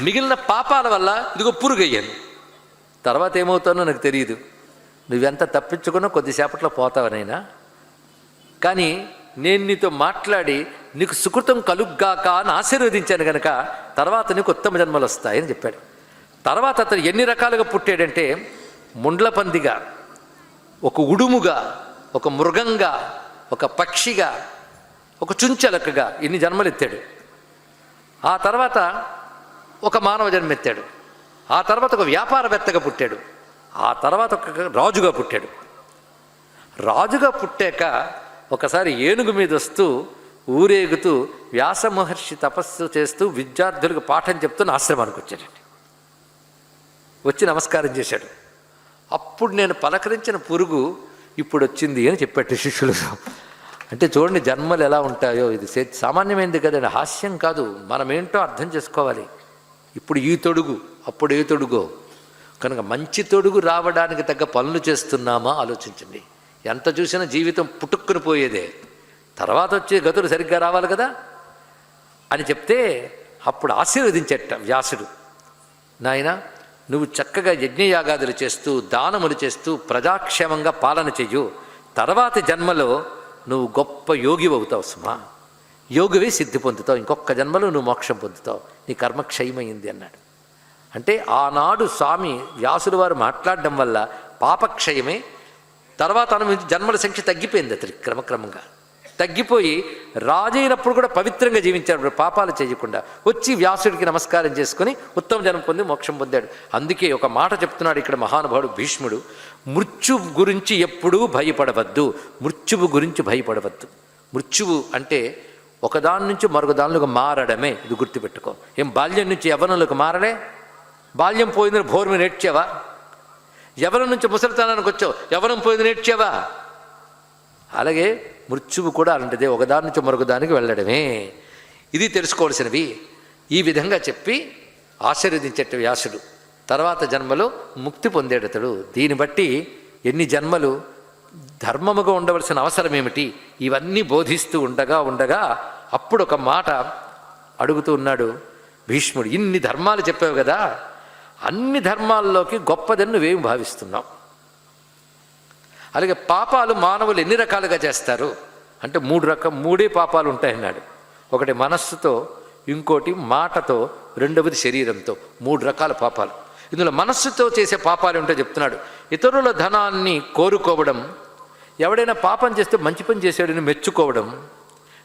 [SPEAKER 1] మిగిలిన పాపాల వల్ల ఇదిగో పురుగయ్యాను. తర్వాత ఏమవుతానో నాకు తెలియదు. నువ్వెంత తప్పించుకున్నా కొద్దిసేపట్లో పోతావనైనా, కానీ నేను నీతో మాట్లాడి నీకు సుకృతం కలుగ్గాక అని ఆశీర్వదించాను కనుక తర్వాత నీకు ఉత్తమ జన్మలు వస్తాయని చెప్పాడు. తర్వాత అతను ఎన్ని రకాలుగా పుట్టాడంటే, ముండ్ల పందిగా, ఒక ఉడుముగా, ఒక మృగంగా, ఒక పక్షిగా, ఒక చుంచలకగా ఇన్ని జన్మలు ఎత్తాడు. ఆ తర్వాత ఒక మానవ జన్మ ఎత్తాడు. ఆ తర్వాత ఒక వ్యాపారవేత్తగా పుట్టాడు. ఆ తర్వాత ఒక రాజుగా పుట్టాడు. రాజుగా పుట్టాక ఒకసారి ఏనుగు మీద వస్తూ ఊరేగుతూ వ్యాస మహర్షి తపస్సు చేస్తూ విద్యార్థులకు పాఠం చెప్తూ ఆశ్రమానికి వచ్చాడండి. వచ్చి నమస్కారం చేశాడు. అప్పుడు నేను పలకరించిన పురుగు ఇప్పుడు వచ్చింది అని చెప్పాడు శిష్యులు. అంటే చూడండి జన్మలు ఎలా ఉంటాయో. ఇది సామాన్యమైనది కదండి, హాస్యం కాదు. మనమేంటో అర్థం చేసుకోవాలి. ఇప్పుడు ఈ తొడుగు, అప్పుడు ఏ తొడుగో. కనుక మంచి తొడుగు రావడానికి తగ్గ పనులు చేస్తున్నామా ఆలోచించండి. ఎంత చూసినా జీవితం పుట్టుక్కుని పోయేదే. తర్వాత వచ్చే గతులు సరిగ్గా రావాలి కదా అని చెప్తే అప్పుడు ఆశీర్వదించేట వ్యాసుడు. నాయన, నువ్వు చక్కగా యజ్ఞయాగాదులు చేస్తూ దానములు చేస్తూ ప్రజాక్షేమంగా పాలన చెయ్యు. తర్వాత జన్మలో నువ్వు గొప్ప యోగి అవుతావు సుమా. యోగివే సిద్ధి పొందుతావు. ఇంకొక జన్మలో నువ్వు మోక్షం పొందుతావు. నీ కర్మ క్షయమైంది అన్నాడు. అంటే ఆనాడు స్వామి వ్యాసుడు వారు మాట్లాడడం వల్ల పాపక్షయమే. తర్వాత జన్మల సంఖ్య తగ్గిపోయింది. అతనికి క్రమక్రమంగా తగ్గిపోయి రాజైనప్పుడు కూడా పవిత్రంగా జీవించాడు, పాపాలు చేయకుండా. వచ్చి వ్యాసుడికి నమస్కారం చేసుకుని ఉత్తమ జన్మ పొంది మోక్షం పొందాడు. అందుకే ఒక మాట చెప్తున్నాడు ఇక్కడ మహానుభావుడు భీష్ముడు. మృత్యువు గురించి ఎప్పుడూ భయపడవద్దు. మృత్యువు గురించి భయపడవద్దు. మృత్యువు అంటే ఒకదాని నుంచి మరొక దానిలోకి మారడమే. ఇది గుర్తుపెట్టుకో. ఏం బాల్యం నుంచి యవ్వనంలోకి మారలే? బాల్యం పోయిందని భోర్మి నేర్చావా? యవ్వనం నుంచి ముసలితనానికి వచ్చావు, యవ్వనం పోయింది నేర్చావా? అలాగే మృత్యువు కూడా అలాంటిదే, ఒకదాని నుంచి మరొక దానికి వెళ్ళడమే. ఇది తెలుసుకోవాల్సినవి. ఈ విధంగా చెప్పి ఆశీర్వదించేట వ్యాసుడు. తర్వాత జన్మలో ముక్తి పొందేడతడు. దీన్ని బట్టి ఎన్ని జన్మలు ధర్మముగా ఉండవలసిన అవసరం ఏమిటి, ఇవన్నీ బోధిస్తూ ఉండగా అప్పుడు ఒక మాట అడుగుతూ ఉన్నాడు భీష్ముడు. ఇన్ని ధర్మాలు చెప్పావు కదా, అన్ని ధర్మాల్లోకి గొప్పదని నువ్వేమి భావిస్తున్నావు? అలాగే పాపాలు మానవులు ఎన్ని రకాలుగా చేస్తారు అంటే మూడే పాపాలు ఉంటాయన్నాడు. ఒకటి మనస్సుతో, ఇంకోటి మాటతో, రెండవది శరీరంతో. 3 రకాల పాపాలు. ఇందులో మనస్సుతో చేసే పాపాలు ఉంటే చెప్తున్నాడు. ఇతరుల ధనాన్ని కోరుకోవడం, ఎవడైనా పాపం చేస్తే మంచి పని చేసాడని మెచ్చుకోవడం,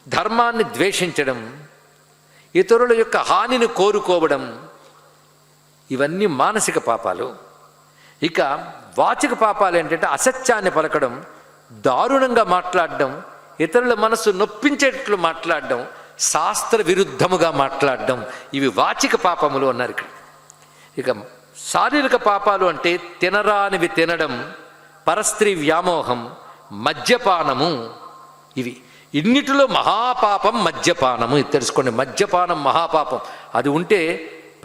[SPEAKER 1] ధర్మాన్ని ద్వేషించడం, ఇతరుల యొక్క హానిని కోరుకోవడం, ఇవన్నీ మానసిక పాపాలు. ఇక వాచిక పాపాలు ఏంటంటే అసత్యాన్ని పలకడం, దారుణంగా మాట్లాడడం, ఇతరుల మనసు నొప్పించేట్లు మాట్లాడడం, శాస్త్ర విరుద్ధముగా మాట్లాడడం, ఇవి వాచిక పాపములు అన్నారు ఇక్కడ. ఇక శారీరక పాపాలు అంటే తినరానివి తినడం, పరస్త్రీ వ్యామోహం, మద్యపానము. ఇన్నిటిలో మహాపాపం మద్యపానము. ఇది తెలుసుకోండి, మద్యపానం మహాపాపం. అది ఉంటే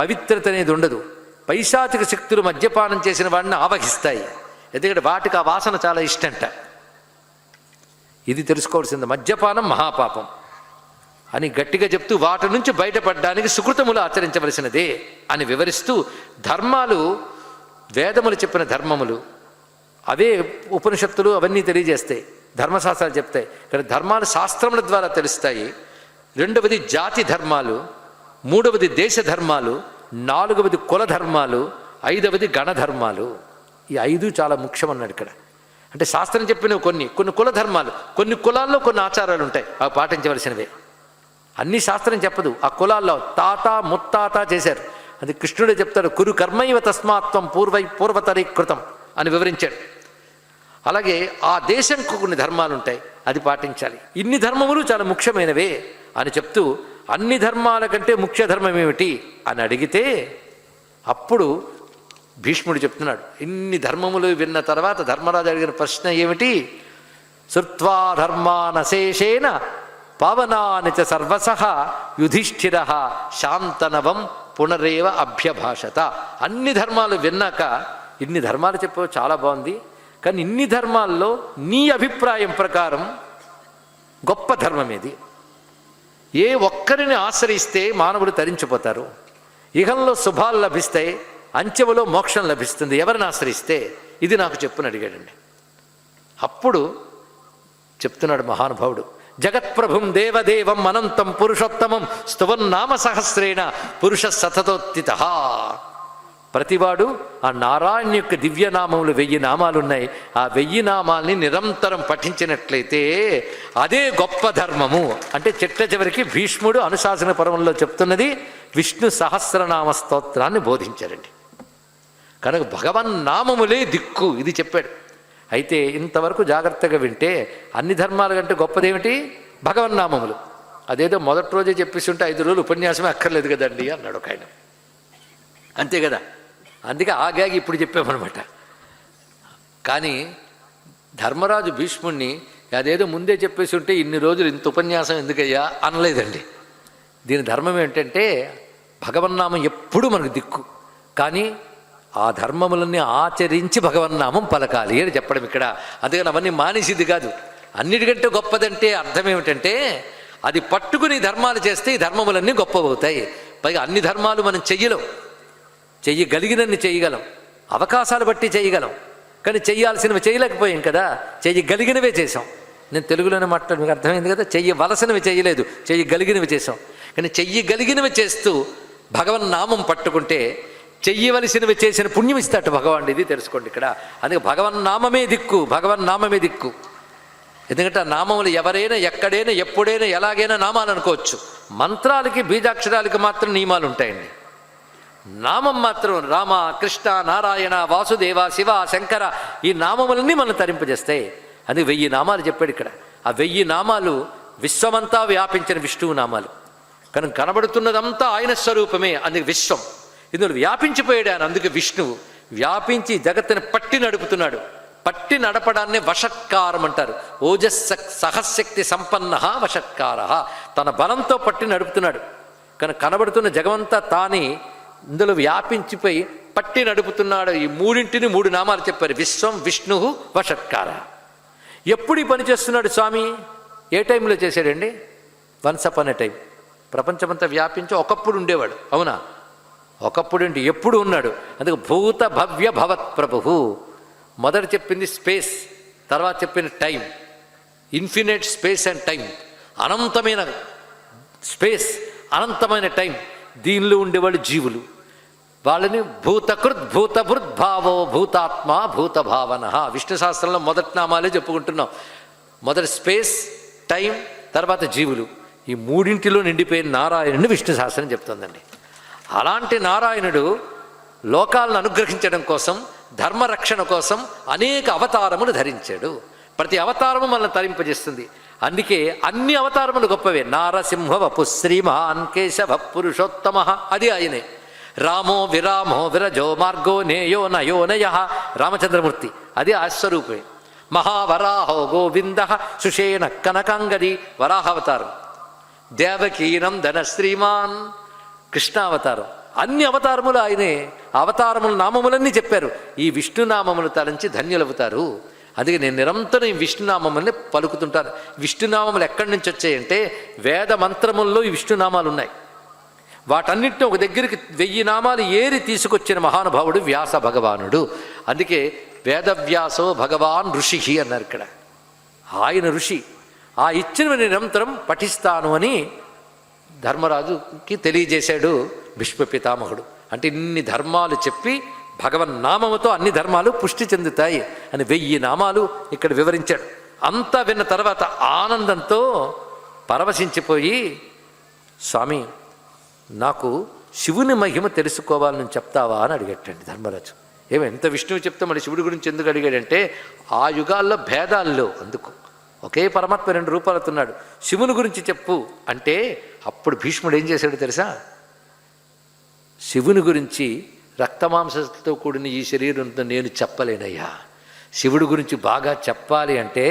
[SPEAKER 1] పవిత్రత అనేది ఉండదు. పైశాచిక శక్తులు మద్యపానం చేసిన వాడిని ఆవహిస్తాయి, ఎందుకంటే వాటికి ఆ వాసన చాలా ఇష్టంట. ఇది తెలుసుకోవాల్సింది. మద్యపానం మహాపాపం అని గట్టిగా చెప్తూ వాటి నుంచి బయటపడడానికి సుకృతములు ఆచరించవలసినదే అని వివరిస్తూ, ధర్మాలు వేదములు చెప్పిన ధర్మములు, అవే ఉపనిషత్తులు అవన్నీ తెలియజేస్తాయి, ధర్మశాస్త్రాలు చెప్తాయి. కానీ ధర్మాలు శాస్త్రముల ద్వారా తెలుస్తాయి. రెండవది జాతి ధర్మాలు, మూడవది దేశ ధర్మాలు, నాలుగవది కుల ధర్మాలు, ఐదవది గణధర్మాలు. ఈ 5 చాలా ముఖ్యమన్నాడు ఇక్కడ. అంటే శాస్త్రం చెప్పినవి కొన్ని కుల ధర్మాలు, కొన్ని కులాల్లో కొన్ని ఆచారాలు ఉంటాయి, అవి పాటించవలసినవే. అన్ని శాస్త్రం చెప్పదు. ఆ కులాల్లో తాత ముత్తాత చేశారు. అది కృష్ణుడే చెప్తాడు, కురు కర్మైవ తస్మాత్వం పూర్వతరీకృతం అని వివరించాడు. అలాగే ఆ దేశంకు కొన్ని ధర్మాలు ఉంటాయి, అది పాటించాలి. ఇన్ని ధర్మములు చాలా ముఖ్యమైనవే అని చెప్తూ, అన్ని ధర్మాల కంటే ముఖ్య ధర్మం ఏమిటి అని అడిగితే అప్పుడు భీష్ముడు చెప్తున్నాడు. ఇన్ని ధర్మములు విన్న తర్వాత ధర్మరాజు అడిగిన ప్రశ్న ఏమిటి? శృత్వా ధర్మానశేషేణ పవనాని చ సర్వసః యుధిష్ఠిర శాంతనవం పునరేవ అభ్యభాషత. అన్ని ధర్మాలు విన్నాక, ఇన్ని ధర్మాలు చెప్పావు, చాలా బాగుంది, కానీ ఇన్ని ధర్మాల్లో నీ అభిప్రాయం ప్రకారం గొప్ప ధర్మం ఏది? ఏ ఒక్కరిని ఆశ్రయిస్తే మానవుడు తరించిపోతారు, ఇహంలో శుభాలు లభిస్తాయి, అంచెములో మోక్షం లభిస్తుంది, ఎవరిని ఆశ్రయిస్తే? ఇది నాకు చెప్పుని అడిగాడండి. అప్పుడు చెప్తున్నాడు మహానుభావుడు, జగత్ప్రభుం దేవదేవం అనంతం పురుషోత్తమం స్తువన్నామ సహస్రేణ పురుష సతతోత్థిత. ప్రతివాడు ఆ నారాయణ యొక్క దివ్యనామములు 1000 నామాలున్నాయి. ఆ 1000 నామాల్ని నిరంతరం పఠించినట్లయితే అదే గొప్ప ధర్మము. అంటే చిట్ట చివరికి భీష్ముడు అనుశాసన పర్వంలో చెప్తున్నది విష్ణు సహస్రనామ స్తోత్రాన్ని బోధించారండి. కనుక భగవన్నామములే దిక్కు, ఇది చెప్పాడు. అయితే ఇంతవరకు జాగ్రత్తగా వింటే అన్ని ధర్మాల కంటే గొప్పదేమిటి? భగవన్నామములు. అదేదో మొదటి రోజే చెప్పేసి ఉంటే 5 రోజులు ఉపన్యాసమే అక్కర్లేదు కదండి అన్నాడు ఒక ఆయన. అంతే కదా, అందుకే ఆగాగి ఇప్పుడు చెప్పామన్నమాట. కానీ ధర్మరాజు భీష్ముణ్ణి అదేదో ముందే చెప్పేసి ఉంటే ఇన్ని రోజులు ఇంత ఉపన్యాసం ఎందుకయ్యా అనలేదండి. దీని ధర్మం ఏంటంటే భగవన్నామం ఎప్పుడు మనకు దిక్కు, కానీ ఆ ధర్మములన్నీ ఆచరించి భగవన్నామం పలకాలి అని చెప్పడం ఇక్కడ. అందుకని అవన్నీ మానేసిది కాదు. అన్నిటికంటే గొప్పదంటే అర్థం ఏమిటంటే అది పట్టుకుని ధర్మాలు చేస్తే ఈ ధర్మములన్నీ గొప్పవవుతాయి. పైగా అన్ని ధర్మాలు మనం చెయ్యగలిగినన్ని చేయగలం, అవకాశాలు బట్టి చేయగలం, కానీ చెయ్యాల్సినవి చేయలేకపోయాం కదా, చెయ్యగలిగినవే చేసాం. నేను తెలుగులోనే మాట్లాడు, మీకు అర్థమైంది కదా. చెయ్యవలసినవి చేయలేదు, చెయ్యగలిగినవి చేసాం. కానీ చెయ్యగలిగినవి చేస్తూ భగవన్నామం పట్టుకుంటే చెయ్యవలసినవి చేసిన పుణ్యం ఇస్తాడు భగవాన్. ఇది తెలుసుకోండి ఇక్కడ. అందుకే భగవన్నామమే దిక్కు, భగవన్నామమే దిక్కు. ఎందుకంటే ఆ నామములు ఎవరైనా ఎక్కడైనా ఎప్పుడైనా ఎలాగైనా నామాలు అనుకోవచ్చు. మంత్రాలకి బీజాక్షరాలకి మాత్రం నియమాలు ఉంటాయండి. నామం మాత్రం రామ, కృష్ణ, నారాయణ, వాసుదేవ, శివ, శంకర, ఈ నామములన్నీ మనం తరింపజేస్తాయి. అందుకే 1000 నామాలు చెప్పాడు ఇక్కడ. ఆ 1000 నామాలు విశ్వమంతా వ్యాపించిన విష్ణువు నామాలు. కనుక కనబడుతున్నదంతా ఆయన స్వరూపమే, అందుకే విశ్వం. ఇందులో వ్యాపించిపోయాడు ఆయన, అందుకే విష్ణువు. వ్యాపించి జగత్తుని పట్టి నడుపుతున్నాడు. పట్టి నడపడాన్నే వషట్కారం అంటారు. ఓజస్ సహశక్తి సంపన్న వషట్కార. తన బలంతో పట్టి నడుపుతున్నాడు. కనుక కనబడుతున్న జగమంతా తాని ఇందులో వ్యాపించిపోయి పట్టి నడుపుతున్నాడు. ఈ 3 నామాలు చెప్పారు, విశ్వం, విష్ణు, వషట్కార. ఎప్పుడు ఈ పని చేస్తున్నాడు స్వామి? ఏ టైంలో చేశాడండి? Once upon a time. ప్రపంచమంతా వ్యాపించి ఒకప్పుడు ఉండేవాడు, అవునా? ఒకప్పుడు ఏంటి, ఎప్పుడు ఉన్నాడు. అందుకే భూత భవ్య భవత్ ప్రభు. మొదట చెప్పింది స్పేస్, తర్వాత చెప్పింది time. Infinite space and time, అనంతమైన స్పేస్, అనంతమైన టైం. దీనిలో ఉండేవాళ్ళు జీవులు. వాళ్ళని భూతకృత్ భూతభృత్ భావో భూతాత్మ భూత భావన. విష్ణు శాస్త్రంలో మొదటి నామాలే చెప్పుకుంటున్నాం. మొదటి స్పేస్, టైం, తర్వాత జీవులు. ఈ మూడింటిలో నిండిపోయిన నారాయణుని విష్ణు శాస్త్రం చెప్తుందండి. అలాంటి నారాయణుడు లోకాలను అనుగ్రహించడం కోసం, ధర్మరక్షణ కోసం అనేక అవతారములు ధరించాడు. ప్రతి అవతారము మనల్ని తరింపజేస్తుంది. అందుకే అన్ని అవతారములు గొప్పవే. నారసింహ వపు శ్రీమాన్ కేశవ పురుషోత్తమ, అది ఆయనే. రామో విరామో విరజో మార్గో నేయో నయో నయ, రామచంద్రమూర్తి, అది ఆస్వరూపే. మహావరాహో గోవింద సుషేణ కనకాంగది, వరాహావతారం. దేవకీనందన శ్రీమాన్, కృష్ణావతారం. అన్ని అవతారములు ఆయనే. అవతారముల నామములన్నీ చెప్పారు. ఈ విష్ణునామములు తలంచి ధన్యులవుతారు. అందుకే నేను నిరంతరం ఈ విష్ణునామముల్ని పలుకుతుంటాను. విష్ణునామములు ఎక్కడి నుంచి వచ్చాయంటే వేద మంత్రముల్లో ఈ విష్ణునామాలు ఉన్నాయి. వాటన్నిటిని ఒక దగ్గరికి 1000 నామాలు ఏరి తీసుకొచ్చిన మహానుభావుడు వ్యాస భగవానుడు. అందుకే వేదవ్యాసో భగవాన్ ఋషి అన్నారు ఇక్కడ. ఆయన ఋషి. ఆ ఇచ్చిన నిరంతరం పఠిస్తాను అని ధర్మరాజుకి తెలియజేశాడు భీష్మ పితామహుడు. అంటే ఇన్ని ధర్మాలు చెప్పి భగవన్నామముతో అన్ని ధర్మాలు పుష్టి చెందుతాయి అని 1000 నామాలు ఇక్కడ వివరించాడు. అంతా విన్న తర్వాత ఆనందంతో పరవశించిపోయి, స్వామి నాకు శివుని మహిమ తెలుసుకోవాలని చెప్తావా అని అడిగట్టండి ధర్మరాజు. ఎంత విష్ణువు చెప్తే మళ్ళీ శివుడి గురించి ఎందుకు అడిగాడంటే, ఆ యుగాల్లో భేదాల్లో, అందుకు ఒకే పరమాత్మ 2 రూపాలతో ఉన్నాడు. శివుని గురించి చెప్పు అంటే అప్పుడు భీష్ముడు ఏం చేశాడు తెలుసా? శివుని గురించి రక్తమాంసతో కూడిన ఈ శరీరంతో నేను చెప్పలేనయ్యా. శివుడి గురించి బాగా చెప్పాలి అంటే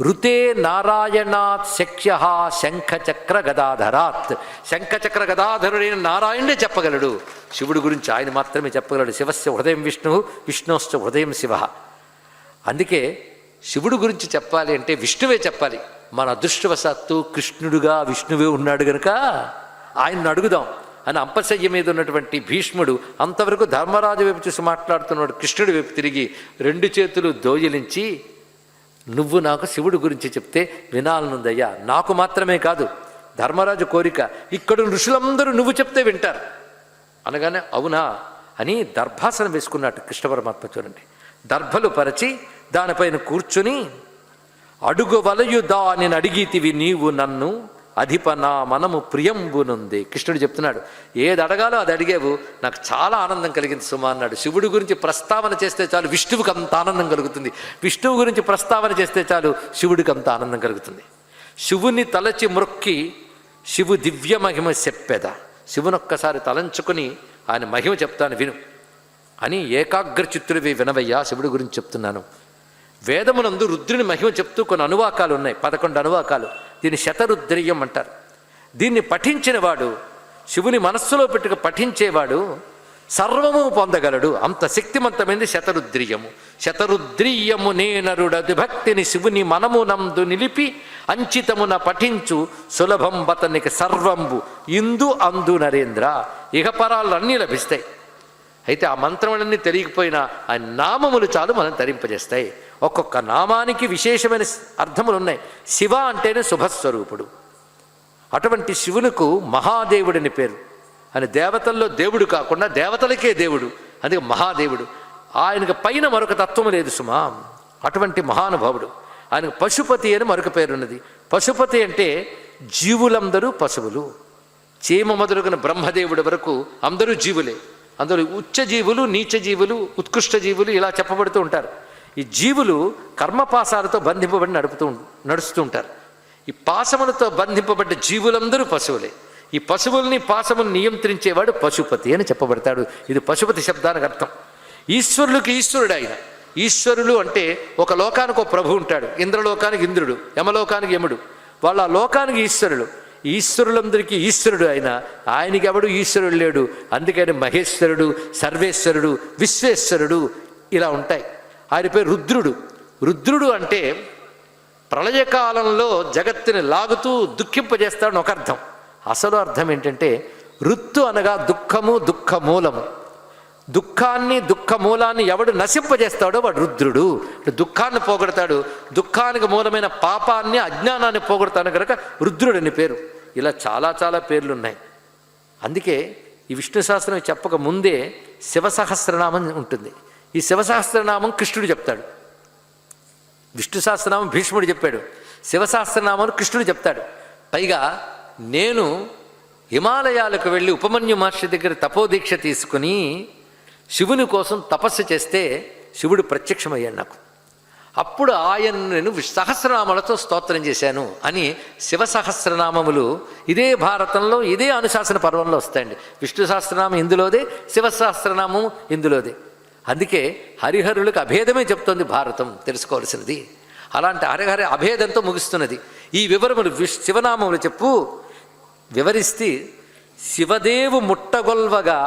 [SPEAKER 1] ఋతే నారాయణాత్ శక్య శంఖచక్ర గదాధరాత్. శంఖచక్ర గదాధరుడైన నారాయణుడే చెప్పగలడు శివుడి గురించి. ఆయన మాత్రమే చెప్పగలడు. శివస్య హృదయం విష్ణు, విష్ణుశ్చ హృదయం శివ. అందుకే శివుడి గురించి చెప్పాలి అంటే విష్ణువే చెప్పాలి. మన అదృష్టవశాత్తు కృష్ణుడుగా విష్ణువే ఉన్నాడు గనుక ఆయన్ని అడుగుదాం అని అంపశయ్య మీద ఉన్నటువంటి భీష్ముడు అంతవరకు ధర్మరాజు వైపు చూసి మాట్లాడుతున్నాడు. కృష్ణుడి వైపు తిరిగి 2 చేతులు దోయలించి, నువ్వు నాకు శివుడి గురించి చెప్తే వినాలనుందయ్యా. నాకు మాత్రమే కాదు, ధర్మరాజు కోరిక, ఇక్కడ ఋషులందరూ నువ్వు చెప్తే వింటారు అనగానే అవునా అని దర్భాసనం వేసుకున్నట్టు కృష్ణ పరమాత్మ. చూడండి, దర్భలు పరచి దానిపైన కూర్చుని, అడుగు వలయు దానిని అడిగితివి నీవు నన్ను అధిప నా మనము ప్రియంబునుంది. కృష్ణుడు చెప్తున్నాడు, ఏది అడగాలో అది అడిగేవు, నాకు చాలా ఆనందం కలిగింది సుమా అన్నాడు. శివుడి గురించి ప్రస్తావన చేస్తే చాలు విష్ణువుకి అంత ఆనందం కలుగుతుంది. విష్ణువు గురించి ప్రస్తావన చేస్తే చాలు శివుడికి అంత ఆనందం కలుగుతుంది. శివుని తలచి మ్రొక్కి శివు దివ్య మహిమ చెప్పేద. శివునొక్కసారి తలంచుకొని ఆయన మహిమ చెప్తాను విను అని ఏకాగ్ర చిత్తుడివి వినవయ్యా, శివుడి గురించి చెప్తున్నాను. వేదమునందు రుద్రుని మహిమ చెప్తూ కొన్ని అనువాకాలు ఉన్నాయి, 11 అనువాకాలు. దీన్ని శతరుద్రీయం అంటారు. దీన్ని పఠించిన వాడు, శివుని మనస్సులో పెట్టుకు పఠించేవాడు సర్వము పొందగలడు. అంత శక్తిమంతమైంది శతరుద్రీయము. శతరుద్రీయము నేనరుడది భక్తిని శివుని మనమునందు నిలిపి అంచితమున పఠించు సులభం బతనికి సర్వంబు ఇందు అందు నరేంద్ర. ఇహపరాలన్నీ లభిస్తాయి. అయితే ఆ మంత్రములన్నీ తెలియకపోయినా ఆ నామములు చాలు మనం తరింపజేస్తాయి. ఒక్కొక్క నామానికి విశేషమైన అర్థములు ఉన్నాయి. శివ అంటేనే శుభస్వరూపుడు. అటువంటి శివునికి మహాదేవుడిని పేరు. అని దేవతల్లో దేవుడు కాకుండా దేవతలకే దేవుడు, అందుకే మహాదేవుడు. ఆయనకు పైన మరొక తత్వము లేదు సుమా. అటువంటి మహానుభావుడు. ఆయనకు పశుపతి అని మరొక పేరున్నది. పశుపతి అంటే జీవులందరూ పశువులు. చీమ మొదలుగున బ్రహ్మదేవుడి వరకు అందరూ జీవులే. అందులో ఉచ్చ జీవులు, నీచ జీవులు, ఉత్కృష్ట జీవులు ఇలా చెప్పబడుతూ ఉంటారు. ఈ జీవులు కర్మపాసాలతో బంధింపబడి నడుస్తూ ఉంటారు. ఈ పాశములతో బంధింపబడ్డ జీవులందరూ పశువులే. ఈ పశువుల్ని పాశములు నియంత్రించేవాడు పశుపతి అని చెప్పబడతాడు. ఇది పశుపతి శబ్దానికి అర్థం. ఈశ్వరులకి ఈశ్వరుడు ఆయన. ఈశ్వరులు అంటే ఒక లోకానికి ఒక ప్రభు ఉంటాడు. ఇంద్రలోకానికి ఇంద్రుడు, యమలోకానికి యముడు. వాళ్ళ లోకానికి ఈశ్వరులు. ఈశ్వరులందరికీ ఈశ్వరుడు ఆయన. ఆయనకి ఎవడు ఈశ్వరుడు లేడు. అందుకని మహేశ్వరుడు, సర్వేశ్వరుడు, విశ్వేశ్వరుడు ఇలా ఉంటాయి. ఆయన పేరు రుద్రుడు. రుద్రుడు అంటే ప్రళయకాలంలో జగత్తుని లాగుతూ దుఃఖింపజేస్తాడని ఒక అర్థం. అసలు అర్థం ఏంటంటే రుత్తు అనగా దుఃఖము, దుఃఖమూలము. దుఃఖాన్ని, దుఃఖమూలాన్ని ఎవడు నశింపజేస్తాడో వాడు రుద్రుడు. దుఃఖాన్ని పోగొడతాడు, దుఃఖానికి మూలమైన పాపాన్ని, అజ్ఞానాన్ని పోగొడతాడు కనుక రుద్రుడని పేరు. ఇలా చాలా చాలా పేర్లు ఉన్నాయి. అందుకే ఈ విష్ణు సహస్రం చెప్పక ముందే శివసహస్రనామం ఉంటుంది. ఈ శివసహస్రనామం కృష్ణుడు చెప్తాడు. విష్ణు సహస్రనామం భీష్ముడు చెప్పాడు, శివసహస్రనామం కృష్ణుడు చెప్తాడు. పైగా నేను హిమాలయాలకు వెళ్ళి ఉపమన్యు మహర్షి దగ్గర తపోదీక్ష తీసుకుని శివుని కోసం తపస్సు చేస్తే శివుడు ప్రత్యక్షమయ్యాడు నాకు. అప్పుడు ఆయన నేను సహస్రనామాలతో స్తోత్రం చేశాను అని శివసహస్రనామములు ఇదే భారతంలో, ఇదే అనుశాసన పర్వంలో వస్తాయండి. విష్ణు సహస్రనామం ఇందులోదే, శివసహస్రనామం ఇందులోదే. అందుకే హరిహరులకు అభేదమే చెప్తోంది భారతం, తెలుసుకోవాల్సినది. అలాంటి హరిహరి అభేదంతో ముగిస్తున్నది. ఈ వివరములు శివనామములు చెప్పు వివరిస్తే, శివదేవు ముట్టగొల్వగా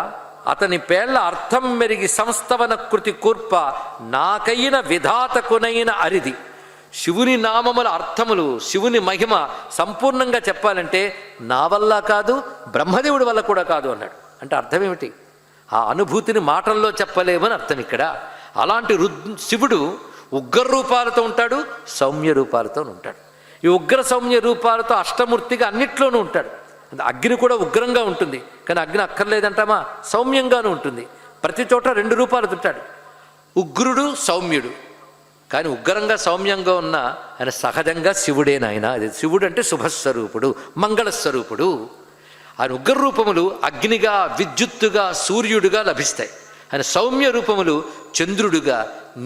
[SPEAKER 1] అతని పేళ్ల అర్థం మెరిగి సంస్థవన కృతి కూర్ప నాకైన విధాతకునైన అరిది. శివుని నామముల అర్థములు, శివుని మహిమ సంపూర్ణంగా చెప్పాలంటే నా వల్ల కాదు, బ్రహ్మదేవుడి వల్ల కూడా కాదు అన్నాడు. అంటే అర్థం ఏమిటి? ఆ అనుభూతిని మాటల్లో చెప్పలేమని అర్థం ఇక్కడ. అలాంటి శివుడు ఉగ్ర రూపాలతో ఉంటాడు, సౌమ్య రూపాలతో ఉంటాడు. ఈ ఉగ్ర సౌమ్య రూపాలతో అష్టమూర్తిగా అన్నిట్లోనూ ఉంటాడు. అగ్ని కూడా ఉగ్రంగా ఉంటుంది, కానీ అగ్ని అక్కర్లేదంటామా, సౌమ్యంగానూ ఉంటుంది. ప్రతి చోట రెండు రూపాలు ఉంటాడు, ఉగ్రుడు, సౌమ్యుడు. కానీ ఉగ్రంగా సౌమ్యంగా ఉన్న ఆయన సహజంగా శివుడేనాయన. అది శివుడు అంటే శుభస్వరూపుడు, మంగళస్వరూపుడు. ఆయన ఉగ్ర రూపములు అగ్నిగా, విద్యుత్తుగా, సూర్యుడుగా లభిస్తాయి. ఆయన సౌమ్య రూపములు చంద్రుడుగా,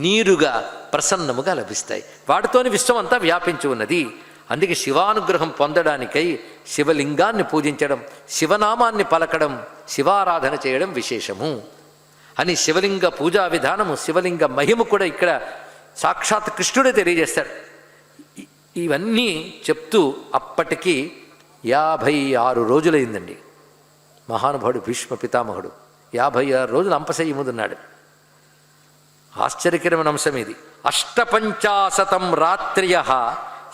[SPEAKER 1] నీరుగా, ప్రసన్నముగా లభిస్తాయి. వాటితోని విశ్వం అంతా వ్యాపించి ఉన్నది. అందుకే శివానుగ్రహం పొందడానికై శివలింగాన్ని పూజించడం, శివనామాన్ని పలకడం, శివారాధన చేయడం విశేషము అని శివలింగ పూజా విధానము, శివలింగ మహిమ కూడా ఇక్కడ సాక్షాత్ కృష్ణుడే తెలియజేస్తాడు. ఇవన్నీ చెప్తూ అప్పటికి 56 రోజులైందండి. మహానుభావుడు భీష్మ పితామహుడు 56 రోజులు అంపశయ్య ముందున్నాడు. ఆశ్చర్యకరమైన అంశం ఇది. 850 రాత్రియ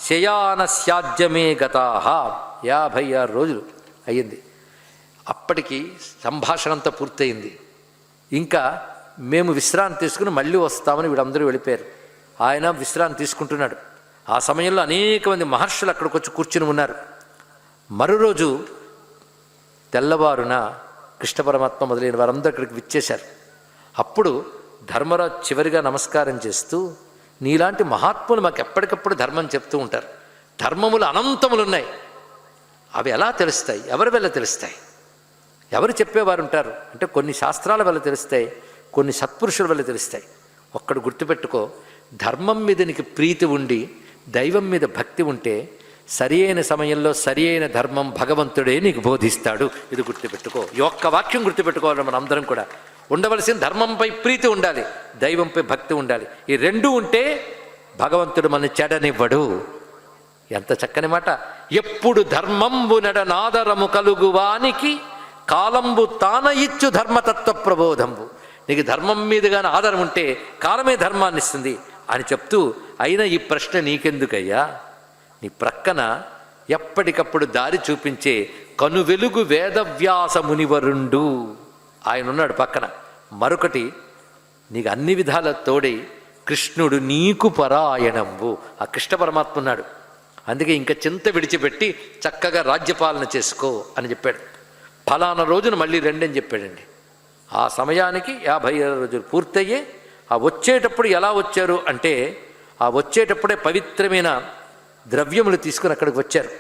[SPEAKER 1] శయాన స్యాజ్యమే గతాహ. 56 రోజులు అయ్యింది. అప్పటికి సంభాషణంతా పూర్తయింది. ఇంకా మేము విశ్రాంతి తీసుకుని మళ్ళీ వస్తామని వీళ్ళందరూ వెళ్ళిపోయారు. ఆయన విశ్రాంతి తీసుకుంటున్నాడు. ఆ సమయంలో అనేక మంది మహర్షులు అక్కడికి వచ్చి కూర్చుని ఉన్నారు. మరో రోజు తెల్లవారున కృష్ణ పరమాత్మ మొదలైన వారందరూ అక్కడికి విచ్చేశారు. అప్పుడు ధర్మరాజు చివరిగా నమస్కారం చేస్తూ, నీలాంటి మహాత్ములు మాకు ఎప్పటికప్పుడు ధర్మం చెప్తూ ఉంటారు. ధర్మములు అనంతములు ఉన్నాయి, అవి ఎలా తెలుస్తాయి, ఎవరి వల్ల తెలుస్తాయి, ఎవరు చెప్పేవారు ఉంటారు అంటే కొన్ని శాస్త్రాల వల్ల తెలుస్తాయి, కొన్ని సత్పురుషుల వల్ల తెలుస్తాయి. ఒక్కడు గుర్తుపెట్టుకో, ధర్మం మీద నీకు ప్రీతి ఉండి దైవం మీద భక్తి ఉంటే సరి అయిన సమయంలో సరి అయిన ధర్మం భగవంతుడే నీకు బోధిస్తాడు. ఇది గుర్తుపెట్టుకో. ఈ ఒక్క వాక్యం గుర్తుపెట్టుకోవాలి. మనం అందరం కూడా ఉండవలసిన ధర్మంపై ప్రీతి ఉండాలి, దైవంపై భక్తి ఉండాలి. ఈ రెండూ ఉంటే భగవంతుడు మన చెడనివ్వడు. ఎంత చక్కని మాట. ఎప్పుడు ధర్మంబు నడనాదరము కలుగువానికి కాలంబు తాన ఇచ్చు ధర్మతత్వ ప్రబోధంబు. నీకు ధర్మం మీద కానీ ఆధారం ఉంటే కాలమే ధర్మాన్ని ఇస్తుంది అని చెప్తూ, అయినా ఈ ప్రశ్న నీకెందుకయ్యా, నీ ప్రక్కన ఎప్పటికప్పుడు దారి చూపించే కనువెలుగు వేదవ్యాస మునివరుండు ఆయన ఉన్నాడు పక్కన. మరొకటి, నీకు అన్ని విధాల తోడై కృష్ణుడు నీకు పరాయణంబు. ఆ కృష్ణ పరమాత్మ ఉన్నాడు. అందుకే ఇంకా చింత విడిచిపెట్టి చక్కగా రాజ్యపాలన చేసుకో అని చెప్పాడు. ఫలానా రోజున మళ్ళీ రెండని చెప్పాడండి. ఆ సమయానికి 57 రోజులు పూర్తయ్యే. ఆ వచ్చేటప్పుడు ఎలా వచ్చారు అంటే, ఆ వచ్చేటప్పుడే పవిత్రమైన ద్రవ్యములు తీసుకుని అక్కడికి వచ్చారు.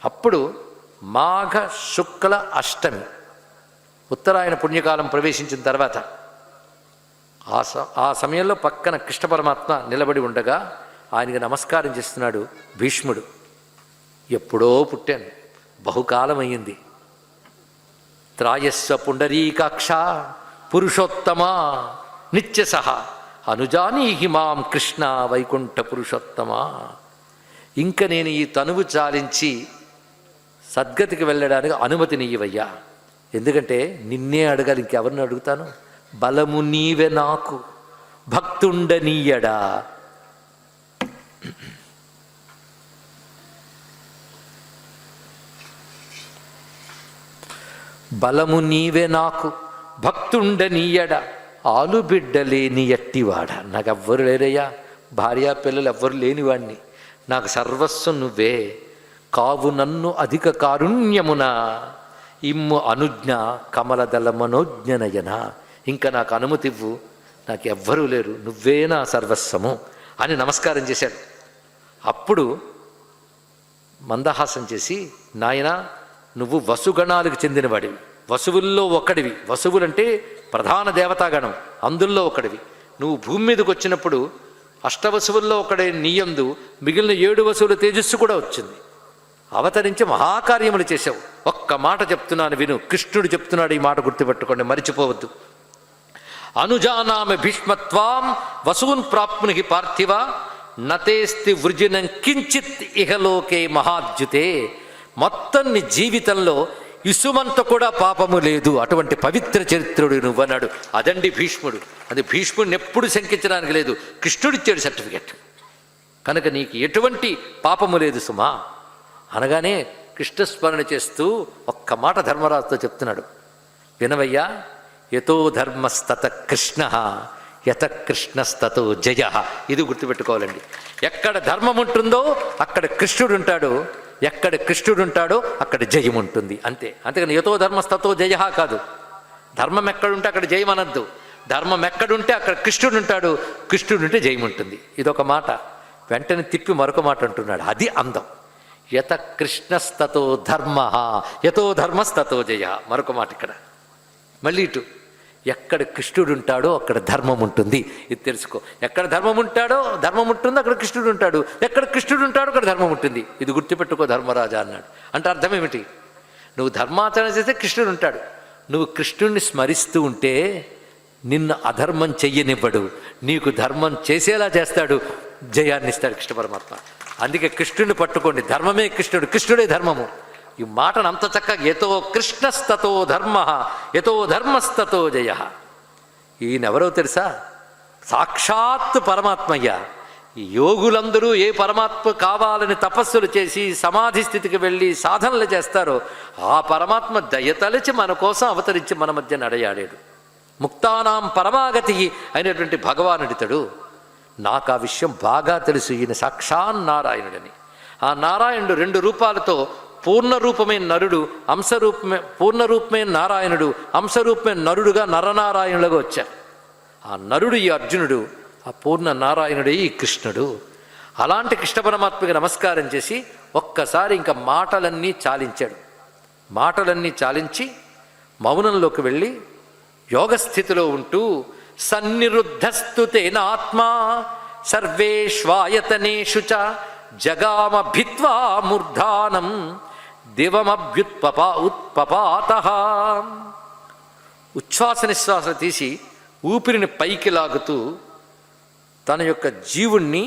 [SPEAKER 1] అప్పుడు మాఘ శుక్ల అష్టమి, ఉత్తరాయణ పుణ్యకాలం ప్రవేశించిన తర్వాత ఆ సమయంలో పక్కన కృష్ణ పరమాత్మ నిలబడి ఉండగా ఆయనకి నమస్కారం చేస్తున్నాడు భీష్ముడు. ఎప్పుడో పుట్టాను, బహుకాలం అయ్యింది. త్రాయస్వ పుండరీకాక్ష పురుషోత్తమా నిత్యసహ అనుజానీహి మాం కృష్ణ వైకుంఠ పురుషోత్తమా. ఇంక నేను ఈ తనువు చాలించి సద్గతికి వెళ్ళడానికి అనుమతినియ్యవయ్యా. ఎందుకంటే నిన్నే అడగాలి, ఇంకెవరిని అడుగుతాను. బలము నీవే నాకు భక్తుండనీయడా. బలము నీవే నాకు భక్తుండ నీయడ ఆలుబిడ్డలేని ఎట్టివాడ. నాకు ఎవ్వరు లేరయ్యా, భార్యా పిల్లలు ఎవ్వరు లేనివాడిని, నాకు సర్వస్వం నువ్వే. కావు నన్ను అధిక కారుణ్యమున ఇమ్ము అనుజ్ఞ కమలదళ మనోజ్ఞనయన. ఇంకా నాకు అనుమతి ఇవ్వు, నాకు ఎవ్వరూ లేరు, నువ్వే నా సర్వస్వము అని నమస్కారం చేశాడు. అప్పుడు మందహాసం చేసి, నాయనా నువ్వు వసుగణాలకు చెందినవాడివి, వసువుల్లో ఒకడివి. వసువులంటే ప్రధాన దేవతాగణం, అందుల్లో ఒకడివి. నువ్వు భూమి మీదకి వచ్చినప్పుడు అష్టవసువుల్లో ఒకడే నీయందు మిగిలిన 7 వసువుల తేజస్సు కూడా వచ్చింది. అవతరించి మహాకార్యములు చేశావు. ఒక్క మాట చెప్తున్నాను విను, కృష్ణుడు చెప్తున్నాడు, ఈ మాట గుర్తుపెట్టుకోండి, మరిచిపోవద్దు. అనుజానామి భీష్మత్వాం వసూన్ ప్రాప్నుహి పార్థివ నతేస్తి వృజినం కించిత్ ఇహలోకే మహాద్యుతే. మొత్తం నీ జీవితంలో ఇసుమంత కూడా పాపము లేదు, అటువంటి పవిత్ర చరిత్రుడు నువ్వన్నాడు. అదండి భీష్ముడు. అది భీష్ముడిని ఎప్పుడు శంకించడానికి లేదు, కృష్ణుడిచ్చాడు సర్టిఫికెట్. కనుక నీకు ఎటువంటి పాపము లేదు సుమా అనగానే కృష్ణస్మరణ చేస్తూ ఒక్క మాట ధర్మరాజుతో చెప్తున్నాడు, వినవయ్యా. యతో ధర్మస్తత కృష్ణ యత కృష్ణస్తతో జయ. ఇది గుర్తుపెట్టుకోవాలండి. ఎక్కడ ధర్మం ఉంటుందో అక్కడ కృష్ణుడు ఉంటాడు, ఎక్కడ కృష్ణుడు ఉంటాడో అక్కడ జయం ఉంటుంది, అంతే. అంతేకాని యతో ధర్మస్తతో జయ కాదు. ధర్మం ఎక్కడుంటే అక్కడ జయం అనద్దు. ధర్మం ఎక్కడుంటే అక్కడ కృష్ణుడు ఉంటాడు, కృష్ణుడు ఉంటే జయం ఉంటుంది. ఇదొక మాట. వెంటనే తిప్పి మరొక మాట అంటున్నాడు, అది అందం. యత కృష్ణస్తతో ధర్మ యతో ధర్మస్తతో జయ. మరొక మాట ఇక్కడ మళ్ళీ ఇటు, ఎక్కడ కృష్ణుడు ఉంటాడో అక్కడ ధర్మం ఉంటుంది. ఇది తెలుసుకో. ఎక్కడ ధర్మం ఉంటాడో ధర్మం ఉంటుందో అక్కడ కృష్ణుడు ఉంటాడు, ఎక్కడ కృష్ణుడు ఉంటాడో అక్కడ ధర్మం ఉంటుంది. ఇది గుర్తుపెట్టుకో ధర్మరాజా అన్నాడు. అంటే అర్థం ఏమిటి? నువ్వు ధర్మాచరణ చేస్తే కృష్ణుడు ఉంటాడు, నువ్వు కృష్ణుడిని స్మరిస్తూ ఉంటే నిన్ను అధర్మం చెయ్యనివ్వడు, నీకు ధర్మం చేసేలా చేస్తాడు, జయాన్ని ఇస్తాడు కృష్ణ పరమాత్మ. అందుకే కృష్ణుడిని పట్టుకోండి, ధర్మమే కృష్ణుడు, కృష్ణుడే ధర్మము. ఈ మాటను అంత చక్కగా యతో కృష్ణస్తతో ధర్మ యతో ధర్మస్తతో జయ. ఈయనెవరో తెలుసా? సాక్షాత్ పరమాత్మయ్య. ఈ యోగులందరూ ఏ పరమాత్మ కావాలని తపస్సులు చేసి సమాధి స్థితికి వెళ్ళి సాధనలు చేస్తారో ఆ పరమాత్మ దయతలిచి మన కోసం అవతరించి మన మధ్య నడయాడాడు. ముక్తానాం పరమాగతి అయినటువంటి భగవానుడితడు. నాకు ఆ విషయం బాగా తెలుసు, ఈయన సాక్షాన్ నారాయణుడని. ఆ నారాయణుడు 2 రూపాలతో పూర్ణరూపమైన నరుడు, పూర్ణరూపమైన నారాయణుడు, అంశరూపమైన నరుడుగా నరనారాయణులుగా వచ్చారు. ఆ నరుడు ఈ అర్జునుడు, ఆ పూర్ణ నారాయణుడే ఈ కృష్ణుడు. అలాంటి కృష్ణ పరమాత్మకి నమస్కారం చేసి ఒక్కసారి ఇంకా మాటలన్నీ చాలించాడు. మాటలన్నీ చాలించి మౌనంలోకి వెళ్ళి యోగస్థితిలో ఉంటూ సన్నిరుద్ధస్తు తేనాత్మా సర్వేష్వాయతనేషు చ జగామ భిత్వా మూర్ధానం దివమభ్యుత్పపాతః. ఉచ్ఛ్వాస నిశ్వాస తీసి ఊపిరిని పైకి లాగుతూ తన యొక్క జీవుణ్ణి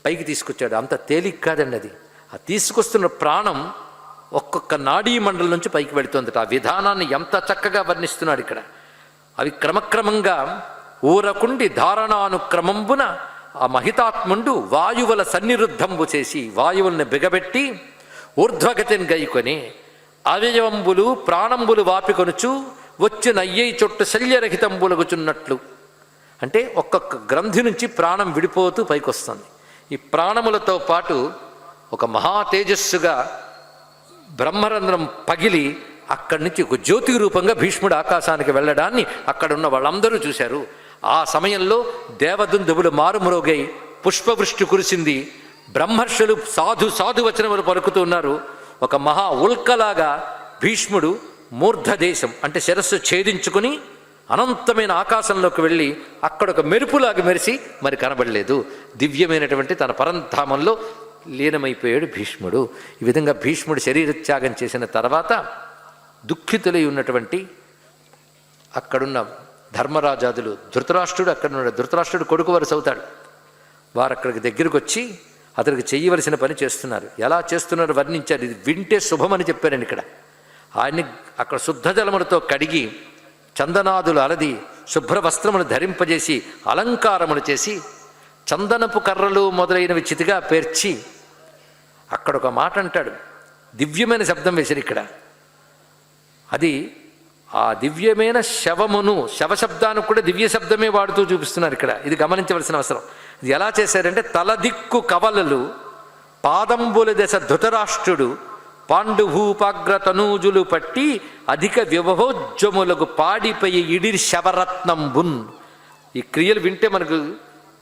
[SPEAKER 1] పైకి తీసుకొచ్చాడు. అంత తేలిక కాదండి అది. ఆ తీసుకొస్తున్న ప్రాణం ఒక్కొక్క నాడీ మండలం నుంచి పైకి వెళుతుంది. ఆ విధానాన్ని ఎంత చక్కగా వర్ణిస్తున్నాడు ఇక్కడ. అవి క్రమక్రమంగా ఊరకుండి ధారణానుక్రమంబున ఆ మహితాత్ముండు వాయువుల సన్నిరుద్ధంబు చేసి వాయువుల్ని బిగబెట్టి ఊర్ధ్వగతిని గైకొని అవయవంబులు ప్రాణంబులు వాపికొనుచు వచ్చిన అయ్యై చొట్టు శల్యరహితంబులగుచున్నట్లు. అంటే ఒక్కొక్క గ్రంథి నుంచి ప్రాణం విడిపోతూ పైకొస్తుంది. ఈ ప్రాణములతో పాటు ఒక మహా తేజస్సుగా బ్రహ్మరంధ్రం పగిలి అక్కడి నుంచి ఒక జ్యోతి రూపంగా భీష్ముడు ఆకాశానికి వెళ్ళడాన్ని అక్కడున్న వాళ్ళందరూ చూశారు. ఆ సమయంలో దేవదుందువులు మారుమ్రోగై పుష్పవృష్టి కురిసింది. బ్రహ్మర్షులు సాధు వచనములు పలుకుతూ ఉన్నారు. ఒక మహా ఉల్కలాగా భీష్ముడు మూర్ధదేశం అంటే శిరస్సు ఛేదించుకుని అనంతమైన ఆకాశంలోకి వెళ్ళి అక్కడ ఒక మెరుపులాగా మెరిసి మరి కనబడలేదు. దివ్యమైనటువంటి తన పరంధామంలో లీనమైపోయాడు భీష్ముడు. ఈ విధంగా భీష్ముడు శరీరత్యాగం చేసిన తర్వాత దుఃఖితులై ఉన్నటువంటి అక్కడున్న ధర్మరాజాదులు, ధృతరాష్ట్రుడు అక్కడున్న ధృతరాష్ట్రుడు కొడుకు వరుస అవుతాడు. వారు అక్కడికి దగ్గరకు వచ్చి అతనికి చేయవలసిన పని చేస్తున్నారు. ఎలా చేస్తున్నారో వర్ణించారు. ఇది వింటే శుభమని చెప్పారండి. ఇక్కడ ఆయన్ని అక్కడ శుద్ధ జలములతో కడిగి చందనాదులు అలది శుభ్ర వస్త్రములు ధరింపజేసి అలంకారములు చేసి చందనపు కర్రలు మొదలైనవి చితిగా పేర్చి అక్కడ ఒక మాట అంటాడు. దివ్యమైన శబ్దం వేశారు ఇక్కడ. అది ఆ దివ్యమైన శవమును, శవశబ్దానికి కూడా దివ్య శబ్దమే వాడుతూ చూపిస్తున్నారు ఇక్కడ. ఇది గమనించవలసిన అవసరం. ఇది ఎలా చేశారంటే, తలదిక్కు కవలలు పాదంబుల దశ ధృతరాష్ట్రుడు పాండుభూపాగ్ర తనూజులు పట్టి అధిక విభవోజ్జములకు పాడిపై ఇడిరి శవరత్నంబున్. ఈ క్రియలు వింటే మనకు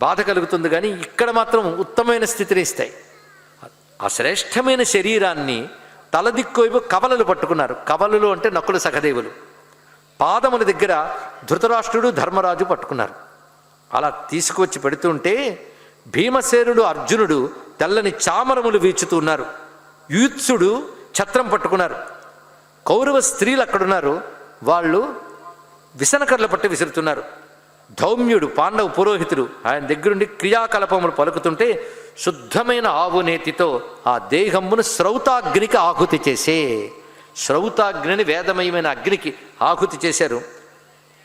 [SPEAKER 1] బాధ కలుగుతుంది, కానీ ఇక్కడ మాత్రం ఉత్తమమైన స్థితిని ఇస్తాయి. ఆ శ్రేష్టమైన శరీరాన్ని తలదిక్కు వైపు కవలలు పట్టుకున్నారు. కవలలు అంటే నకుల సహదేవులు. పాదముల దగ్గర ధృతరాష్ట్రుడు ధర్మరాజు పట్టుకున్నారు. అలా తీసుకువచ్చి పెడుతుంటే భీమసేనుడు అర్జునుడు తెల్లని చామరములు వీచుతున్నారు. యూత్సుడు ఛత్రం పట్టుకున్నారు. కౌరవ స్త్రీలు అక్కడున్నారు, వాళ్ళు విసనకర్ల పట్టి విసురుతున్నారు. ధౌమ్యుడు పాండవ పురోహితుడు ఆయన దగ్గరుండి క్రియాకలాపములు పలుకుతుంటే శుద్ధమైన ఆవు నేతితో ఆ దేహమును శ్రౌతాగ్నికి ఆహుతి చేసే. శ్రౌతాగ్నిని వేదమయమైన అగ్నికి ఆహుతి చేశారు.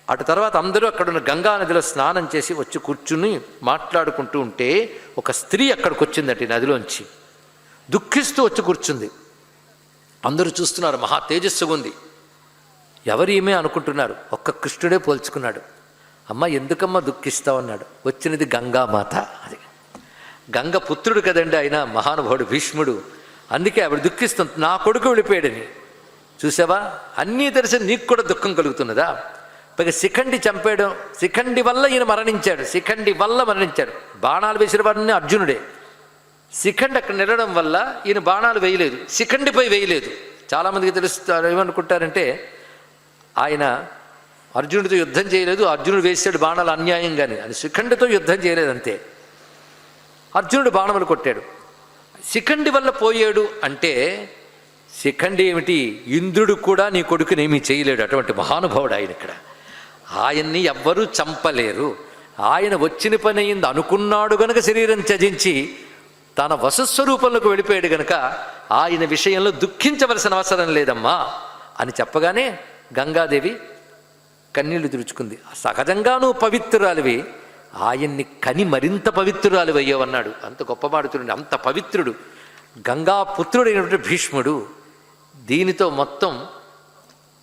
[SPEAKER 1] అటు తర్వాత అందరూ అక్కడున్న గంగానదిలో స్నానం చేసి వచ్చి కూర్చుని మాట్లాడుకుంటూ ఉంటే ఒక స్త్రీ అక్కడికి వచ్చిందట నదిలోంచి. దుఃఖిస్తూ వచ్చి కూర్చుంది. అందరూ చూస్తున్నారు, మహా తేజస్సుగా ఉంది. ఎవరేమే అనుకుంటున్నారు. ఒక్క కృష్ణుడే పోల్చుకున్నాడు. అమ్మ ఎందుకమ్మా దుఃఖిస్తావు అన్నాడు. వచ్చినది గంగామాత. అది గంగ పుత్రుడు కదండి ఆయన, మహానుభావుడు భీష్ముడు. అందుకే ఆవిడ దుఃఖిస్తుంది, నా కొడుకు వెళ్ళిపోయాడని. చూసావా, అన్నీ తెలిసి నీకు కూడా దుఃఖం కలుగుతున్నదా? పైగా శిఖండి చంపేయడం, శిఖండి వల్ల ఈయన మరణించాడు. శిఖండి వల్ల మరణించాడు. బాణాలు వేసిన వాడిని అర్జునుడే. శిఖండి అక్కడ నిలడం వల్ల ఈయన బాణాలు వేయలేదు, శిఖండిపై వేయలేదు. చాలామందికి తెలుస్తారు, ఏమనుకుంటారంటే ఆయన అర్జునుడితో యుద్ధం చేయలేదు, అర్జునుడు వేసాడు బాణాలు అన్యాయంగానే. అది శిఖండితో యుద్ధం చేయలేదు అంతే. అర్జునుడు బాణములు కొట్టాడు, శిఖండి వల్ల పోయాడు అంటే శిఖండి ఏమిటి, ఇంద్రుడు కూడా నీ కొడుకునేమీ చేయలేడు. అటువంటి మహానుభావుడు ఆయన. ఇక్కడ ఆయన్ని ఎవ్వరూ చంపలేరు. ఆయన వచ్చిన పని అయింది అనుకున్నాడు గనక శరీరం త్యజించి తన వసుస్వరూపంలోకి వెళ్ళిపోయాడు గనక ఆయన విషయంలో దుఃఖించవలసిన అవసరం లేదమ్మా అని చెప్పగానే గంగాదేవి కన్నీళ్లు తుడుచుకుంది. సహజంగా నువ్వు పవిత్రురాలివి, ఆయన్ని కని మరింత పవిత్రురాలివి అయ్యావన్నాడు. అంత గొప్ప మాడుతుడు, అంత పవిత్రుడు గంగాపుత్రుడైనటువంటి భీష్ముడు. దీనితో మొత్తం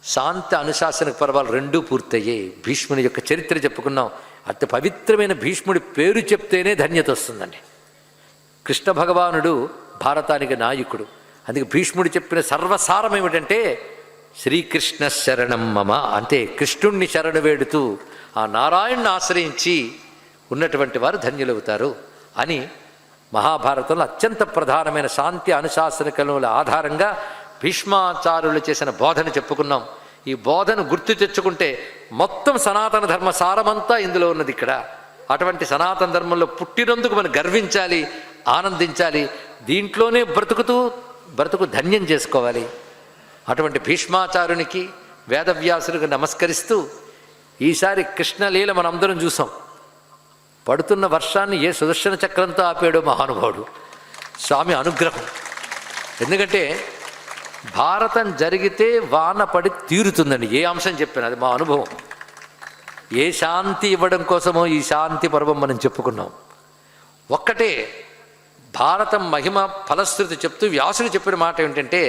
[SPEAKER 1] శాంతి అనుశాసన పర్వాలు రెండూ పూర్తయ్యాయి. భీష్ముని యొక్క చరిత్ర చెప్పుకున్నాం. అతి పవిత్రమైన భీష్ముడి పేరు చెప్తేనే ధన్యత వస్తుందండి. కృష్ణ భగవానుడు భారతానికి నాయకుడు. అందుకే భీష్ముడు చెప్పిన సర్వసారం ఏమిటంటే శ్రీకృష్ణ శరణం మమ, అంతే. కృష్ణుణ్ణి శరణు వేడుతూ ఆ నారాయణ్ణి ఆశ్రయించి ఉన్నటువంటి వారు ధన్యులవుతారు అని మహాభారతంలో అత్యంత ప్రధానమైన శాంతి అనుశాసన కలుల ఆధారంగా భీష్మాచార్యులు చేసిన బోధన చెప్పుకున్నాం. ఈ బోధను గుర్తు తెచ్చుకుంటే మొత్తం సనాతన ధర్మ సారమంతా ఇందులో ఉన్నది ఇక్కడ. అటువంటి సనాతన ధర్మంలో పుట్టినందుకు మనం గర్వించాలి, ఆనందించాలి. దీంట్లోనే బ్రతుకు ధన్యం చేసుకోవాలి. అటువంటి భీష్మాచార్యునికి వేదవ్యాసుడికి నమస్కరిస్తూ ఈసారి కృష్ణలీల మనందరం చూసాం. పడుతున్న వర్షాన్ని ఏ సుదర్శన చక్రంతో ఆపాడో మహానుభావుడు. స్వామి అనుగ్రహం. ఎందుకంటే భారతం జరిగితే వాన పడి తీరుతుందండి. ఏ అంశం చెప్పినా అది మా అనుభవం. ఏ శాంతి ఇవ్వడం కోసమో ఈ శాంతి పర్వం మనం చెప్పుకున్నాం. ఒక్కటే భారతం మహిమ ఫలశ్రుతి చెప్తూ వ్యాసుడు చెప్పిన మాట ఏమిటంటే,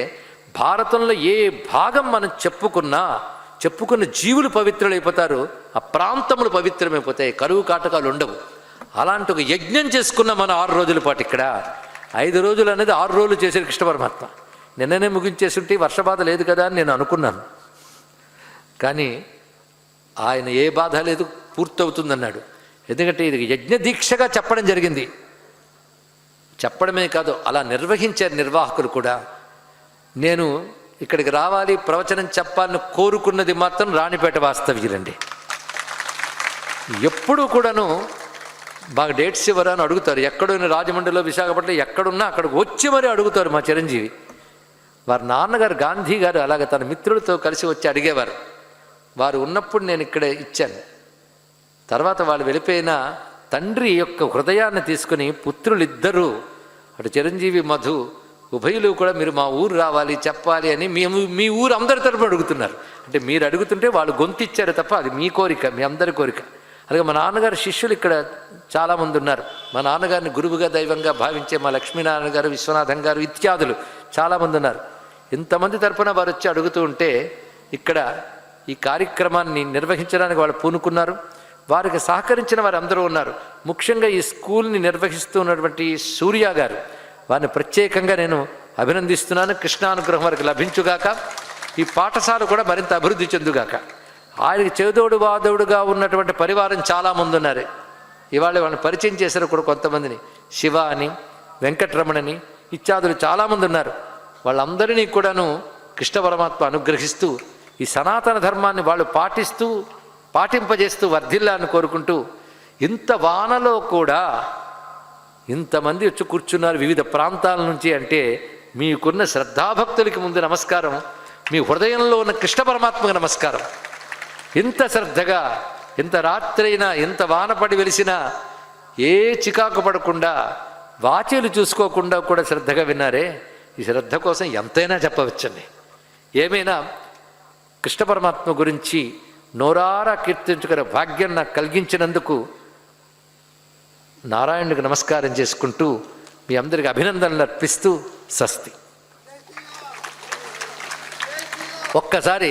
[SPEAKER 1] భారతంలో ఏ భాగం మనం చెప్పుకున్న జీవులు పవిత్రులైపోతారు, ఆ ప్రాంతములు పవిత్రమైపోతాయి, కరువు కాటకాలు ఉండవు. అలాంటి ఒక యజ్ఞం చేసుకున్నాం మనం 6 రోజుల పాటు. ఇక్కడ 5 రోజులు అనేది 6 రోజులు చేశారు కృష్ణ పరమాత్మ. నిన్ననే ముగించేస్తుంటే వర్షబాధ లేదు కదా అని నేను అనుకున్నాను. కానీ ఆయన ఏ బాధ లేదు, పూర్తవుతుందన్నాడు. ఎందుకంటే ఇది యజ్ఞ దీక్షగా చెప్పడం జరిగింది. చెప్పడమే కాదు, అలా నిర్వహించారు నిర్వాహకులు కూడా. నేను ఇక్కడికి రావాలి, ప్రవచనం చెప్పాలని కోరుకున్నది మాత్రం రాణిపేట వాస్తవ్యులండి. ఎప్పుడూ కూడాను బాగా డేట్స్ ఇవ్వరా అని అడుగుతారు. ఎక్కడున్న రాజమండ్రిలో, విశాఖపట్నంలో ఎక్కడున్నా అక్కడికి వచ్చి మరీ అడుగుతారు మా చిరంజీవి. వారి నాన్నగారు గాంధీ గారు అలాగ తన మిత్రులతో కలిసి వచ్చి అడిగేవారు. వారు ఉన్నప్పుడు నేను ఇక్కడ ఇచ్చాను. తర్వాత వాళ్ళు వెళ్ళిపోయిన తండ్రి యొక్క హృదయాన్ని తీసుకుని పుత్రులిద్దరూ, అటు చిరంజీవి మధు ఉభయులు కూడా మీరు మా ఊరు రావాలి చెప్పాలి అని మీ ఊరు అందరి తరపున అడుగుతున్నారు. అంటే మీరు అడుగుతుంటే వాళ్ళు గొంతిచ్చారు తప్ప అది మీ కోరిక, మీ అందరి కోరిక. అలాగే మా నాన్నగారు శిష్యులు ఇక్కడ చాలామంది ఉన్నారు. మా నాన్నగారిని గురువుగా దైవంగా భావించే మా లక్ష్మీనారాయణ గారు, విశ్వనాథం గారు ఇత్యాదులు చాలామంది ఉన్నారు. ఇంతమంది తరపున వారు వచ్చి అడుగుతూ ఉంటే ఇక్కడ ఈ కార్యక్రమాన్ని నిర్వహించడానికి వాళ్ళు పూనుకున్నారు. వారికి సహకరించిన వారు అందరూ ఉన్నారు. ముఖ్యంగా ఈ స్కూల్ని నిర్వహిస్తూ ఉన్నటువంటి సూర్య గారు, వారిని ప్రత్యేకంగా నేను అభినందిస్తున్నాను. కృష్ణానుగ్రహం వారికి లభించుగాక. ఈ పాఠశాల కూడా మరింత అభివృద్ధి చెందుగాక. ఆయనకి చేదోడు వాదోడుగా ఉన్నటువంటి పరివారం చాలామంది ఉన్నారు. ఇవాళ వాళ్ళని పరిచయం చేశారు కూడా కొంతమందిని. శివ అని, వెంకటరమణని ఇత్యాదులు చాలామంది ఉన్నారు. వాళ్ళందరినీ కూడాను కృష్ణ పరమాత్మ అనుగ్రహిస్తూ ఈ సనాతన ధర్మాన్ని వాళ్ళు పాటింపజేస్తూ వర్ధిల్లాన్ని కోరుకుంటూ, ఇంత వానలో కూడా ఇంతమంది వచ్చి కూర్చున్నారు వివిధ ప్రాంతాల నుంచి అంటే మీకున్న శ్రద్ధాభక్తులకి ముందు నమస్కారం. మీ హృదయంలో ఉన్న కృష్ణ పరమాత్మకు నమస్కారం. ఇంత శ్రద్ధగా, ఇంత రాత్రైనా, ఇంత వానపడి వెలిసినా ఏ చికాకు పడకుండా, వాచీలు చూసుకోకుండా కూడా శ్రద్ధగా విన్నారే. ఈ శ్రద్ధ కోసం ఎంతైనా చెప్పవచ్చండి. ఏమైనా కృష్ణ పరమాత్మ గురించి నోరారా కీర్తించుకునే భాగ్యం నాకు కలిగించినందుకు నారాయణుడికి నమస్కారం చేసుకుంటూ మీ అందరికి అభినందనలు అర్పిస్తూ స్వస్తి. ఒక్కసారి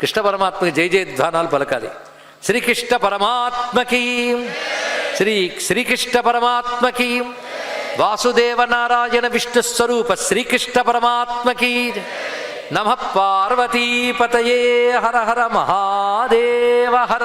[SPEAKER 1] కృష్ణ పరమాత్మకి జయ జయధ్వానాలు పలకాలి. శ్రీకృష్ణ పరమాత్మకి, శ్రీకృష్ణ పరమాత్మకి, వాసుదేవ నారాయణ విష్ణు స్వరూప శ్రీకృష్ణ పరమాత్మకి. నమః పార్వతీపతయే. హర హర మహాదేవ హర.